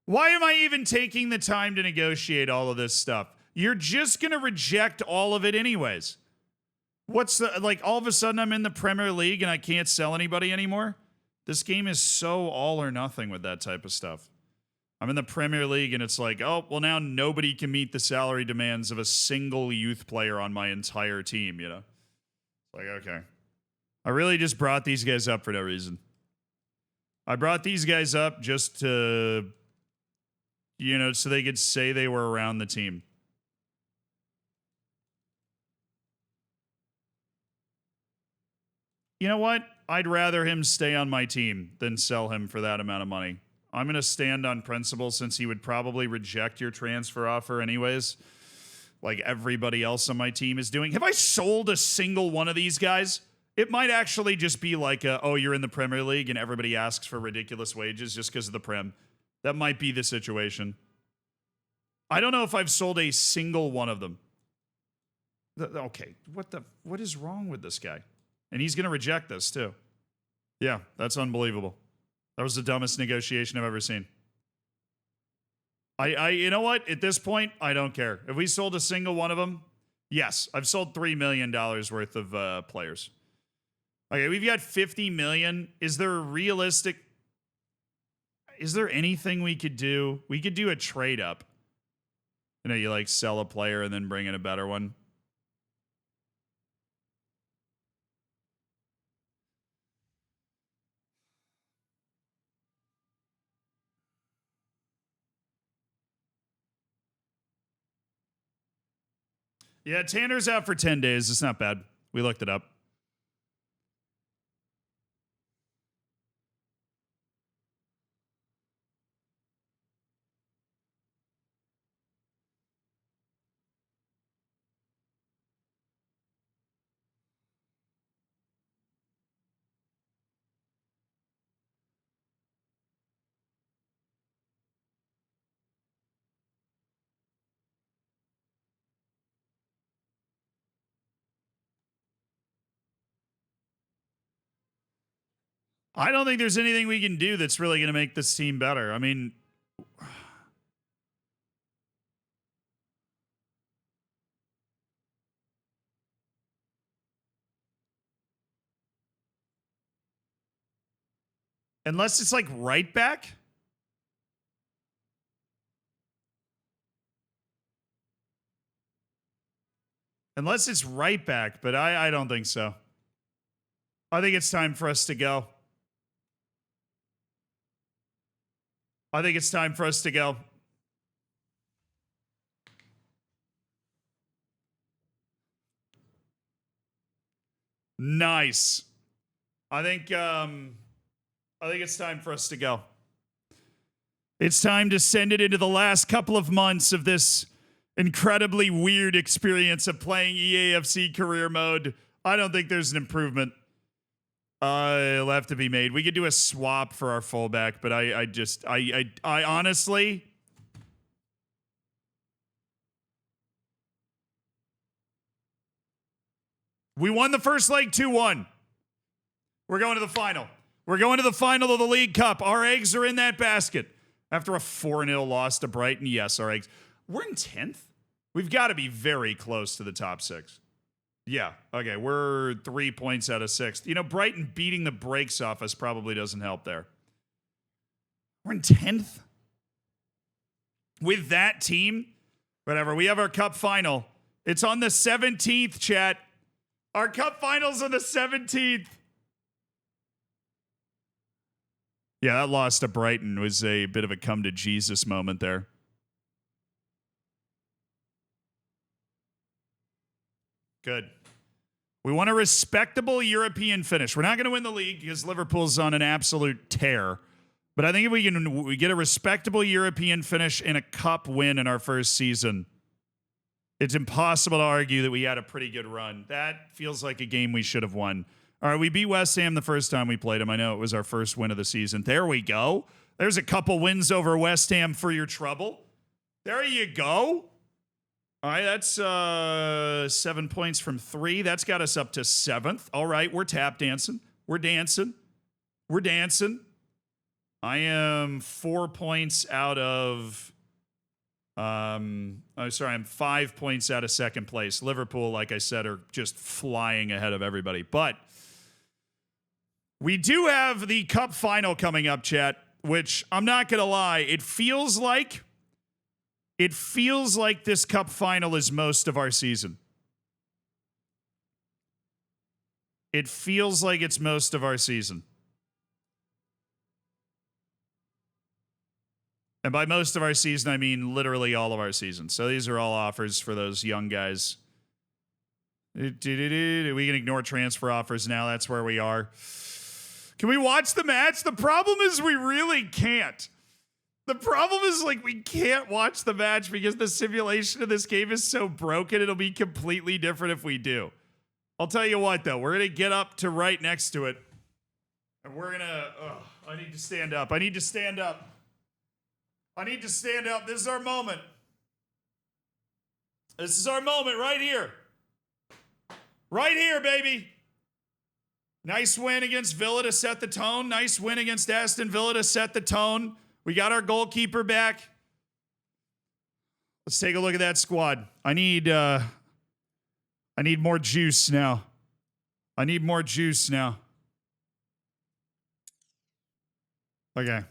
Speaker 1: Why am I even taking the time to negotiate all of this stuff? You're just going to reject all of it anyways. What's the, like, all of a sudden I'm in the Premier League and I can't sell anybody anymore? This game is so all or nothing with that type of stuff. I'm in the Premier League and it's like, oh, well, now nobody can meet the salary demands of a single youth player on my entire team, you know? It's like, okay. I really just brought these guys up for no reason. I brought these guys up just to, you know, so they could say they were around the team. You know what? I'd rather him stay on my team than sell him for that amount of money. I'm going to stand on principle since he would probably reject your transfer offer anyways, like everybody else on my team is doing. Have I sold a single one of these guys? It might actually just be like, oh, you're in the Premier League and everybody asks for ridiculous wages just because of the Prem. That might be the situation. I don't know if I've sold a single one of them. Okay, what is wrong with this guy? And he's going to reject this too. Yeah, that's unbelievable. That was the dumbest negotiation I've ever seen. You know what? At this point, I don't care. If we sold a single one of them, yes, I've sold $3 million worth of players. Okay, we've got 50 million. Is there anything we could do? We could do a trade up. You know, you like sell a player and then bring in a better one. Yeah, Tanner's out for 10 days. It's not bad. We looked it up. I don't think there's anything we can do that's really going to make this team better. I mean, unless it's like right back. Unless it's right back, but I don't think so. I think it's time for us to go. I think it's time for us to go. Nice. I think it's time for us to go. It's time to send it into the last couple of months of this incredibly weird experience of playing EAFC career mode. I don't think there's an improvement. It'll have to be made. We could do a swap for our fullback, but I honestly, we won the first leg 2-1. We're going to the final. We're going to the final of the League Cup. Our eggs are in that basket. After a 4-0 loss to Brighton, yes, our eggs. We're in 10th? We've got to be very close to the top 6. Yeah, okay, we're 3 points out of 6th. You know, Brighton beating the brakes off us probably doesn't help there. We're in 10th? With that team? Whatever, we have our cup final. It's on the 17th, chat. Our cup final's on the 17th. Yeah, that loss to Brighton was a bit of a come to Jesus moment there. Good. We want a respectable European finish. We're not going to win the league because Liverpool's on an absolute tear. But I think if we get a respectable European finish and a cup win in our first season, it's impossible to argue that we had a pretty good run. That feels like a game we should have won. All right, we beat West Ham the first time we played them. I know it was our first win of the season. There we go. There's a couple wins over West Ham for your trouble. There you go. All right, that's 7 points from 3. That's got us up to 7th. All right, we're tap dancing. We're dancing. We're dancing. I am 4 points out of... I'm 5 points out of second place. Liverpool, like I said, are just flying ahead of everybody. But we do have the cup final coming up, chat, which I'm not going to lie. It feels like this cup final is most of our season. It feels like it's most of our season. And by most of our season, I mean literally all of our season. So these are all offers for those young guys. We can ignore transfer offers now. That's where we are. Can we watch the match? The problem is we really can't. The problem is, like, we can't watch the match because the simulation of this game is so broken. It'll be completely different if we do. I'll tell you what, though. We're going to get up to right next to it. And we're going to... I need to stand up. I need to stand up. I need to stand up. This is our moment. This is our moment right here. Right here, baby. Nice win against Villa to set the tone. Nice win against Aston Villa to set the tone. We got our goalkeeper back. Let's take a look at that squad. I need more juice now. I need more juice now. Okay.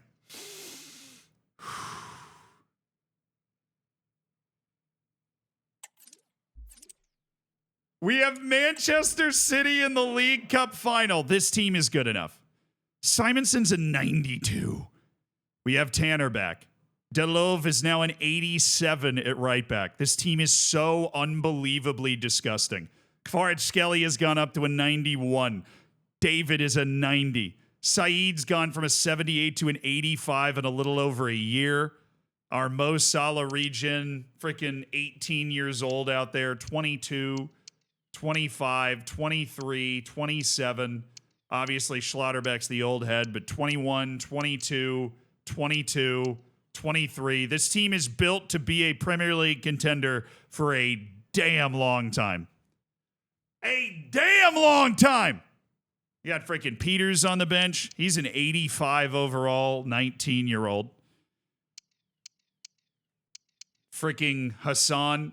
Speaker 1: We have Manchester City in the League Cup final. This team is good enough. Simonson's a 92. We have Tanner back. Delove is now an 87 at right back. This team is so unbelievably disgusting. Kvaratskhelia has gone up to a 91. David is a 90. Saeed's gone from a 78 to an 85 in a little over a year. Our Mo Salah region, freaking 18 years old out there, 22, 25, 23, 27. Obviously, Schlotterbeck's the old head, but 21, 22, 22, 23. This team is built to be a Premier League contender for a damn long time. A damn long time. You got freaking Peters on the bench. He's an 85 overall, 19-year-old. Freaking Hassan.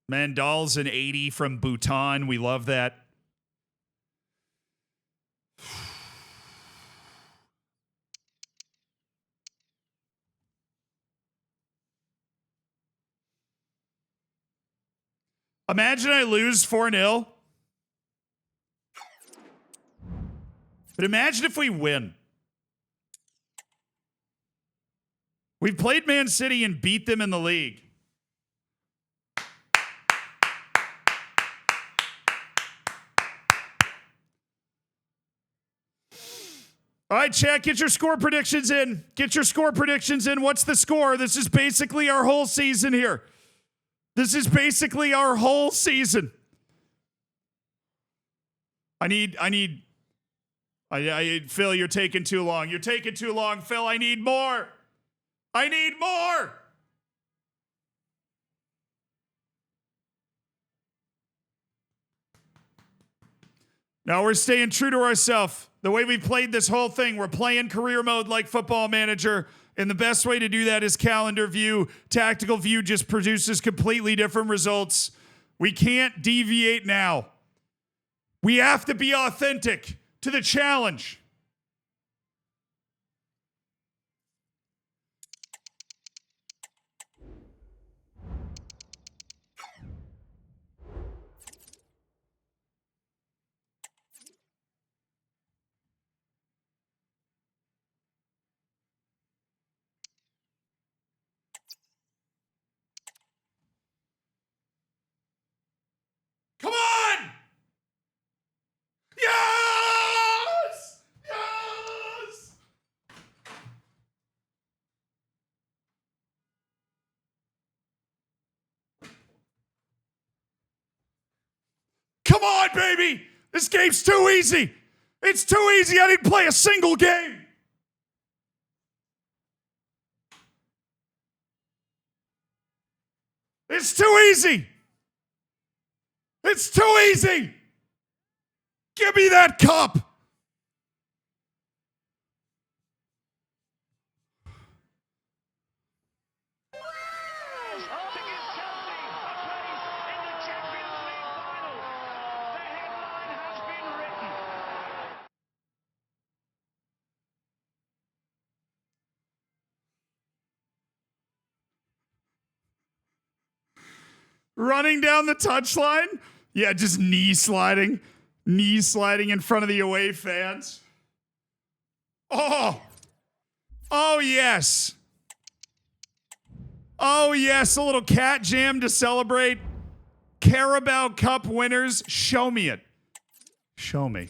Speaker 1: Mandal's an 80 from Bhutan. We love that. Imagine I lose 4-0. But imagine if we win. We've played Man City and beat them in the league. All right, chat, get your score predictions in. Get your score predictions in. What's the score? This is basically our whole season here. This is basically our whole season. Phil, you're taking too long. You're taking too long, Phil. I need more. I need more. Now we're staying true to ourselves. The way we played this whole thing, we're playing career mode like Football Manager. And the best way to do that is calendar view. Tactical view just produces completely different results. We can't deviate now. We have to be authentic to the challenge. Come on! Yes! Yes! Come on, baby! This game's too easy! It's too easy! I didn't play a single game! It's too easy! It's too easy! Give me that cup! Running down the touchline? Yeah, just knee sliding. Knee sliding in front of the away fans. Oh! Oh, yes. Oh, yes. A little cat jam to celebrate. Carabao Cup winners. Show me it. Show me.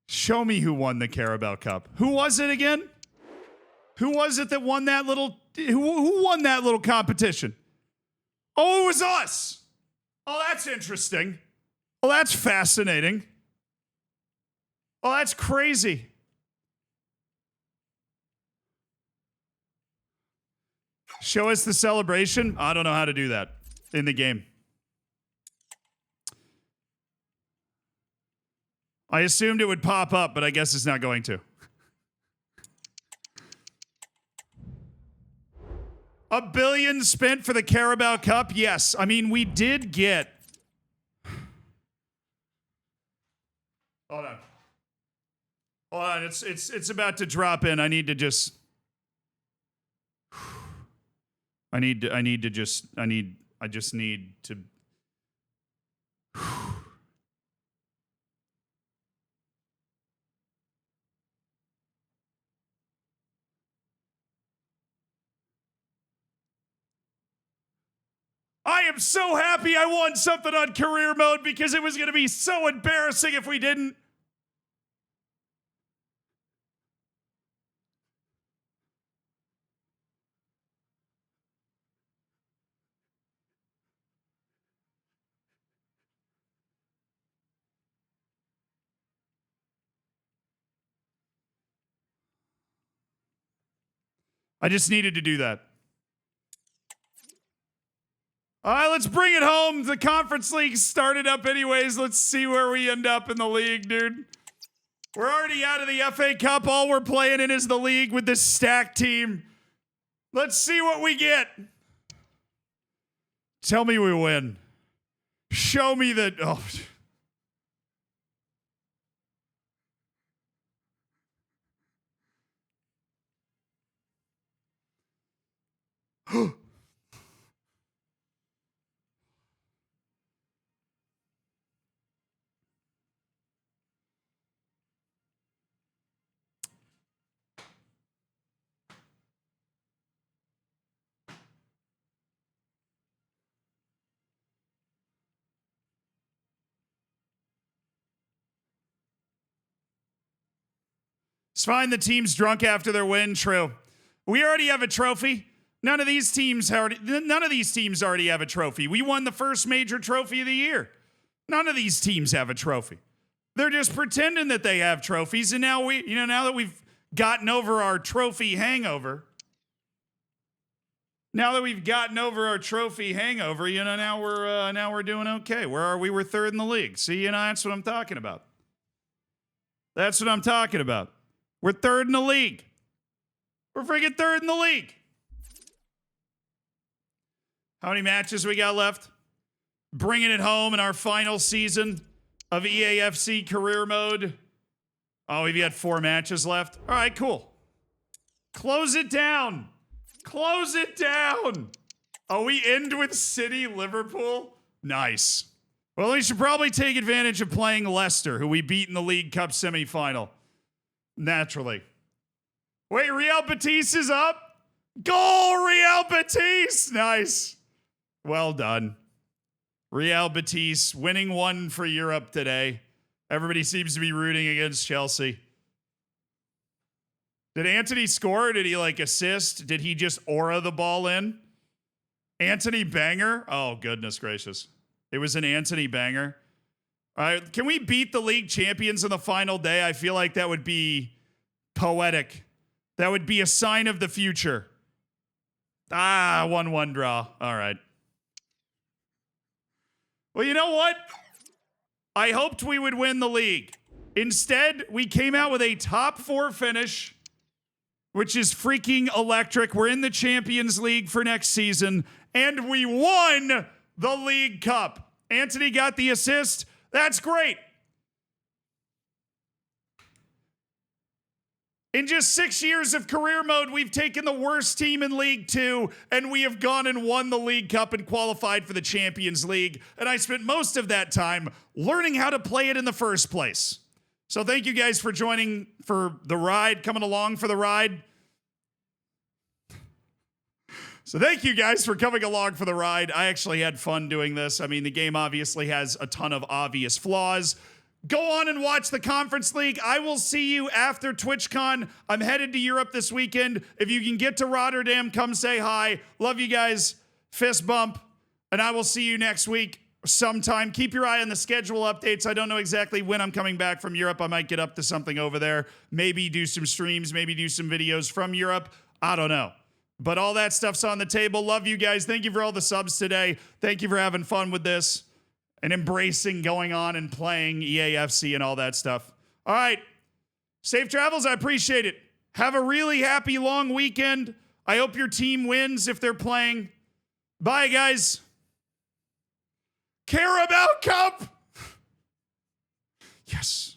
Speaker 1: Show me who won the Carabao Cup. Who was it again? Who was it that won that little... Who won that little competition? Oh, it was us. Oh, that's interesting. Oh, that's fascinating. Oh, that's crazy. Show us the celebration. I don't know how to do that in the game. I assumed it would pop up, but I guess it's not going to. $1 billion spent for the Carabao Cup? Yes. I mean, we did get... Hold on. Hold on. It's about to drop in. I need to just... I just need to... I am so happy I won something on career mode because it was going to be so embarrassing if we didn't. I just needed to do that. All right, let's bring it home. The conference league started up anyways. Let's see where we end up in the league, dude. We're already out of the FA Cup. All we're playing in is the league with this stacked team. Let's see what we get. Tell me we win. Show me that. Oh. It's fine. The team's drunk after their win. True. We already have a trophy. None of these teams already have a trophy. We won the first major trophy of the year. None of these teams have a trophy. They're just pretending that they have trophies, and now now that we've gotten over our trophy hangover, now we're doing okay. Where are we? We're third in the league. See, that's what I'm talking about. That's what I'm talking about. We're third in the league. We're freaking third in the league. How many matches we got left? Bringing it home in our final season of EAFC career mode. Oh, we've got 4 matches left. All right, cool. Close it down. Close it down. Oh, we end with City, Liverpool? Nice. Well, we should probably take advantage of playing Leicester, who we beat in the League Cup semifinal. Naturally. Wait, Real Betis is up? Goal, Real Betis! Nice. Well done. Real Betis winning 1 for Europe today. Everybody seems to be rooting against Chelsea. Did Anthony score? Did he assist? Did he just aura the ball in? Anthony banger? Oh, goodness gracious. It was an Anthony banger. All right, can we beat the league champions on the final day? I feel like that would be poetic. That would be a sign of the future. 1-1 draw. All right. Well, you know what? I hoped we would win the league. Instead, we came out with a top 4 finish, which is freaking electric. We're in the Champions League for next season, and we won the League Cup. Anthony got the assist. That's great. In just 6 years of career mode, we've taken the worst team in League 2, and we have gone and won the League Cup and qualified for the Champions League. And I spent most of that time learning how to play it in the first place. So thank you guys for joining for the ride, coming along for the ride. So thank you guys for coming along for the ride. I actually had fun doing this. I mean, the game obviously has a ton of obvious flaws. Go on and watch the Conference League. I will see you after TwitchCon. I'm headed to Europe this weekend. If you can get to Rotterdam, come say hi. Love you guys. Fist bump. And I will see you next week sometime. Keep your eye on the schedule updates. I don't know exactly when I'm coming back from Europe. I might get up to something over there. Maybe do some streams. Maybe do some videos from Europe. I don't know. But all that stuff's on the table. Love you guys. Thank you for all the subs today. Thank you for having fun with this and embracing going on and playing EAFC and all that stuff. All right. Safe travels. I appreciate it. Have a really happy long weekend. I hope your team wins if they're playing. Bye, guys. Carabao Cup. Yes.